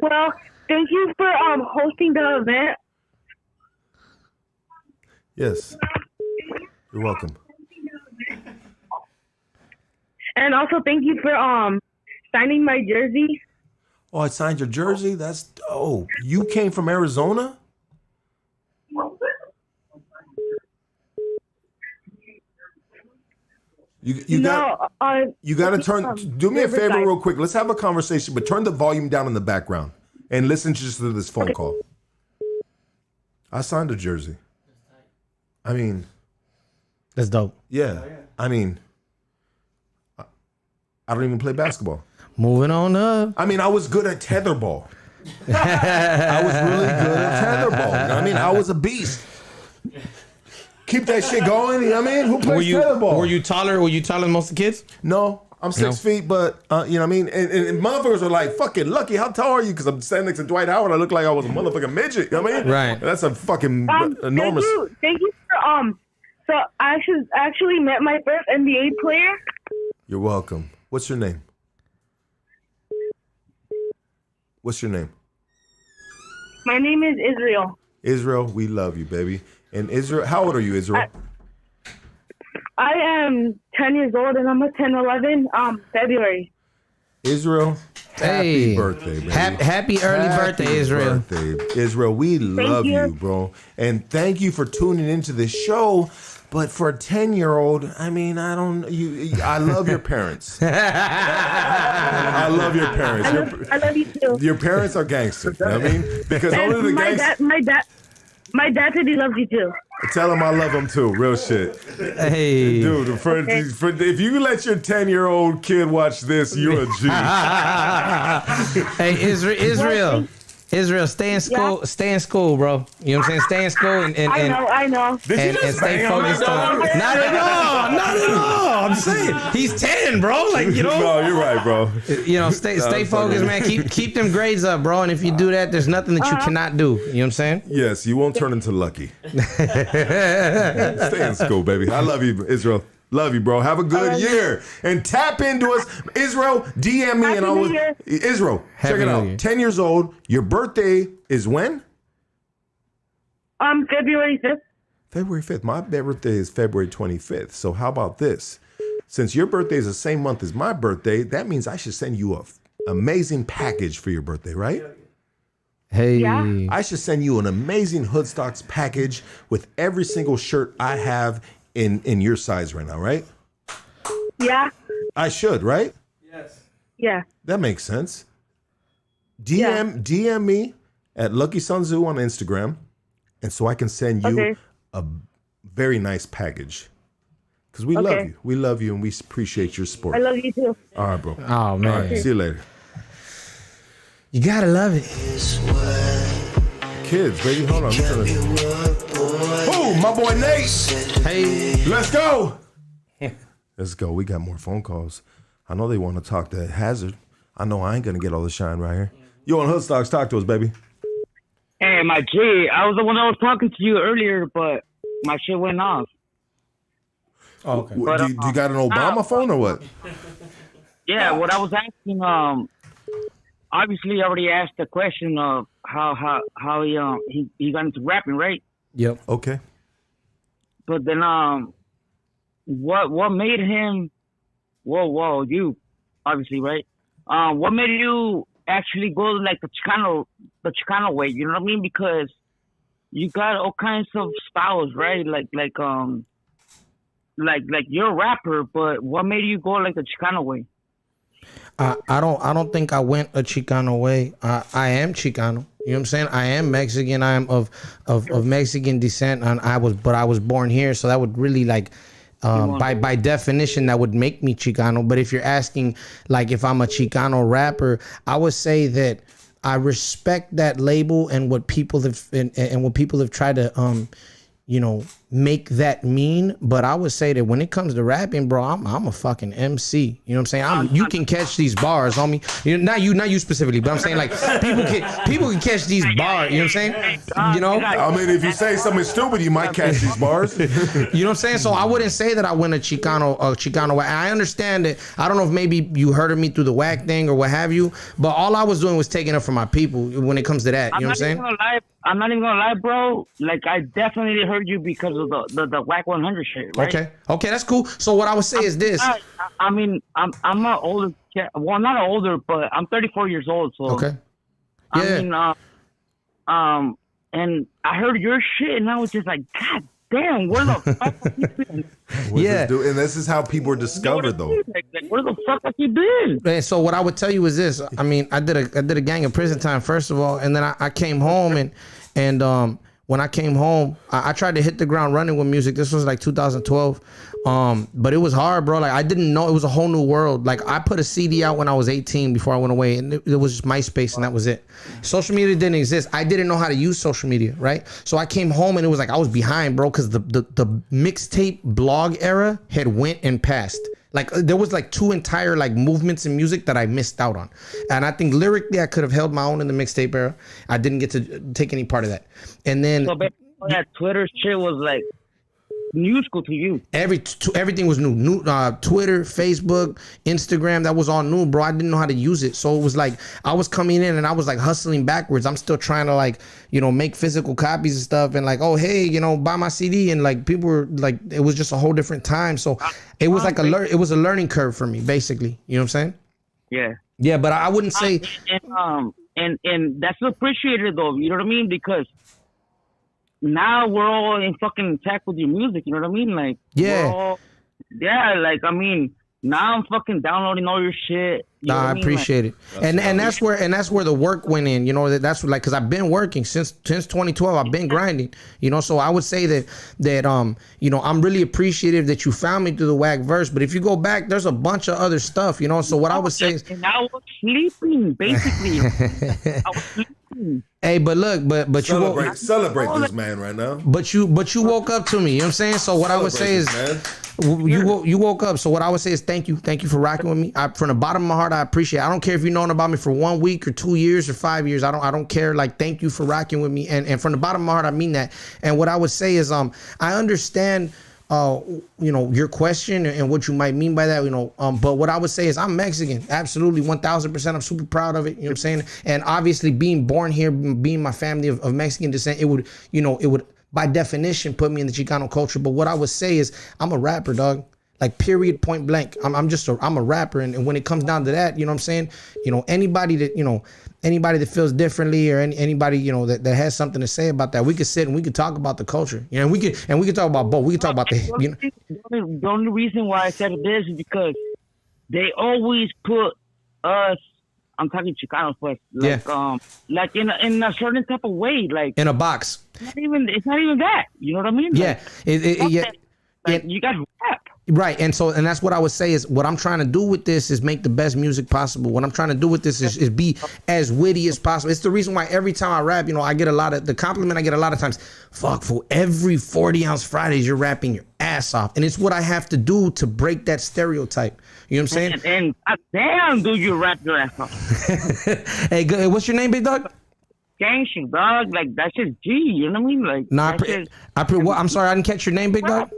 Well, thank you for hosting the event. Yes. You're welcome. And also thank you for signing my jersey. Oh, I signed your jersey? That's dope. You came from Arizona? You got to turn. Do me a favor real quick. Let's have a conversation, but turn the volume down in the background and listen just to this phone call. I signed a jersey. I mean, that's dope. Yeah. I mean, I don't even play basketball. Moving on up. I mean, I was good at tetherball. I was really good at tetherball. You know what I mean? I was a beast. Keep that shit going. You know what I mean? Who plays tetherball? Were you taller? Were you taller than most of the kids? No. I'm 6 feet, but you know what I mean? And motherfuckers are like, fucking Lucky, how tall are you? Because I'm standing next to Dwight Howard. I look like I was a motherfucking midget. You know what I mean? Right. That's a fucking enormous. Thank you for so I actually met my first NBA player. You're welcome. What's your name? What's your name? My name is Israel. Israel, we love you, baby. And Israel, how old are you, Israel? I am 10 years old and I'm a 10-11 February. Israel, happy Hey. birthday, baby. Happy early birthday, Israel. Birthday. Israel, we love you, bro. And thank you for tuning into the show. But for a 10-year-old, I mean, I love your parents. I love your parents. I love you too. Your parents are gangsters. You know what I mean? Because And only the gangsters. My dad said he loves you too. Tell him I love him too. Real shit. Hey. Dude, if you let your 10-year-old kid watch this, you're a G. Hey, Israel, stay in school. Yeah. Stay in school, bro. You know what I'm saying? Stay in school and I know. and stay focused on. Not at all. I'm saying he's 10, bro. Like, you know. No, you're right, bro. You know, stay focused, man. Keep them grades up, bro. And if you do that, there's nothing that you cannot do. You know what I'm saying? Yes, you won't turn into Lucky. Stay in school, baby. I love you, Israel. Love you, bro. Have a good year. And tap into us. Israel, DM me and I will. Israel, check it out. 10 years old. Your birthday is when? February 5th. February 5th. My birthday is February 25th. So how about this? Since your birthday is the same month as my birthday, that means I should send you a amazing package for your birthday, right? Hey. Yeah. I should send you an amazing Hoodstocks package with every single shirt I have in your size right now, right? Yeah. I should, right? Yes. Yeah. That makes sense. DM me at Lucky Sun Zoo on Instagram, and so I can send you a very nice package. Because we love you. We love you, and we appreciate your support. I love you too. All right, bro. Oh, man. All right, see you later. You gotta love it. Kids, baby, hold on. Oh, my boy Nate. Hey. Let's go. Let's go. We got more phone calls. I know they want to talk to HAZERD. I know I ain't going to get all the shine right here. You on Hoodstocks, talk to us, baby. Hey, my G, I was the one that was talking to you earlier, but my shit went off. Oh, okay. But, do you got an Obama phone or what? Yeah, what I was asking, obviously I already asked the question of how he got into rapping, right? Yep. Okay. But then what made him you obviously, right? What made you actually go like the Chicano way, you know what I mean? Because you got all kinds of styles, right? Like you're a rapper, but what made you go like the Chicano way? I don't think I went a Chicano way. I am Chicano. You know what I'm saying? I am Mexican. I am of Mexican descent, and I was born here, so that would really like by definition, that would make me Chicano. But if you're asking, like, if I'm a Chicano rapper, I would say that I respect that label and what people have and what people have tried to make that mean. But I would say that when it comes to rapping, bro, I'm a fucking MC. You know what I'm saying? You can catch these bars on me. Not you specifically, but I'm saying, like, people can catch these bars. You know what I'm saying? I mean, if you say something stupid, you might catch these bars. You know what I'm saying? So I wouldn't say that I win a Chicano. I understand that. I don't know if maybe you heard of me through the WACK thing or what have you, but all I was doing was taking up for my people when it comes to that. You know what I'm saying? I'm not even gonna lie, bro. Like, I definitely heard you because of the WACK 100 shit, right? Okay, that's cool. So what I would say is this. I mean, I'm not older. Well, I'm not older, but I'm 34 years old. So okay. Yeah. I mean, and I heard your shit, and I was just like, God damn, where the fuck have you been? And this is how people are discovered, though. Like, where the fuck have you been? And so what I would tell you is this. I mean, I did a gang of prison time, first of all, and then I came home and when I came home, I tried to hit the ground running with music. This was like 2012. But it was hard, bro. Like, I didn't know, it was a whole new world. Like, I put a CD out when I was 18 before I went away, and it was just MySpace, and that was it. Social media didn't exist. I didn't know how to use social media, right? So I came home and it was like I was behind, bro, because the mixtape blog era had went and passed. Like, there was like 2 entire like movements in music that I missed out on. And I think lyrically I could have held my own in the mixtape era. I didn't get to take any part of that. And then so that Twitter shit was like new school to you. Everything was new. Twitter, Facebook, Instagram, that was all new, bro. I didn't know how to use it. So it was like I was coming in and I was like hustling backwards. I'm still trying to, like, make physical copies and stuff, and like, oh, hey, buy my CD, and like people were like, it was just a whole different time. So it was like it was a learning curve for me, basically. You know what I'm saying? Yeah, but I wouldn't say and that's appreciated, though. You know what I mean? Because now we're all in fucking tech with your music, you know what I mean? Like, like, I mean, now I'm fucking downloading all your shit. I appreciate it. And that's where the work went in, that's like, cause I've been working since 2012. I've been grinding, so I would say that I'm really appreciative that you found me through the WACK verse. But if you go back, there's a bunch of other stuff, so what I would say is, and I was sleeping, basically. I was sleeping. Hey, but look, but celebrate this man right now. But you woke up to me, you know what I'm saying? So what I would say is, you woke up. So what I would say is thank you for rocking with me. From the bottom of my heart, I appreciate it. I don't care if you've known about me for 1 week or 2 years or 5 years. I don't care. Like, thank you for rocking with me. And from the bottom of my heart, I mean that. And what I would say is, I understand your question and what you might mean by that, but what I would say is I'm Mexican. Absolutely, 1000%. I'm super proud of it. You know what I'm saying? And obviously being born here, being my family of Mexican descent, it would by definition put me in the Chicano culture. But what I would say is I'm a rapper, dog. Like, period, point blank. I'm a rapper. And when it comes down to that, you know what I'm saying? Anybody that feels differently, or anybody, that has something to say about that, we could sit and we could talk about the culture. And we could talk about both. We could talk about the only reason why I said this is because they always put us, I'm talking Chicanos, but like in a certain type of way, like in a box. It's not even that. You know what I mean? Yeah. Like, you got rap. Right, and that's what I would say is what I'm trying to do with this is make the best music possible. What I'm trying to do with this is be as witty as possible. It's the reason why every time I rap, I get a lot of the compliment I get a lot of times. Fuck, for every 40-ounce Fridays you're rapping your ass off, and it's what I have to do to break that stereotype. You know what I'm saying? And damn, do you rap your ass off? Hey, what's your name, big dog? Gang shit, dog. Like, that's just G. You know what I mean? Like, I'm sorry, I didn't catch your name, big dog.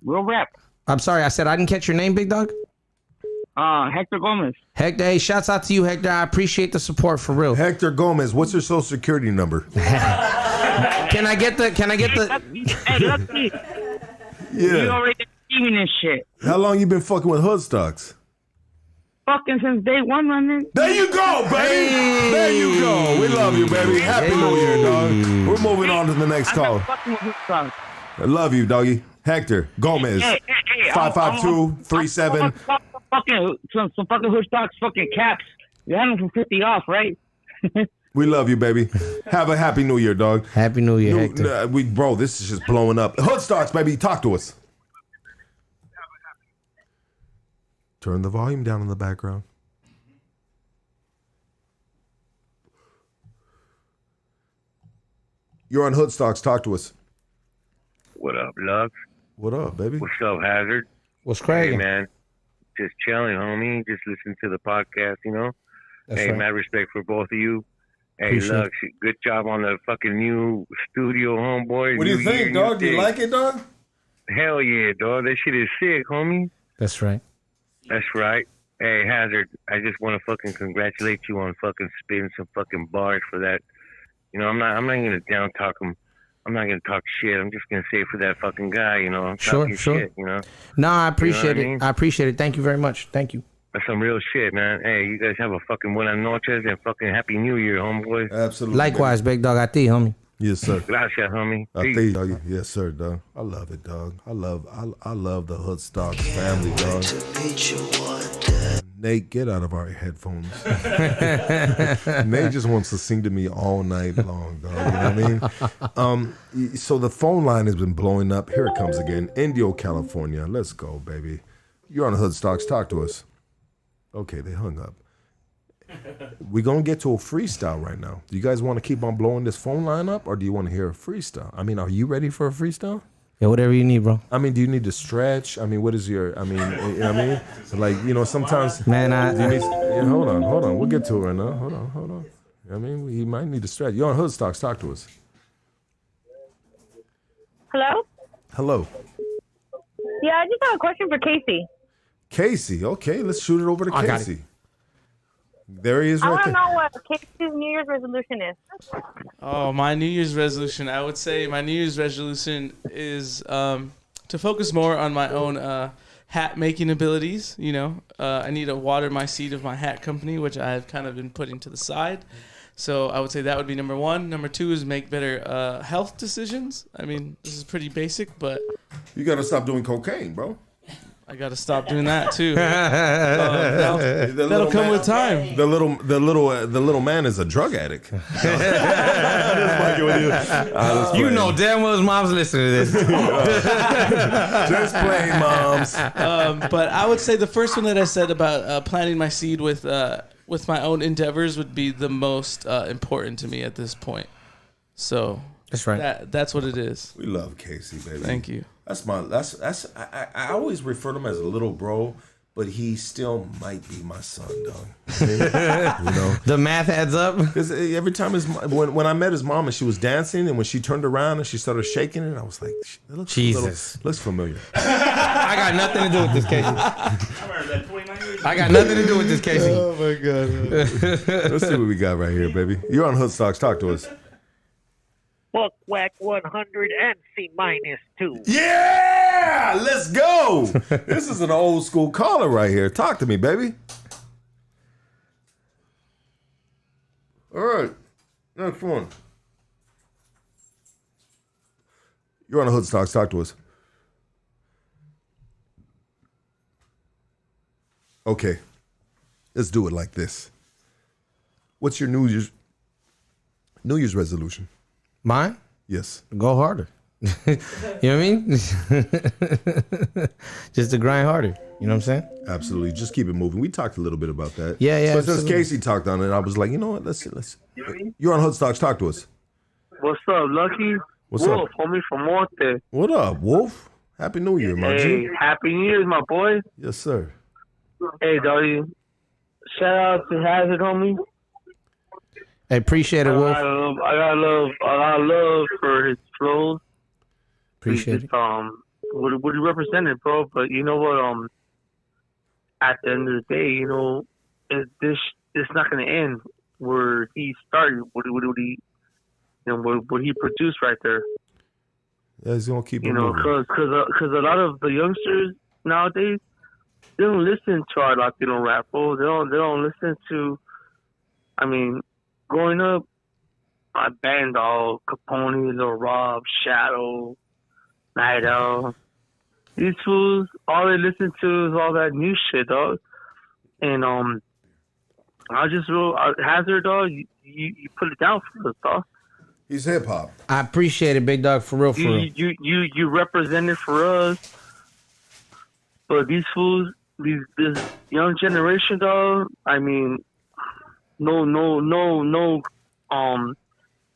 Real rap. I'm sorry, I said I didn't catch your name, big dog. Hector Gomez. Hector, hey, shouts out to you, Hector. I appreciate the support, for real. Hector Gomez, what's your social security number? Can I get the? Hey, Lucky. Yeah. You already giving this shit. How long you been fucking with hood stocks? Fucking since day one, man. There you go, baby. Hey. There you go. We love you, baby. Happy New Year, dog. We're moving on to the next call. I love you, doggy. Hector Gomez, 552-37. Some fucking hood stocks, fucking caps. You had them for 50 off, right? We love you, baby. Have a happy New Year, dog. Happy New Year, Hector. Bro, this is just blowing up. Hood stocks, baby. Talk to us. Turn the volume down in the background. You're on Hood Stocks. Talk to us. What up, Lux? What up, baby? What's up, Hazard? What's crazy? Hey, man. Just chilling, homie. Just listen to the podcast, you know? That's hey, right. mad respect for both of you. Hey, Appreciate Lux, good job on the fucking new studio, homeboy. What do you New think, year, dog? new Do you thing. like it, dog? Hell yeah, dog. That shit is sick, homie. That's right. That's right. Hey, Hazard, I just want to fucking congratulate you on fucking spitting some fucking bars for that. You know, I'm not gonna down talk him. I'm not gonna talk shit. I'm just gonna say for that fucking guy, you know. I'm talking shit, you know. No, I appreciate You know what I it. mean? I appreciate it. Thank you very much. Thank you. That's some real shit, man. Hey, you guys have a fucking buenas noches and fucking happy New Year, homeboy. Absolutely. Likewise, big dog. I think, homie. Yes, sir. Gracias, homie. I Peace. think, dog. Yes, sir, dog. I love it, dog. I love the Hood Stocks family, dog. Nate, get out of our headphones. Nate just wants to sing to me all night long, dog. You know what I mean? So the phone line has been blowing up. Here it comes again. Indio, California. Let's go, baby. You're on Hood Stocks. Talk to us. Okay, they hung up. We're going to get to a freestyle right now. Do you guys want to keep on blowing this phone line up, or do you want to hear a freestyle? I mean, are you ready for a freestyle? Yeah, whatever you need, bro. I mean, do you need to stretch? I mean, what is your, I mean, you know what I mean? Like, you know, sometimes. Man, do you need, yeah, hold on. We'll get to it right now. Hold on. I mean, you might need to stretch. You're on Hood Stocks. Talk to us. Hello? Hello. Yeah, I just have a question for Casey. Casey. Okay, let's shoot it over to I got Casey. There he is I right want to there. know what Casey's New Year's resolution is. Oh, my New Year's resolution. I would say my New Year's resolution is to focus more on my own hat making abilities. You know, I need to water my seed of my hat company, which I've kind of been putting to the side. So I would say that would be number one. Number two is make better health decisions. I mean, this is pretty basic, but You got to stop doing cocaine, bro. I got to stop doing that too. That'll come with time. The little man is a drug addict. You know damn well his mom's listening to this. Just playing, moms. But I would say the first one that I said about planting my seed with my own endeavors would be the most important to me at this point. So that's right. That's what it is. We love Casey, baby. Thank you. I always refer to him as a little bro, but he still might be my son, dog. You know, the math adds up. Because every time when I met his mom and she was dancing, and when she turned around and she started shaking it, I was like, that looks Jesus. looks familiar. I got nothing to do with this, Casey. I got nothing to do with this, Casey. Oh my god. Let's see what we got right here, baby. You're on Hood Stocks. Talk to us. Fuck WACK 100 and C-2. Yeah, let's go. This is an old school caller right here. Talk to me, baby. All right, next one. You're on a Hood Stocks. Talk to us. Okay, let's do it like this. What's your New Year's resolution? Mine? Yes. Go harder. You know what I mean? Just to grind harder. You know what I'm saying? Absolutely. Just keep it moving. We talked a little bit about that. Yeah. So since absolutely. Casey talked on it, I was like, you know what? Let's. You're on Hood Stocks. Talk to us. What's up, Lucky? What's Wolf, up? homie from Monte. What up, Wolf? Happy New Year, my Hey, G. Happy New Year's, my boy. Yes, sir. Hey, doggy. Shout out to Hazard, homie. Hey, appreciate it, Wolf. I got love for his flows. Appreciate it. What he represented, bro. But you know what? At the end of the day, you know, it's not going to end where he started. What he produced right there. Yeah, he's gonna keep it You know, moving. because a lot of the youngsters nowadays, they don't listen to our Latino rap, bro. They don't listen to. I mean, growing up, I banned all Capone, Lil Rob, Shadow, Night Owl. These fools, all they listen to is all that new shit, dog. And I just Hazard, dog. You put it down for us, dog. He's hip hop. I appreciate it, big dog, for real, for real. You represented for us, but these fools, this young generation, dog. I mean, no,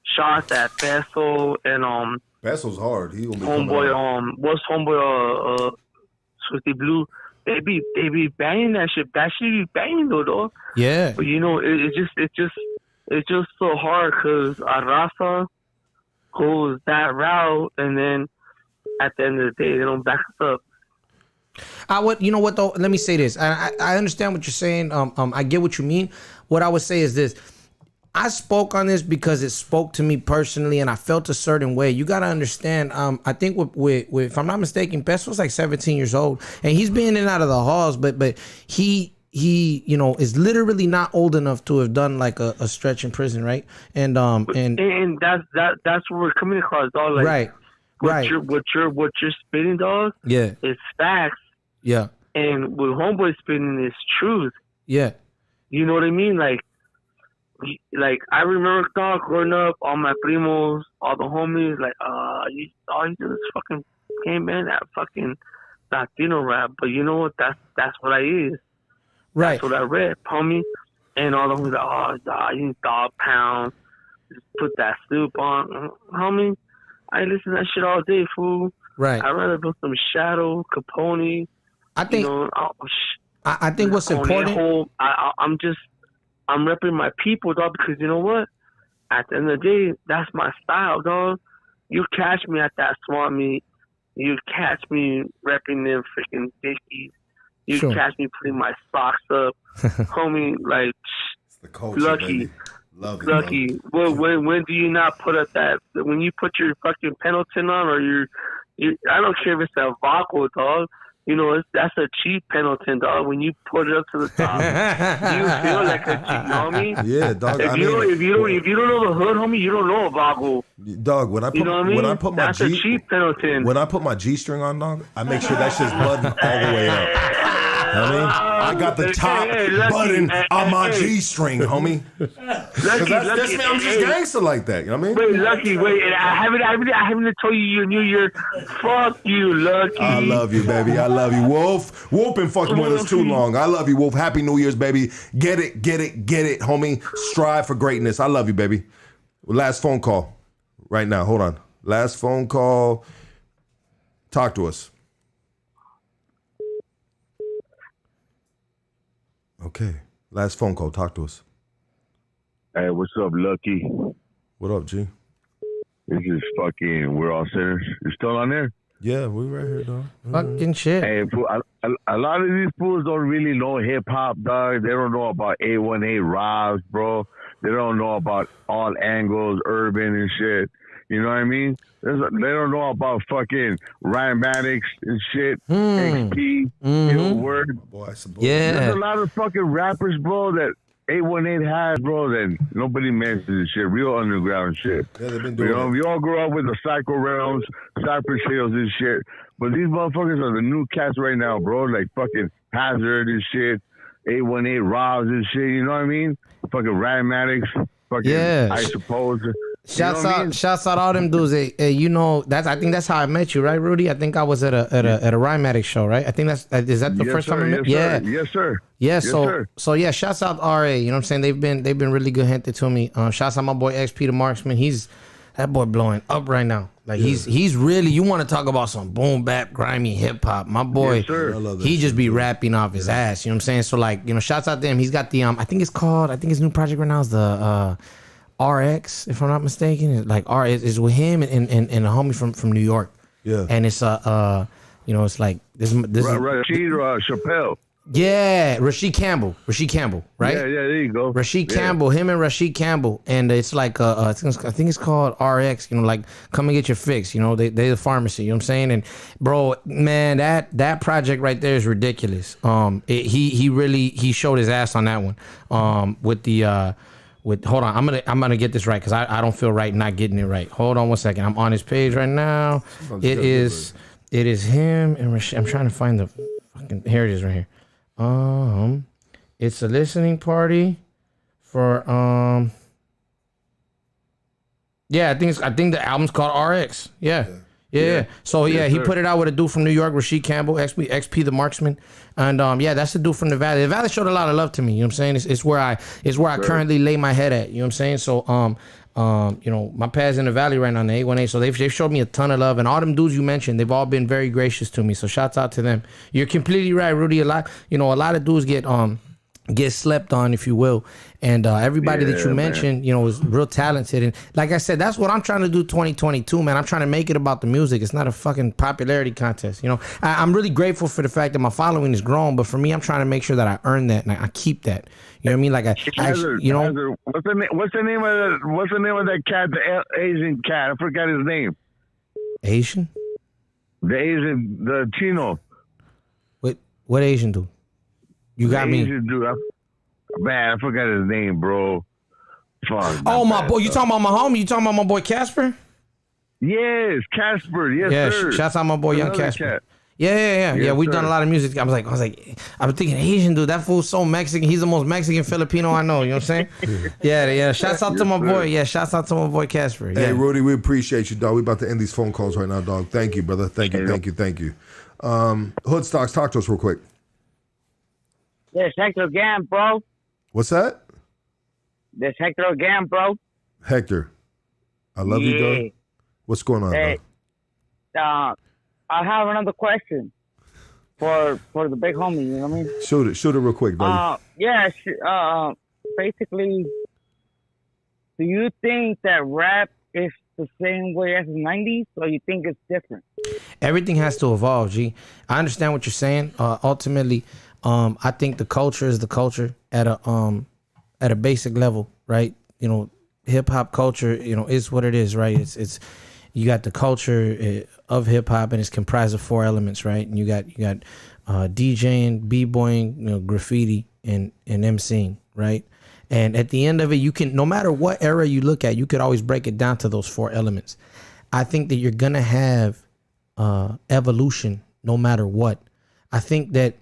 shots at Besso and Besso's hard. He gonna be homeboy. What's homeboy? Swifty Blue. They be banging that shit. That shit be banging though, dog. Yeah. But you know, it's just so hard because Arrafa goes that route, and then at the end of the day, they don't back us up. You know what though? Let me say this. I understand what you're saying. I get what you mean. What I would say is this. I spoke on this because it spoke to me personally, and I felt a certain way. You gotta understand. I think with if I'm not mistaken, Besso's like 17 years old, and he's been in and out of the halls, but he is literally not old enough to have done like a stretch in prison, right? And that's what we're coming across, dog. Like, right. What you're spitting, dog. Yeah. It's facts. Yeah. And what homeboy spitting is truth. Yeah. You know what I mean? Like I remember, dog, growing up, all my primos, all the homies, like, all you do is fucking game, man, that fucking Latino rap. But you know what? That's what I is. Right. That's what I read, homie. And all the homies like, dog, you need dog pound. Just put that soup on. Homie, I listen to that shit all day, fool. Right. I'd rather put some Shadow, Capone. I think, I think what's Capone, important. I'm repping my people, dog, because you know what? At the end of the day, that's my style, dog. You catch me at that swap meet. You catch me repping them freaking Dickies. You catch me putting my socks up. Homie, like, it's the culture, Lucky. Baby. Love it, Lucky. Well, when do you not put up that? When you put your fucking Pendleton on, or I don't care if it's a Vaco, dog. You know, that's a cheap Pendleton, dog. When you put it up to the top, you feel like a cheap, you know what I mean? Yeah, dog. If you don't know the hood, homie, you don't know a Vago. Dog, when I put my that's a cheap Pendleton. When I put my G string on, dog, I make sure that shit's buttoned all the way up. You know what I mean? I got the top button on my G string, homie. That's me. I'm just gangster like that. You know what I mean? Wait, Lucky, I haven't told you your New Year. Fuck you, Lucky. I love you, baby. I love you, Wolf. Wolf been fucking with us too long. I love you, Wolf. Happy New Year's, baby. Get it, homie. Strive for greatness. I love you, baby. Last phone call right now. Hold on. Last phone call. Talk to us. Okay. Last phone call. Talk to us. Hey, what's up, Lucky? What up, G? This is fucking We're All Sinners. You still on there? Yeah, we right here, dog. Fucking shit. Hey, a lot of these fools don't really know hip-hop, dog. They don't know about 818 Robs, bro. They don't know about all angles, urban and shit. You know what I mean? They don't know about fucking rhymatics and shit. XP, you know, word. Yeah. There's a lot of fucking rappers, bro, that 818 has, bro, that nobody mentions and shit. Real underground shit. Yeah, they've been doing it. We all grew up with the Psycho Realms, Cypress Hills and shit. But these motherfuckers are the new cats right now, bro. Like fucking HAZERD and shit. 818 Robs and shit. You know what I mean? Fucking rhymatics. Fucking, I suppose. Shouts out all them dudes. You know, I think that's how I met you, right, Rudy? I think I was at a Rhymatic show, right? I think is that the first time I met? Yes, sir. Yeah, Yes, sir. so yeah, shouts out RA. You know what I'm saying? They've been really good gente to me. Shouts out my boy XP the Marksman. That boy blowing up right now. Like he's really, you want to talk about some boom bap grimy hip hop. My boy, he just be rapping off his ass. You know what I'm saying? So like, you know, shouts out to him. He's got the I think his new project right now is the RX, if I'm not mistaken. Like is with him and a homie from New York. Yeah. And it's you know, it's like this Rashid Chappelle. Yeah, Rashid Campbell, right? Yeah, there you go. Rashid Campbell, him and Rashid Campbell, and it's like I think it's called RX. You know, like come and get your fix. You know, they the pharmacy. You know what I'm saying? And bro, man, that project right there is ridiculous. He really showed his ass on that one. Hold on, I'm gonna get this right because I don't feel right not getting it right. Hold on one second. I'm on his page right now. It is him and Rashid. I'm trying to find the fucking. Here it is right here. It's a listening party for yeah, I think the album's called RX. Yeah. Yeah. So Yes, he sir. put it out with a dude from New York, Rasheed Campbell, XP the Marksman, and that's the dude from the Valley. The Valley showed a lot of love to me. You know what I'm saying? It's where I currently lay my head at. You know what I'm saying? So my pad's in the Valley right now in the 818. So they've showed me a ton of love, and all them dudes you mentioned, they've all been very gracious to me. So shouts out to them. You're completely right, Rudy. A lot of dudes get slept on, if you will, and everybody that you mentioned, is real talented. And like I said, that's what I'm trying to do 2022, man. I'm trying to make it about the music. It's not a fucking popularity contest. I'm really grateful for the fact that my following is grown, but for me, I'm trying to make sure that I earn that and I keep that. You know what I mean? Like Hazard, what's the name of that cat, the Asian cat? I forgot his name. Asian? The Chino. What Asian dude? You got me. Asian dude. Man, I forgot his name, bro. Fuck. Oh, my boy. You talking about my homie? You talking about my boy Casper? Yes, Casper. Yes, sir. Shouts out my boy Young Casper. Cat. Yeah. Yes, We've sir. done a lot of music. I was thinking Asian dude. That fool's so Mexican. He's the most Mexican Filipino I know. You know what I'm saying? Yeah. Shouts out to my boy. Yeah, shouts out to my boy Casper. Yeah. Hey, Rudy, we appreciate you, dog. We about to end these phone calls right now, dog. Thank you, brother. Thank you. Hood Stocks, talk to us real quick. There's Hector again, bro. What's that? There's Hector again, bro. Hector, I love you, dog. What's going on, Hey, I have another question for the big homie. You know what I mean? Shoot it real quick, dog. Basically, do you think that rap is the same way as the 90s, or you think it's different? Everything has to evolve, G. I understand what you're saying. Ultimately, I think the culture is the culture at a basic level, right? Hip hop culture, is what it is, right? It's you got the culture of hip hop, and it's comprised of 4 elements, right? And you got DJing, b-boying, graffiti, and MCing, right? And at the end of it, you can, no matter what era you look at, you could always break it down to those 4 elements. I think that you're gonna have evolution no matter what. I think that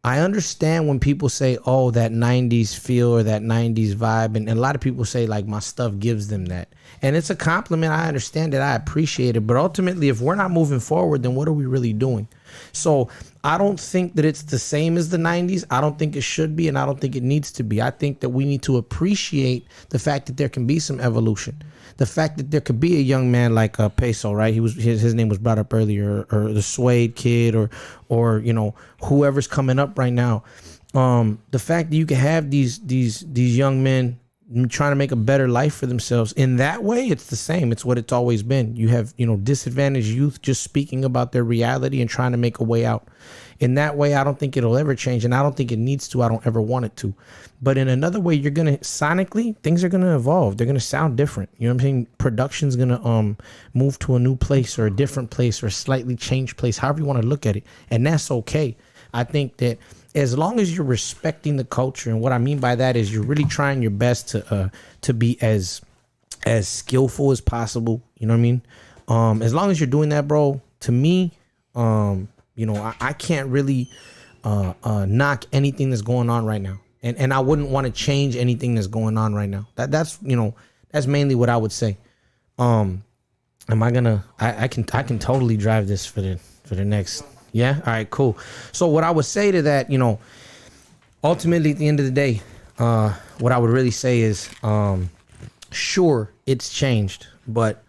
I understand when people say, oh, that 90s feel or that 90s vibe. And a lot of people say, like, my stuff gives them that. And it's a compliment. I understand it. I appreciate it. But ultimately, if we're not moving forward, then what are we really doing? So I don't think that it's the same as the 90s. I don't think it should be, and I don't think it needs to be. I think that we need to appreciate the fact that there can be some evolution. The fact that there could be a young man like Peso, right? His name was brought up earlier, or the Suede kid, or whoever's coming up right now. The fact that you can have these young men trying to make a better life for themselves in that way, it's the same. It's what it's always been. You have disadvantaged youth just speaking about their reality and trying to make a way out. In that way, I don't think it'll ever change, and I don't think it needs to. I don't ever want it to. But in another way, you're gonna sonically, things are gonna evolve. They're gonna sound different. You know what I'm saying? Production's gonna move to a new place or a different place or a slightly changed place, however you want to look at it, and that's okay. I think that as long as you're respecting the culture, and what I mean by that is you're really trying your best to be as skillful as possible. You know what I mean? As long as you're doing that, bro. To me, I can't really knock anything that's going on right now, and I wouldn't want to change anything that's going on right now. That's mainly what I would say. Am I gonna? I can totally drive this for the next. Yeah. All right. Cool. So what I would say to that, ultimately at the end of the day, what I would really say is, sure, it's changed, but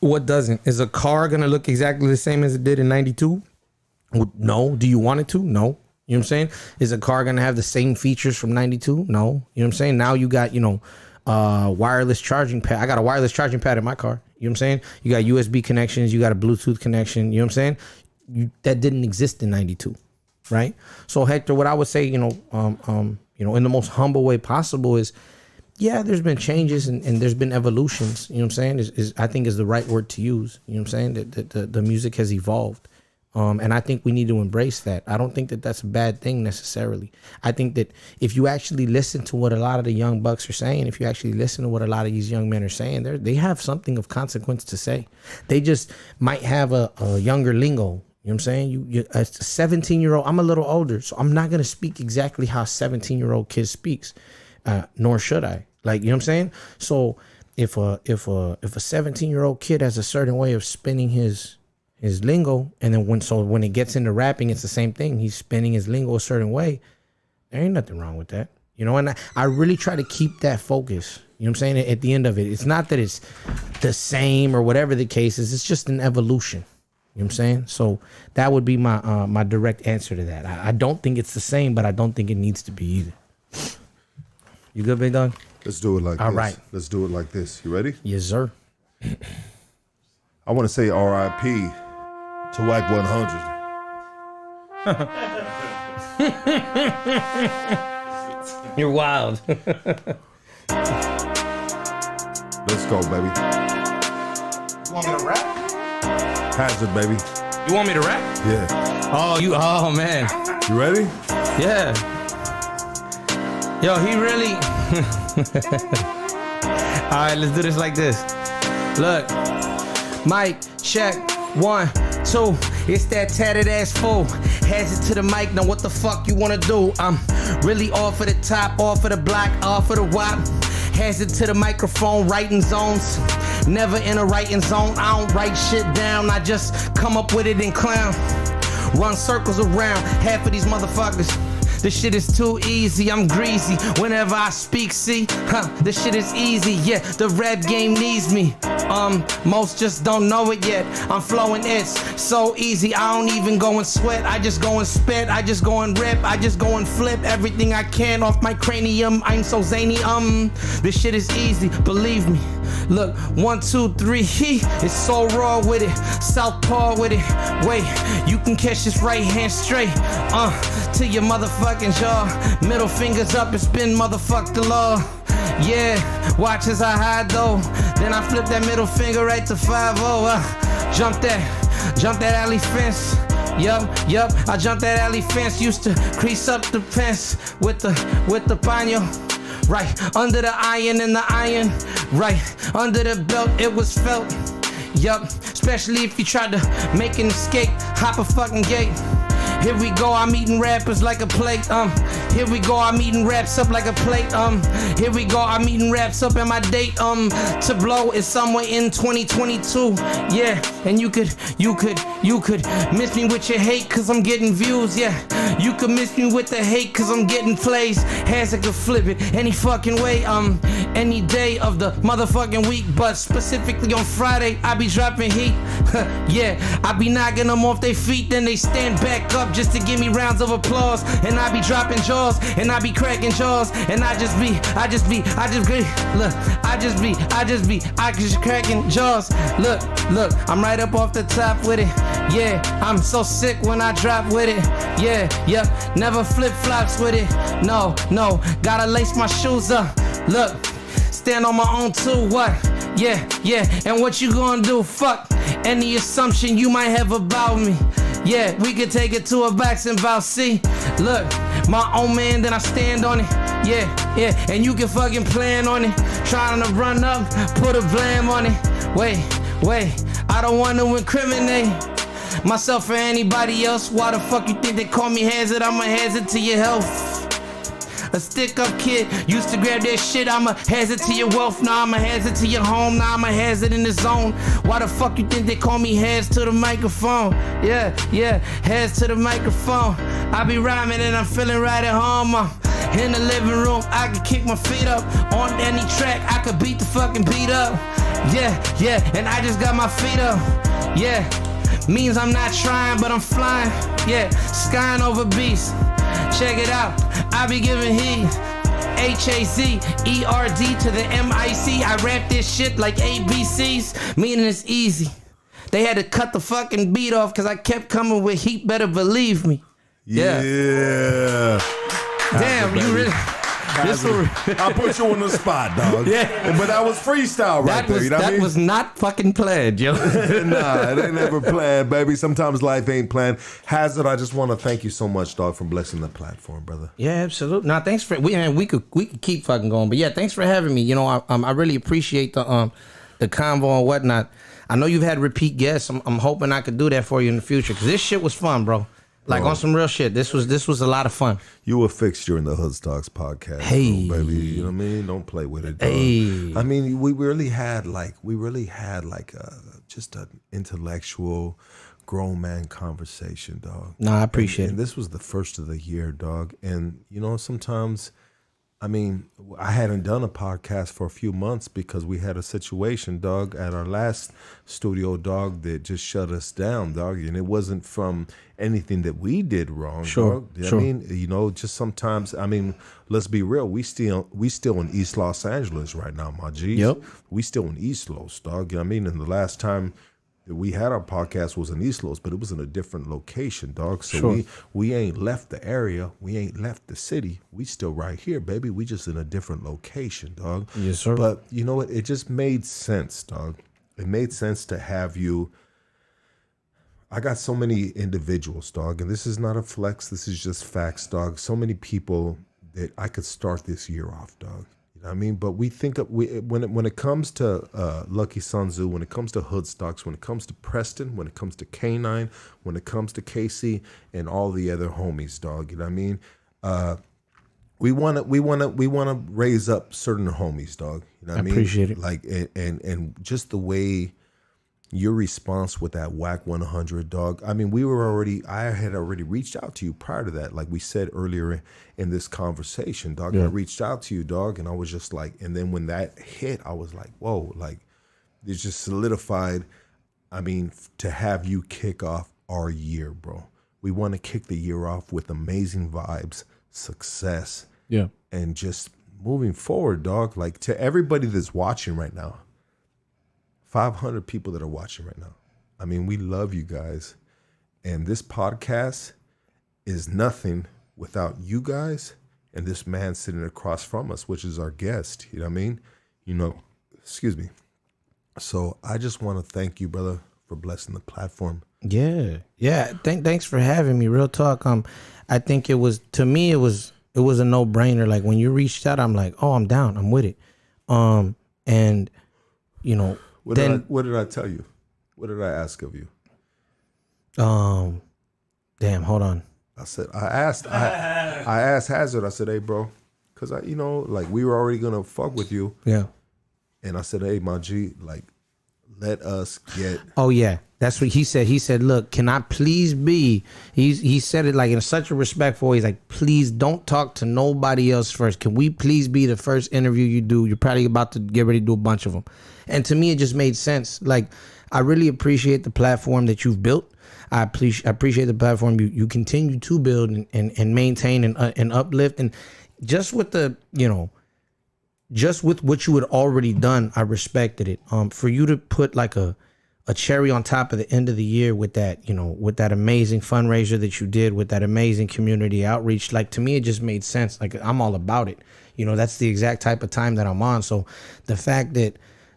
what doesn't? Is a car gonna look exactly the same as it did in '92? No. Do you want it to? No. You know what I'm saying? Is a car gonna have the same features from '92? No. You know what I'm saying? Now you got wireless charging pad. I got a wireless charging pad in my car. You know what I'm saying? You got USB connections. You got a Bluetooth connection. You know what I'm saying? That didn't exist in '92, right? So Hector, what I would say, in the most humble way possible is, yeah, there's been changes and there's been evolutions. You know what I'm saying? I think is the right word to use. You know what I'm saying? That the music has evolved, and I think we need to embrace that. I don't think that that's a bad thing necessarily. I think that if you actually listen to what a lot of the young bucks are saying, if you actually listen to what a lot of these young men are saying, they have something of consequence to say. They just might have a younger lingo. You know what I'm saying? You a 17-year-old, I'm a little older, so I'm not going to speak exactly how a 17-year-old kid speaks, nor should I. Like, you know what I'm saying? So if a 17-year-old kid has a certain way of spinning his lingo, and then when it gets into rapping, it's the same thing. He's spinning his lingo a certain way. There ain't nothing wrong with that, you know. And I really try to keep that focus. You know what I'm saying? At the end of it, it's not that it's the same or whatever the case is. It's just an evolution. You know what I'm saying? So that would be my my direct answer to that. I don't think it's the same, but I don't think it needs to be either. You good, big dog? Let's do it like this. All right. Let's do it like this. You ready? Yes, sir. I want to say R.I.P. to WACK 100. You're wild. Let's go, baby. You want me to rap? HAZERD, baby. You want me to rap? Yeah. Oh man. You ready? Yeah. Yo, he really. All right, let's do this like this. Look, mic check 1, 2. It's that tatted ass fool. Has it to the mic. Now what the fuck you wanna do? I'm really off of the top, off of the block, off of the wop. Has it to the microphone, writing zones. Never in a writing zone. I don't write shit down. I just come up with it and clown. Run circles around half of these motherfuckers. This shit is too easy, I'm greasy whenever I speak, see? This shit is easy, yeah, the rap game needs me. Most just don't know it yet. I'm flowing, it's so easy, I don't even go and sweat. I just go and spit, I just go and rip, I just go and flip everything I can off my cranium. I'm so zany, this shit is easy, believe me. Look, 1, 2, 3, it's so raw with it, southpaw with it. Wait, you can catch this right hand straight, to your motherfucking jaw. Middle fingers up and spin, motherfuck the law. Yeah, watch as I hide though. Then I flip that middle finger right to 5-0. Jump that alley fence. Yup, I jumped that alley fence. Used to crease up the fence with the paño. Right under the iron and the iron. Right under the belt, it was felt. Yup, especially if you tried to make an escape, hop a fucking gate. Here we go, I'm eating rappers like a plate. Here we go, I'm eating raps up like a plate. Here we go, I'm eating raps up, and my date to blow is somewhere in 2022. Yeah, and you could miss me with your hate, cause I'm getting views. Yeah, you could miss me with the hate, cause I'm getting plays. HAZERD could flip it any fucking way. Any day of the motherfucking week, but specifically on Friday, I be dropping heat. Yeah, I be knocking them off their feet, then they stand back up just to give me rounds of applause. And I be dropping jaws, and I be cracking jaws, and I just be cracking jaws. Look, I'm right up off the top with it. Yeah, I'm so sick when I drop with it. Yeah, never flip flops with it. No, gotta lace my shoes up. Look, stand on my own too. What? Yeah, and what you gonna do? Fuck any assumption you might have about me. Yeah, we could take it to a boxing bout. See, look, my own man, then I stand on it. Yeah, and you can fucking plan on it. Trying to run up, put a blame on it. Wait, I don't want to incriminate myself or anybody else. Why the fuck you think they call me HAZERD? I'm a HAZERD to your health. A stick-up kid used to grab that shit. I'm a HAZERD to your wealth. Now I'm a HAZERD to your home. Now I'm a HAZERD in the zone. Why the fuck you think they call me HAZERD to the microphone? Yeah, HAZERD to the microphone. I be rhyming and I'm feeling right at home. In the living room, I can kick my feet up. On any track, I could beat the fucking beat up. Yeah, and I just got my feet up. Yeah, means I'm not trying, but I'm flying. Yeah, skying over beasts. Check it out, I be giving heat. HAZERD to the MIC. I rap this shit like ABCs, meaning it's easy. They had to cut the fucking beat off because I kept coming with heat, better believe me. Yeah. Damn, you really... I put you on the spot, dog. Yeah. But that was freestyle right there. You know what I mean? Was not fucking planned, yo. Nah, it ain't never planned, baby. Sometimes life ain't planned. HAZERD, I just want to thank you so much, dog, for blessing the platform, brother. Yeah, absolutely. Nah, thanks for we could keep fucking going, but yeah, thanks for having me. You know, I really appreciate the convo and whatnot. I know you've had repeat guests. I'm hoping I could do that for you in the future because this shit was fun, bro. Like on some real shit. This was a lot of fun. You a fixture in the Hood Stocks podcast, Hey. bro, baby. You know what I mean? Don't play with it, dog. Hey. I mean, we really had just an intellectual grown man conversation, dog. No, I appreciate and it. this was the first of the year, dog. And you know, sometimes, I mean, I hadn't done a podcast for a few months because we had a situation, dog, at our last studio, dog, that just shut us down, dog. And it wasn't from anything that we did wrong, Sure, dog. You know sure. what I mean? You know, just sometimes, I mean, let's be real. We still in East Los Angeles right now, my G's. Yep. We still in East Los, dog. You know what I mean? And the last time that we had our podcast was in East Los, but it was in a different location, dog. So Sure. we ain't left the area. We ain't left the city. We still right here, baby. We just in a different location, dog. Yes, sir. But you know what? It just made sense, dog. It made sense to have you. I got so many individuals, dog, and this is not a flex. This is just facts, dog. So many people that I could start this year off, dog. You know what I mean? But we think when it comes to Lucky Sun Zoo, when it comes to Hood Stocks, when it comes to Preston, when it comes to K9, when it comes to Casey and all the other homies, dog. You know what I mean? We wanna raise up certain homies, dog. You know what I mean? Appreciate it. Like and just the way your response with that WACK 100, dog. I mean, I had already reached out to you prior to that. Like we said earlier in this conversation, dog. Yeah. I reached out to you, dog, and I was just like, and then when that hit, I was like, whoa, like it just solidified. I mean, to have you kick off our year, bro. We want to kick the year off with amazing vibes, success, Yeah. and just moving forward, dog. Like to everybody that's watching right now, 500 people that are watching right now. I mean, we love you guys. And this podcast is nothing without you guys and this man sitting across from us, which is our guest. You know what I mean? You know, excuse me. So I just want to thank you, brother, for blessing the platform. Yeah. Thanks for having me. Real talk. I think it was a no brainer. Like when you reached out, I'm like, oh, I'm down. I'm with it. And you know, What did I tell you? What did I ask of you? Damn, hold on. I asked HAZERD. I said, hey, bro, because we were already gonna fuck with you. Yeah. And I said, hey, my G, like, let us get. Oh yeah, that's what he said. He said, look, can I please be? He said it like in such a respectful way. He's like, please don't talk to nobody else first. Can we please be the first interview you do? You're probably about to get ready to do a bunch of them. And to me, it just made sense. Like, I really appreciate the platform that you've built. I appreciate the platform you continue to build and maintain and uplift. And just with just with what you had already done, I respected it. For you to put like a cherry on top of the end of the year with that, with that amazing fundraiser that you did, with that amazing community outreach, like to me, it just made sense. Like I'm all about it. That's the exact type of time that I'm on. So the fact that,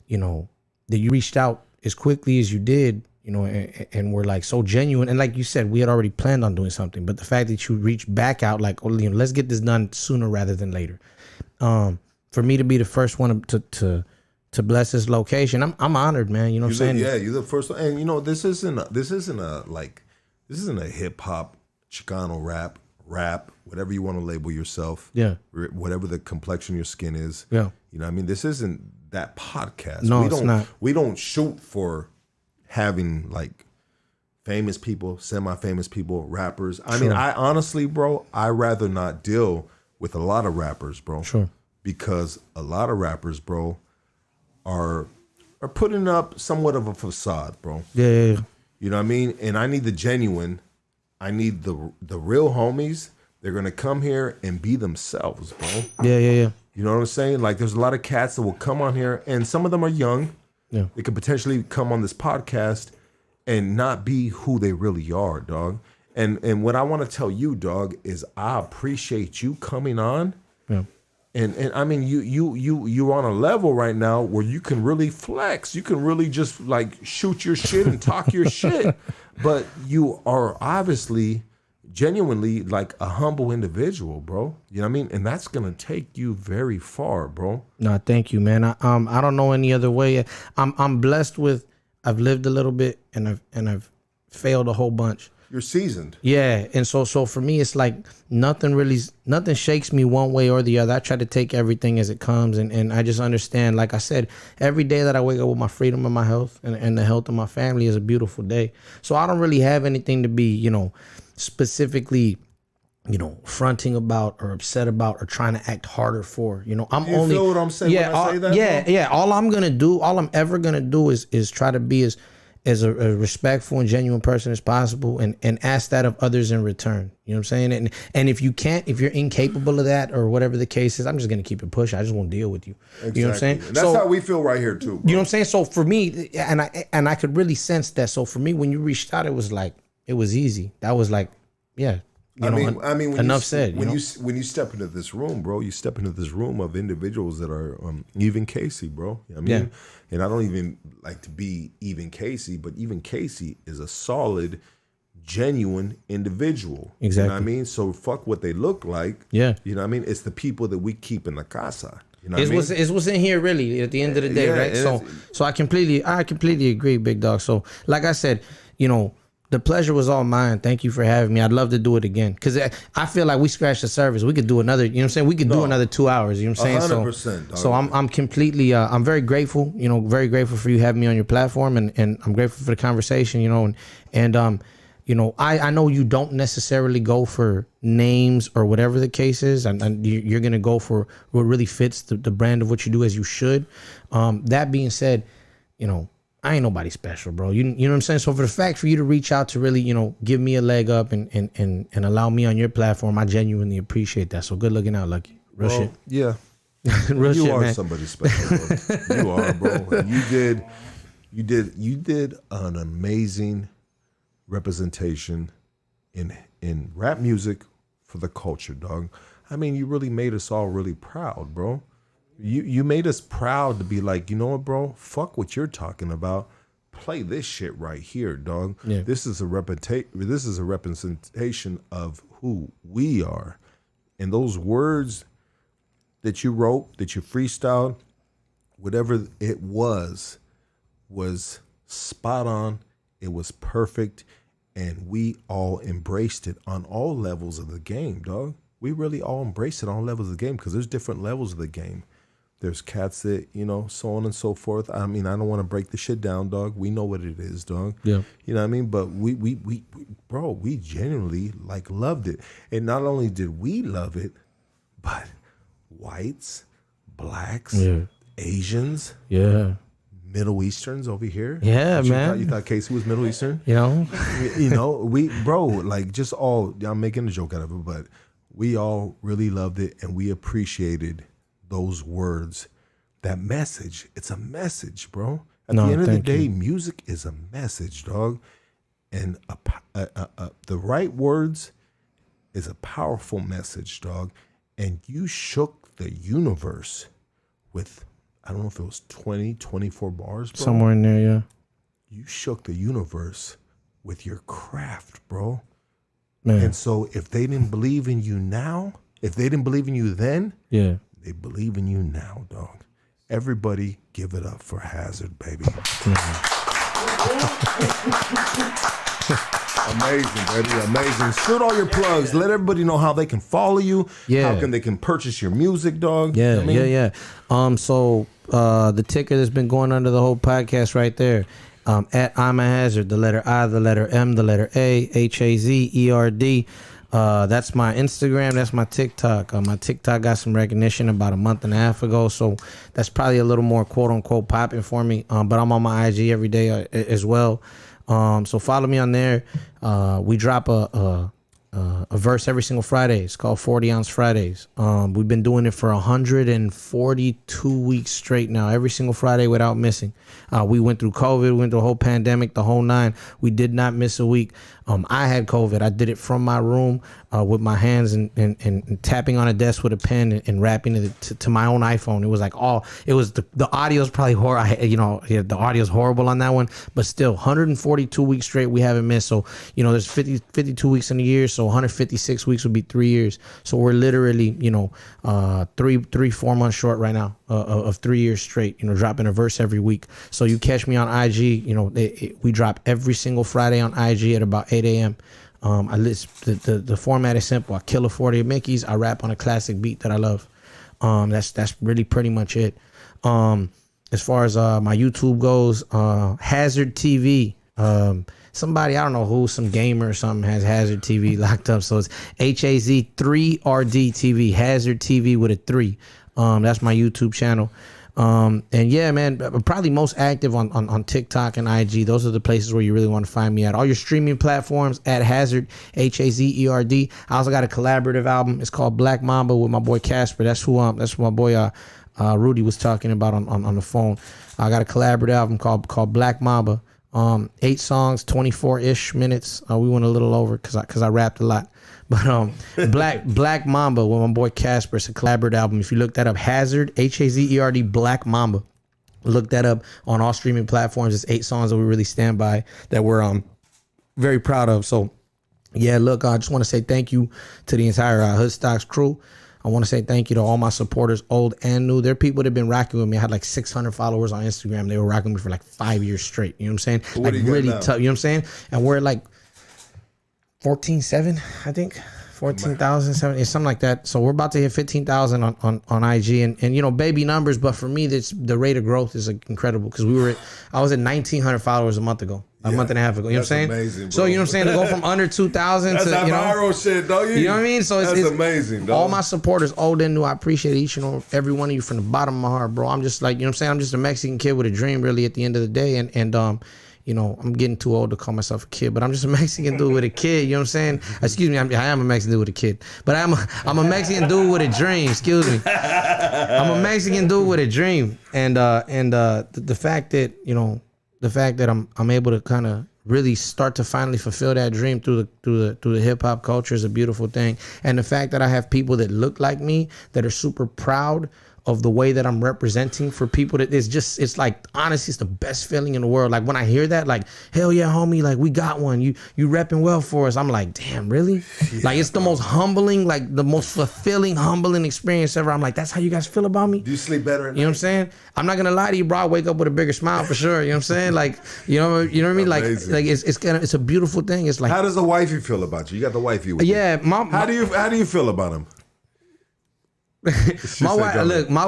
that you reached out as quickly as you did, and we're like so genuine. And like you said, we had already planned on doing something, but the fact that you reached back out, like, let's get this done sooner rather than later. For me to be the first one to bless this location, I'm honored, man. You know what I'm saying? Yeah, you're the first one. And this isn't a hip hop, Chicano rap, whatever you want to label yourself. Yeah. Whatever the complexion of your skin is. Yeah. You know what I mean? This isn't that podcast. No, it's not. We don't shoot for having like famous people, semi-famous people, rappers. I mean, I honestly, bro, I rather not deal with a lot of rappers, bro. Sure. Because a lot of rappers, bro, are putting up somewhat of a facade, bro. Yeah. You know what I mean? And I need the genuine. I need the real homies. They're gonna come here and be themselves, bro. Yeah. You know what I'm saying? Like, there's a lot of cats that will come on here, and some of them are young. Yeah. They could potentially come on this podcast and not be who they really are, dog. And what I want to tell you, dog, is I appreciate you coming on. Yeah. And I mean, you're on a level right now where you can really flex. You can really just like shoot your shit and talk your shit. But you are obviously genuinely like a humble individual, bro. You know what I mean? And that's gonna take you very far, bro. No, thank you, man. I don't know any other way. I'm blessed with. I've lived a little bit and I've failed a whole bunch. You're seasoned. Yeah, and so for me, it's like nothing shakes me one way or the other. I try to take everything as it comes, and I just understand. Like I said, every day that I wake up with my freedom and my health and the health of my family is a beautiful day. So I don't really have anything to be, specifically, fronting about or upset about or trying to act harder for. I'm You only feel what I'm saying when I say that, yeah. All I'm ever gonna do is try to be as a respectful and genuine person as possible, and ask that of others in return. You know what I'm saying? And if you're incapable of that or whatever the case is, I'm just gonna keep it pushing. I just won't deal with you. Exactly. You know what I'm saying? And that's how we feel right here too, bro. You know what I'm saying? So for me, and I could really sense that. So for me, when you reached out, it was easy. That was like, yeah. I mean, when enough said. When you step into this room, bro, you step into this room of individuals that are even Casey, bro. You know what I mean, and I don't even like to be even Casey, but even Casey is a solid, genuine individual. Exactly. You know what I mean? So fuck what they look like. Yeah. You know what I mean? It's the people that we keep in the casa. You know It's what's in here really at the end of the day, right? So I completely agree, big dog. So like I said, the pleasure was all mine. Thank you for having me. I'd love to do it again because I feel like we scratched the surface. We could do another. You know what I'm saying? We could do another 2 hours. You know what I'm saying? 100%. So I'm completely. I'm very grateful. Very grateful for you having me on your platform, and I'm grateful for the conversation. I know you don't necessarily go for names or whatever the case is, and you're gonna go for what really fits the brand of what you do, as you should. That being said, I ain't nobody special, bro. You know what I'm saying? So for the fact for you to reach out to really, give me a leg up and allow me on your platform, I genuinely appreciate that. So good looking out, Lucky. Real shit. Yeah. Real you shit, are man. Somebody special, bro. You are, bro. You did an amazing representation in rap music for the culture, dog. I mean, you really made us all really proud, bro. You made us proud to be like, you know what, bro? Fuck what you're talking about. Play this shit right here, dog. Yeah. This is a representation of who we are. And those words that you wrote, that you freestyled, whatever it was spot on. It was perfect. And we all embraced it on all levels of the game, dog. We really all embraced it on all levels of the game because there's different levels of the game. There's cats that, so on and so forth. I mean, I don't want to break the shit down, dog. We know what it is, dog. Yeah. You know what I mean? But we genuinely loved it. And not only did we love it, but whites, blacks, Asians, Middle Easterns over here. Yeah, man. You thought Casey was Middle Eastern? You know, just all, I'm making a joke out of it, but we all really loved it and we appreciated those words, that message. It's a message, bro. At the end of the day, music is a message, dog. And the right words is a powerful message, dog. And you shook the universe with, I don't know if it was 20, 24 bars, bro. Somewhere in there, yeah. You shook the universe with your craft, bro. Man. And so if they didn't believe in you now, if they didn't believe in you then, they believe in you now, dog. Everybody give it up for HAZERD, baby. Amazing, baby. Amazing. Shoot all your plugs. Let everybody know how they can follow you. Yeah. How they can purchase your music, dog. Yeah, I mean, yeah. So the ticker that's been going under the whole podcast right there. At I'm a Hazard, the letter I, the letter M, the letter A, HAZERD. That's my Instagram. That's my TikTok. My TikTok got some recognition about a month and a half ago, so that's probably a little more quote unquote popping for me. But I'm on my IG every day as well. So follow me on there. We drop a verse every single Friday. It's called 40 Ounce Fridays. We've been doing it for 142 weeks straight now, every single Friday without missing. We went through COVID, we went through a whole pandemic, the whole nine. We did not miss a week. I had COVID. I did it from my room with my hands and tapping on a desk with a pen and rapping it to my own iPhone. It was like the audio's probably horrible. The audio's horrible on that one, but still 142 weeks straight we haven't missed. So, there's 52 weeks in a year. So So 156 weeks would be 3 years. So we're literally, 4 months short right now of 3 years straight, dropping a verse every week. So you catch me on IG, we drop every single Friday on IG at about 8 a.m. I list the format is simple. I kill a 40 of Mickeys. I rap on a classic beat that I love. That's really pretty much it. As far as my YouTube goes, HAZERD TV. Somebody, I don't know who, some gamer or something has HAZERD TV locked up. So it's HAZ3RD TV, HAZERD TV with a 3. That's my YouTube channel. And yeah, man, probably most active on TikTok and IG. Those are the places where you really want to find me at. All your streaming platforms at HAZERD, HAZERD. I also got a collaborative album. It's called Black Mamba with my boy Casper. That's who my boy Rudy was talking about on the phone. I got a collaborative album called Black Mamba. 8 songs, 24-ish minutes. We went a little over because I rapped a lot. But Black Mamba with my boy Casper. It's a collaborative album. If you look that up, HAZERD, HAZERD, Black Mamba. Look that up on all streaming platforms. It's 8 songs that we really stand by, that we're very proud of. So yeah, look, I just want to say thank you to the entire Hood Stocks crew. I want to say thank you to all my supporters, old and new. There are people that have been rocking with me. I had like 600 followers on Instagram. They were rocking with me for like 5 years straight. You know what I'm saying? What like really tough. You know what I'm saying? And we're like 14.7, I think. 14,000, it's something like that. So we're about to hit 15,000 on IG and baby numbers. But for me, the rate of growth is incredible because I was at 1,900 followers a month ago. A month and a half ago. You know what I'm saying? Amazing, bro. So you know what I'm saying? To go from under 2,000 that's to that viral shit, dog. You know what I mean? So it's amazing, dog. All my supporters, old and new, I appreciate each and every one of you from the bottom of my heart, bro. I'm just like, you know what I'm saying? I'm just a Mexican kid with a dream, really, at the end of the day. And I'm getting too old to call myself a kid, but I'm just a Mexican dude with a kid. You know what I'm saying? Excuse me, I am a Mexican dude with a kid, but I'm a Mexican dude with a dream. Excuse me, I'm a Mexican dude with a dream, and the fact that I'm able to kind of really start to finally fulfill that dream through the hip hop culture is a beautiful thing, and the fact that I have people that look like me that are super proud of the way that I'm representing for people, that it's like, honestly, it's the best feeling in the world. Like when I hear that, like, hell yeah, homie, like we got one, you repping well for us. I'm like, damn, really? Yeah, like it's the most humbling, like the most fulfilling, humbling experience ever. I'm like, that's how you guys feel about me? Do you sleep better at night? You know what I'm saying? I'm not gonna lie to you, bro. I wake up with a bigger smile for sure. You know what I'm saying? Like, you know what I mean? Amazing. Like it's a beautiful thing. It's like, how does the wifey feel about you? You got the wifey with yeah, you. How do you feel about him? My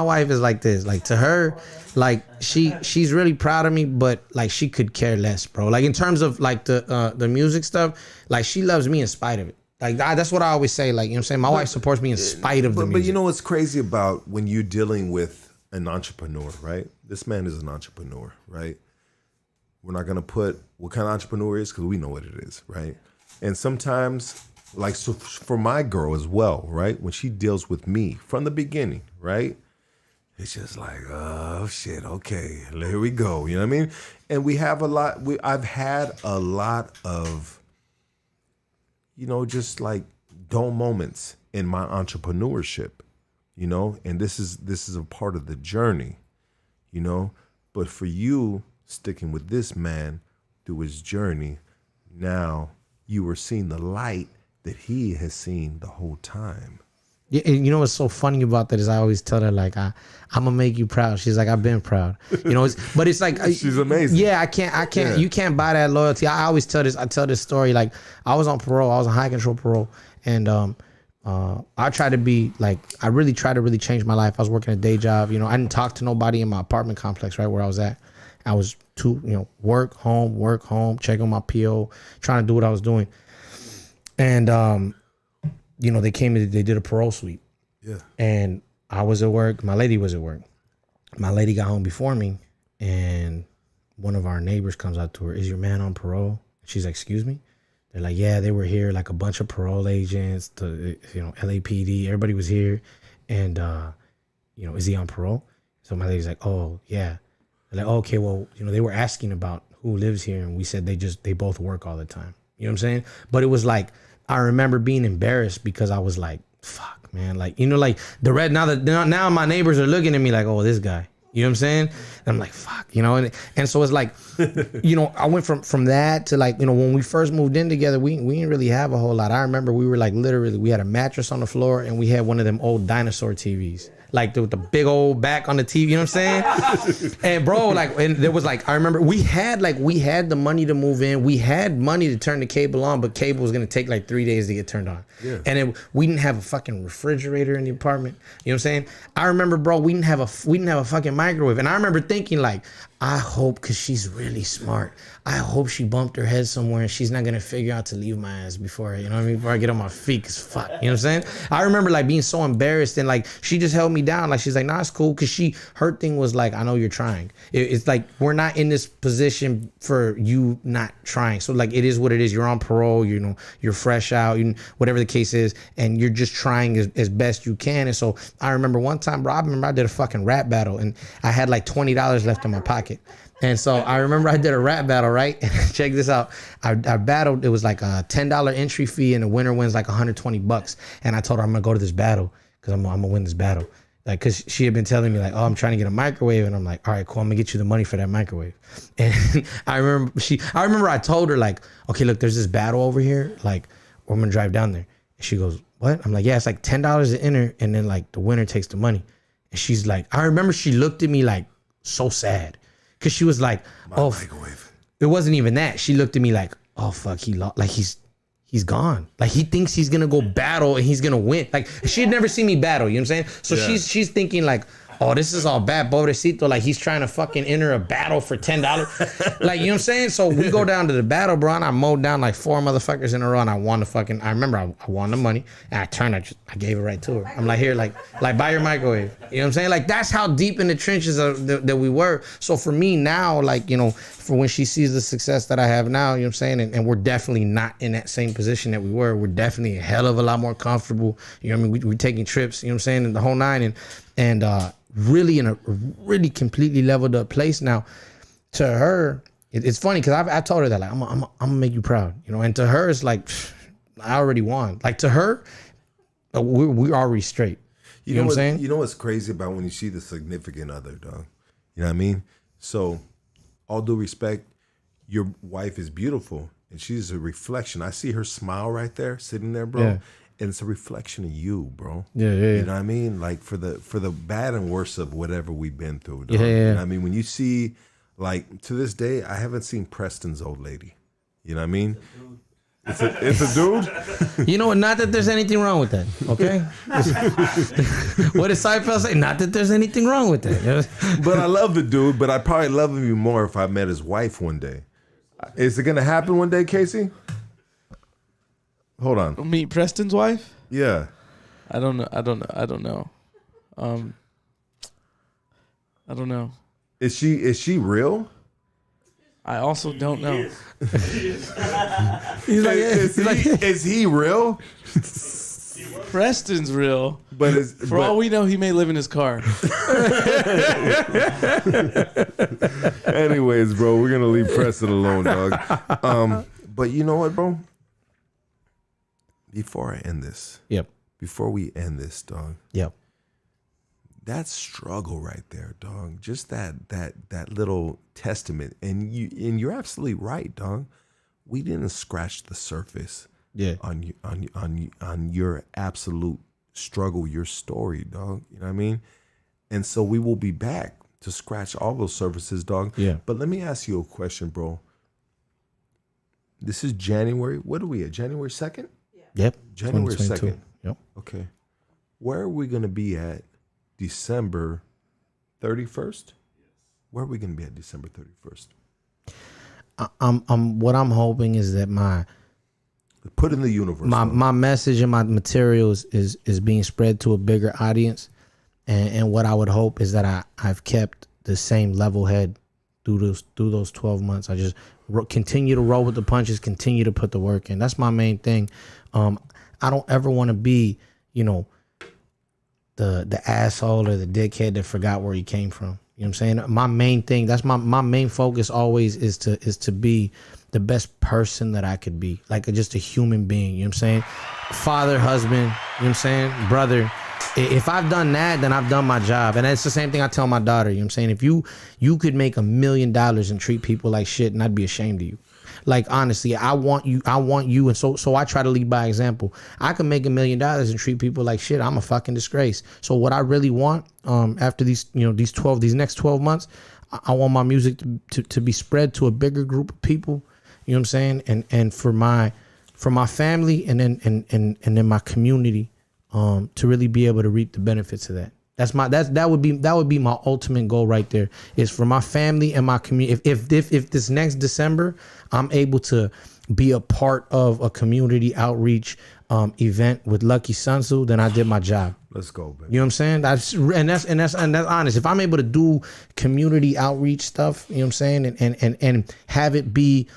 wife is like this. Like to her, like she's really proud of me, but like she could care less, bro. Like in terms of like the music stuff, like she loves me in spite of it. Like that's what I always say. Like, you know what I'm saying? My wife supports me in spite of the music. But you know what's crazy about when you're dealing with an entrepreneur, right? This man is an entrepreneur, right? We're not gonna put what kind of entrepreneur is because we know what it is, right? And sometimes, like, so for my girl as well, right? When she deals with me from the beginning, right? It's just like, oh shit, okay, here we go. You know what I mean? And we have I've had a lot of, just like dull moments in my entrepreneurship, and this is a part of the journey, But for you sticking with this man through his journey, now you were seeing the light that he has seen the whole time. Yeah, and you know what's so funny about that is I always tell her, like, I'm gonna make you proud. She's like, I've been proud. But it's like she's amazing. Yeah, I can't. Yeah. You can't buy that loyalty. I always tell this story. Like, I was on parole. I was on high control parole, and I tried to be like, I really tried to change my life. I was working a day job. I didn't talk to nobody in my apartment complex, right where I was at. I was work home, check on my PO, trying to do what I was doing. And, they came in, they did a parole sweep. Yeah. And I was at work. My lady was at work. My lady got home before me. And one of our neighbors comes out to her, is your man on parole? She's like, excuse me? They're like, yeah, they were here, like a bunch of parole agents, LAPD, everybody was here. And, is he on parole? So my lady's like, oh, yeah. They're like, oh, okay, well, they were asking about who lives here. And we said they both work all the time. You know what I'm saying? But it was like, I remember being embarrassed because I was like, fuck, man. Like, like the red, now my neighbors are looking at me like, oh, this guy. You You know what I'm saying? And I'm like, fuck, you know, and so it's like, you know, I went from that to like, you know, when we first moved in together, we didn't really have a whole lot. I remember we were like literally, we had a mattress on the floor and we had one of them old dinosaur TVs. Like with the big old back on the TV, you know what I'm saying? And bro, like, and there was like, I remember we had the money to move in. We had money to turn the cable on, but cable was gonna take like 3 days to get turned on. Yeah. And we didn't have a fucking refrigerator in the apartment. You know what I'm saying? I remember, bro, we didn't have a fucking microwave. And I remember thinking like, I hope, cause she's really smart, I hope she bumped her head somewhere and she's not gonna figure out to leave my ass before, you know what I mean, before I get on my feet, cause fuck, you know what I'm saying? I remember like being so embarrassed and like she just held me down, like she's like, nah, it's cool, cause her thing was like, I know you're trying. It's like we're not in this position for you not trying. So like it is what it is. You're on parole, you know, you're fresh out, whatever the case is, and you're just trying as best you can. And so I remember one time, bro, I did a fucking rap battle and I had like $20 left in my pocket. And so I remember I did a rap battle, right? Check this out. I battled, it was like a $10 entry fee and the winner wins like $120. And I told her I'm gonna go to this battle because I'm gonna win this battle. Like, cause she had been telling me like, oh, I'm trying to get a microwave. And I'm like, all right, cool, I'm gonna get you the money for that microwave. And I remember I told her like, okay, look, there's this battle over here. Like, we're gonna drive down there. And she goes, what? I'm like, yeah, it's like $10 to enter. And then like the winner takes the money. And she's like, I remember she looked at me like so sad. Cause she was like, oh, microwave. It wasn't even that. She looked at me like, oh fuck, he lost. Like he's gone. Like he thinks he's gonna go battle and he's gonna win. Like she had never seen me battle. You know what I'm saying? So yeah. she's thinking like, oh, this is all bad, pobrecito. Like he's trying to fucking enter a battle for $10. Like, you know what I'm saying? So we go down to the battle, bro, and I mowed down like 4 motherfuckers in a row, and I won I remember I won the money, and I gave it right to her. I'm like, here, like buy your microwave. You know what I'm saying? Like that's how deep in the trenches that we were. So for me now, like, you know, for when she sees the success that I have now, you know what I'm saying? And we're definitely not in that same position that we were. We're definitely a hell of a lot more comfortable. You know what I mean? We're taking trips, you know what I'm saying? And the whole nine, and really in a really completely leveled up place now. To her, it's funny because I told her that like I'm gonna make you proud, you know. And to her, it's like I already won. Like to her, we're already straight. You know what I'm saying? You know what's crazy about when you see the significant other, dog? You know what I mean? So, all due respect, your wife is beautiful and she's a reflection. I see her smile right there, sitting there, bro. Yeah. And it's a reflection of you, bro. Yeah. You know what I mean? Like for the bad and worst of whatever we've been through. Dog. Yeah. You know what I mean? When you see, like, to this day, I haven't seen Preston's old lady. You know what I mean? It's a dude. You know what? Not that there's anything wrong with that. Okay. What did Seinfeld say? Not that there's anything wrong with that. But I love the dude. But I'd probably love him even more if I met his wife one day. Is it gonna happen one day, Casey? Hold on. Meet Preston's wife? Yeah. I don't know. I don't know. I don't know. Is she real? I also don't know. Is he real? Preston's real. But for all we know, he may live in his car. Anyways, bro, we're gonna leave Preston alone, dog. But you know what, bro? Before I end this, before we end this, dog, that struggle right there, dog, just that little testament, and you're absolutely right, dog. We didn't scratch the surface, on your absolute struggle, your story, dog. You know what I mean? And so we will be back to scratch all those surfaces, dog. Yeah. But let me ask you a question, bro. This is January. What are we at? January 2nd? Yep. January 2nd. Yep. Okay. Where are we going to be at December 31st? Where are we going to be at December 31st? What I'm hoping is that put in the universe. My message and my materials is being spread to a bigger audience. And what I would hope is that I've kept the same level head through those 12 months. I just continue to roll with the punches, continue to put the work in. That's my main thing. I don't ever want to be, you know, the asshole or the dickhead that forgot where he came from. You know what I'm saying? My main thing, that's my main focus always is to be the best person that I could be. Like just a human being, you know what I'm saying? Father, husband, you know what I'm saying? Brother. If I've done that, then I've done my job. And that's the same thing I tell my daughter. You know what I'm saying? If you could make $1 million and treat people like shit, and I'd be ashamed of you. Like, honestly, I want you, and so I try to lead by example. I can make $1 million and treat people like shit. I'm a fucking disgrace. So what I really want, after these next 12 months, I want my music to be spread to a bigger group of people. You know what I'm saying? And for my family and then my community, to really be able to reap the benefits of that. That would be my ultimate goal right there, is for my family and my community. If this next December I'm able to be a part of a community outreach event with Lucky Sunsu, then I did my job. Let's go, baby. You know what I'm saying? That's honest. If I'm able to do community outreach stuff, you know what I'm saying, and have it be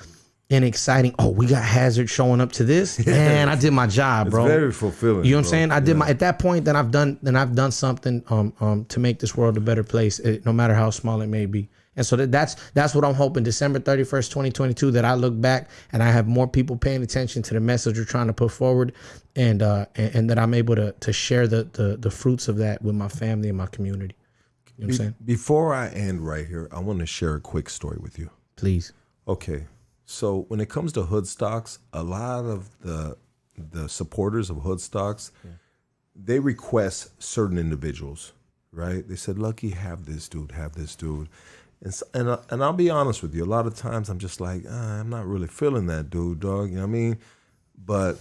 an exciting, we got HAZERD showing up to this, man, I did my job, bro. It's very fulfilling. You know what I'm saying? I did at that point, then I've done something to make this world a better place, no matter how small it may be. And so that's what I'm hoping, December 31st, 2022, that I look back and I have more people paying attention to the message we're trying to put forward, and that I'm able to share the fruits of that with my family and my community. You know what I'm saying? Before I end right here, I want to share a quick story with you. Please. Okay. So when it comes to hood stocks, a lot of the supporters of hood stocks, they request certain individuals, right? They said, Lucky, have this dude. And I'll be honest with you, a lot of times I'm just like, I'm not really feeling that dude, dog. You know what I mean? But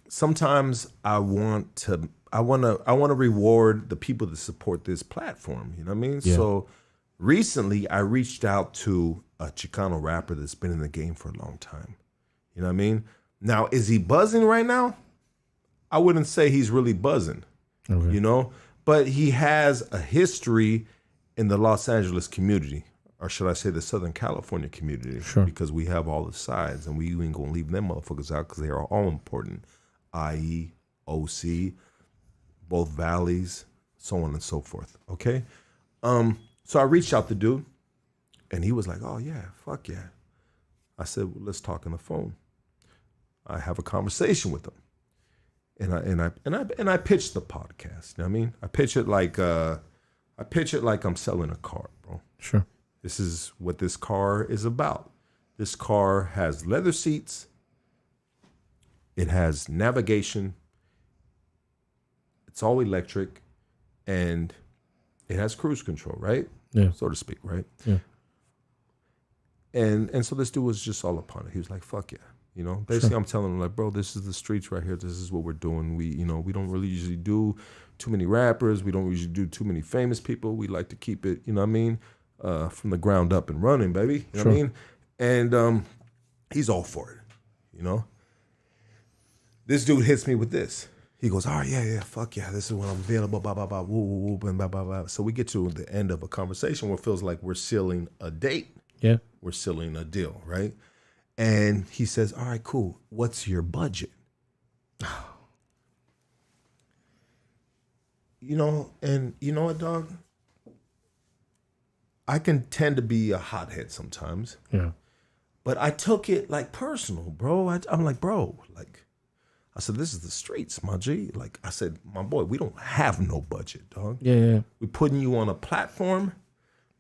sometimes I want to reward the people that support this platform. You know what I mean? Yeah. So recently I reached out to a Chicano rapper that's been in the game for a long time. You know what I mean? Now, is he buzzing right now? I wouldn't say he's really buzzing, you know, but he has a history in the Los Angeles community, or should I say the Southern California community, because we have all the sides, and we ain't gonna leave them motherfuckers out because they are all important, IE, OC, both valleys, so on and so forth, okay? So I reached out to dude, and he was like, oh yeah, fuck yeah. I said, well, let's talk on the phone. I have a conversation with him. And I pitched the podcast. You know what I mean? I pitch it like I'm selling a car, bro. Sure. This is what this car is about. This car has leather seats. It has navigation. It's all electric, and it has cruise control, right? Yeah. So to speak, right? Yeah. And so this dude was just all upon it. He was like, fuck yeah. You know, basically I'm telling him like, bro, this is the streets right here. This is what we're doing. We don't really usually do too many rappers. We don't usually do too many famous people. We like to keep it, you know what I mean? From the ground up and running, baby. You know what I mean? And he's all for it, you know? This dude hits me with this. He goes, all right, yeah, fuck yeah. This is when I'm available, blah, blah, blah, woo, woo, woo, blah, blah, blah. So we get to the end of a conversation where it feels like we're sealing a date. Yeah. We're sealing a deal, right? And he says, all right, cool. What's your budget? You know, and you know what, dog? I can tend to be a hothead sometimes. Yeah. But I took it like personal, bro. I'm like, bro, like, I said, this is the streets, my G. Like I said, my boy, we don't have no budget, dog. Yeah. We're putting you on a platform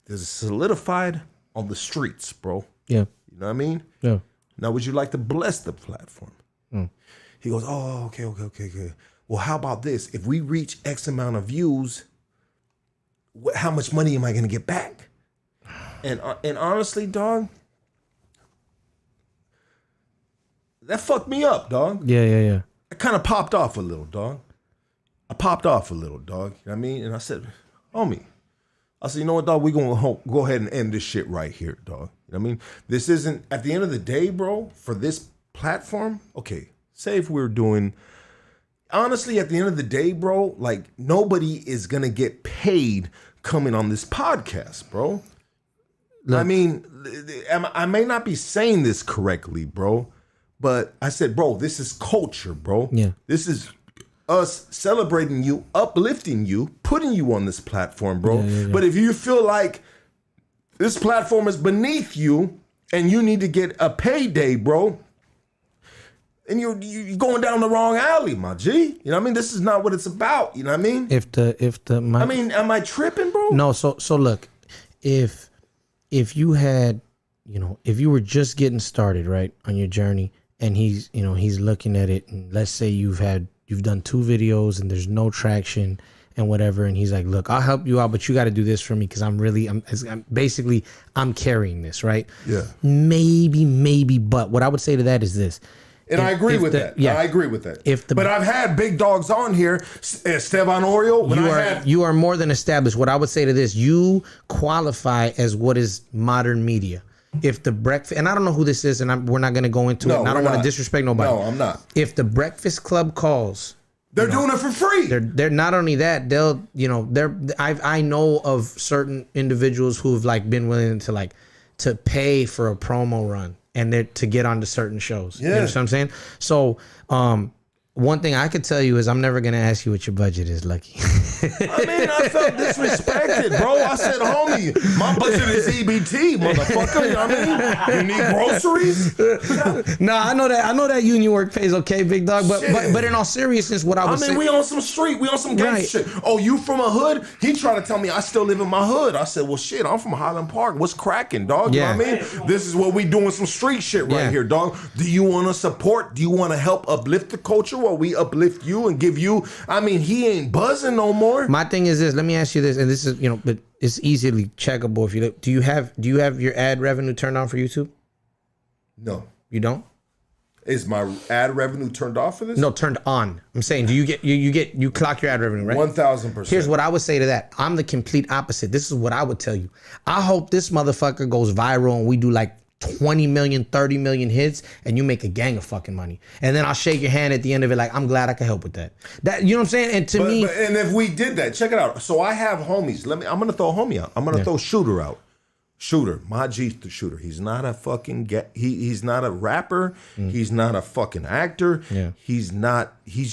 that's solidified on the streets, bro. Yeah. You know what I mean? Yeah. Now, would you like to bless the platform? He goes, oh, okay. Well, how about this? If we reach X amount of views, how much money am I going to get back? And honestly, dog, that fucked me up, dog. Yeah. I kind of popped off a little, dog. You know what I mean? And I said, homie, you know what, dog? We're going to go ahead and end this shit right here, dog. You know what I mean? This isn't, at the end of the day, bro, for this platform, okay, say if we're doing, honestly, at the end of the day, bro, like, nobody is going to get paid coming on this podcast, bro. Look, I mean, I may not be saying this correctly, bro, but I said, bro, this is culture, bro. Yeah. This is us celebrating you, uplifting you, putting you on this platform, bro. Yeah. But if you feel like this platform is beneath you and you need to get a payday, bro, and you're going down the wrong alley, my G. You know what I mean? This is not what it's about. You know what I mean? I mean, am I tripping, bro? No. So look, if you had, if you were just getting started, right, on your journey, and he's looking at it, and let's say you've done 2 videos and there's no traction and whatever, and he's like, look, I'll help you out, but you got to do this for me because I'm carrying this, right? Yeah. Maybe, but what I would say to that is this. And I agree with that. Yeah, I agree with that. But I've had big dogs on here, Esteban Oriol. You are more than established. What I would say to this, you qualify as what is modern media. If the breakfast, and I don't know who this is, and we're not going to go into it, and I don't want to disrespect nobody. No, I'm not. If the Breakfast Club calls, they're doing it for free. They're not only that, I know of certain individuals who have like been willing to pay for a promo run and to get onto certain shows. Yeah. You know what I'm saying? So, one thing I could tell you is I'm never going to ask you what your budget is, Lucky. I mean, I felt disrespected, bro. I said, homie, my budget is EBT, motherfucker. You know what I mean? You need groceries? Nah, I know that union work pays okay, big dog. But in all seriousness, what I was saying, we on some street, we on some gangster shit. Oh, you from a hood? He tried to tell me I still live in my hood. I said, well, shit, I'm from Highland Park. What's cracking, dog? You know what I mean? This is what we doing, some street shit right here, dog. Do you want to support? Do you want to help uplift the culture? While we uplift you and give you, I mean, he ain't buzzing no more. My thing is this. Let me ask you this, and this is, but it's easily checkable. If you look, do you have your ad revenue turned on for YouTube? No, you don't. Is my ad revenue turned off for this? No, turned on. I'm saying, do you clock your ad revenue, right? 1,000%. Here's what I would say to that. I'm the complete opposite. This is what I would tell you. I hope this motherfucker goes viral and we do like 20 million, 30 million hits, and you make a gang of fucking money. And then I'll shake your hand at the end of it like, I'm glad I could help with that. That, you know what I'm saying? And to me... and if we did that, check it out. So I have homies. I'm going to throw a homie out. I'm going to throw Shooter out. Shooter, my G's the Shooter. He's not a fucking... He's not a rapper. He's not a fucking actor. Yeah. He's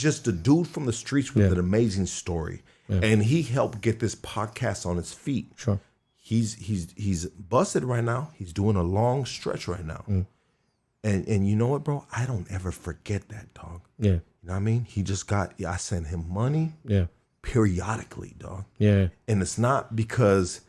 just a dude from the streets with an amazing story. Yeah. And he helped get this podcast on its feet. Sure. He's busted right now. He's doing a long stretch right now. And you know what, bro? I don't ever forget that, dog. Yeah. You know what I mean? He just I send him money periodically, dog. Yeah. And it's not because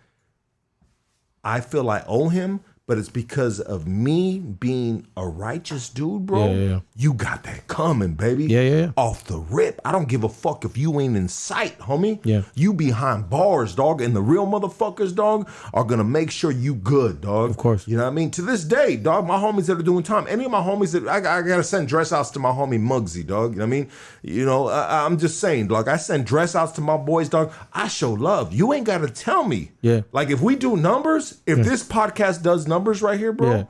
I feel I owe him, but it's because of me being a righteous dude, bro. Yeah. You got that coming, baby. Yeah. Off the rip. I don't give a fuck if you ain't in sight, homie. Yeah. You behind bars, dog. And the real motherfuckers, dog, are going to make sure you good, dog. Of course. You know what I mean? To this day, dog, my homies that are doing time, any of my homies that, I got to send dress outs to my homie Muggsy, dog. You know what I mean? You know, I'm just saying, dog, I send dress outs to my boys, dog. I show love. You ain't got to tell me. Yeah. Like, if we do numbers, if this podcast does numbers right here, bro,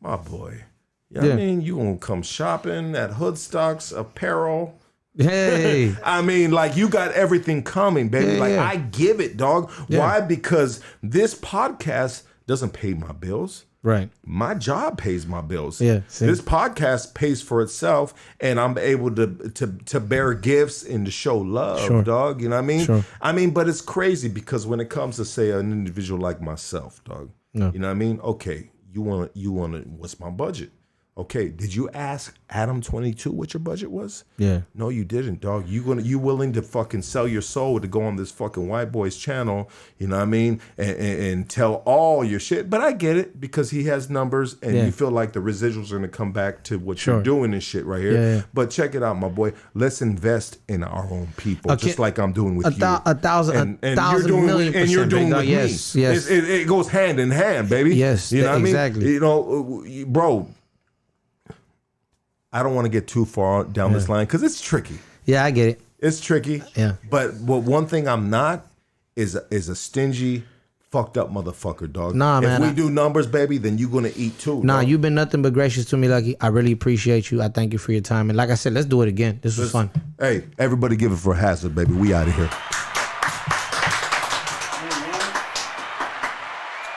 my boy, you know what I mean? You gonna come shopping at Hoodstocks Apparel. Hey. I mean, like, you got everything coming, baby. I give it, dog. Why? Because this podcast doesn't pay my bills. Right. My job pays my bills. Yeah. This podcast pays for itself, and I'm able to bear gifts and to show love, dog. You know what I mean? Sure. I mean, but it's crazy because when it comes to, say, an individual like myself, dog, you know what I mean? Okay, you want to, what's my budget? Okay, did you ask Adam 22 what your budget was? Yeah. No, you didn't, dog. You willing to fucking sell your soul to go on this fucking white boy's channel, you know what I mean? And tell all your shit. But I get it because he has numbers and you feel like the residuals are going to come back to what you're doing and shit right here. Yeah. But check it out, my boy. Let's invest in our own people, just like I'm doing with you. A thousand million percent. And you're doing with yes, me. Yes. It goes hand in hand, baby. Yes, you know what exactly. I mean? You know, bro, I don't want to get too far down this line because it's tricky. Yeah, I get it. It's tricky. Yeah. But one thing I'm not is a stingy, fucked up motherfucker, dog. Nah, man. If we do numbers, baby, then you're gonna eat too. Nah, dog. you've been nothing but gracious to me, Lucky. I really appreciate you. I thank you for your time. And like I said, let's do it again. This was fun. Hey, everybody give it for HAZERD, baby. We out of here.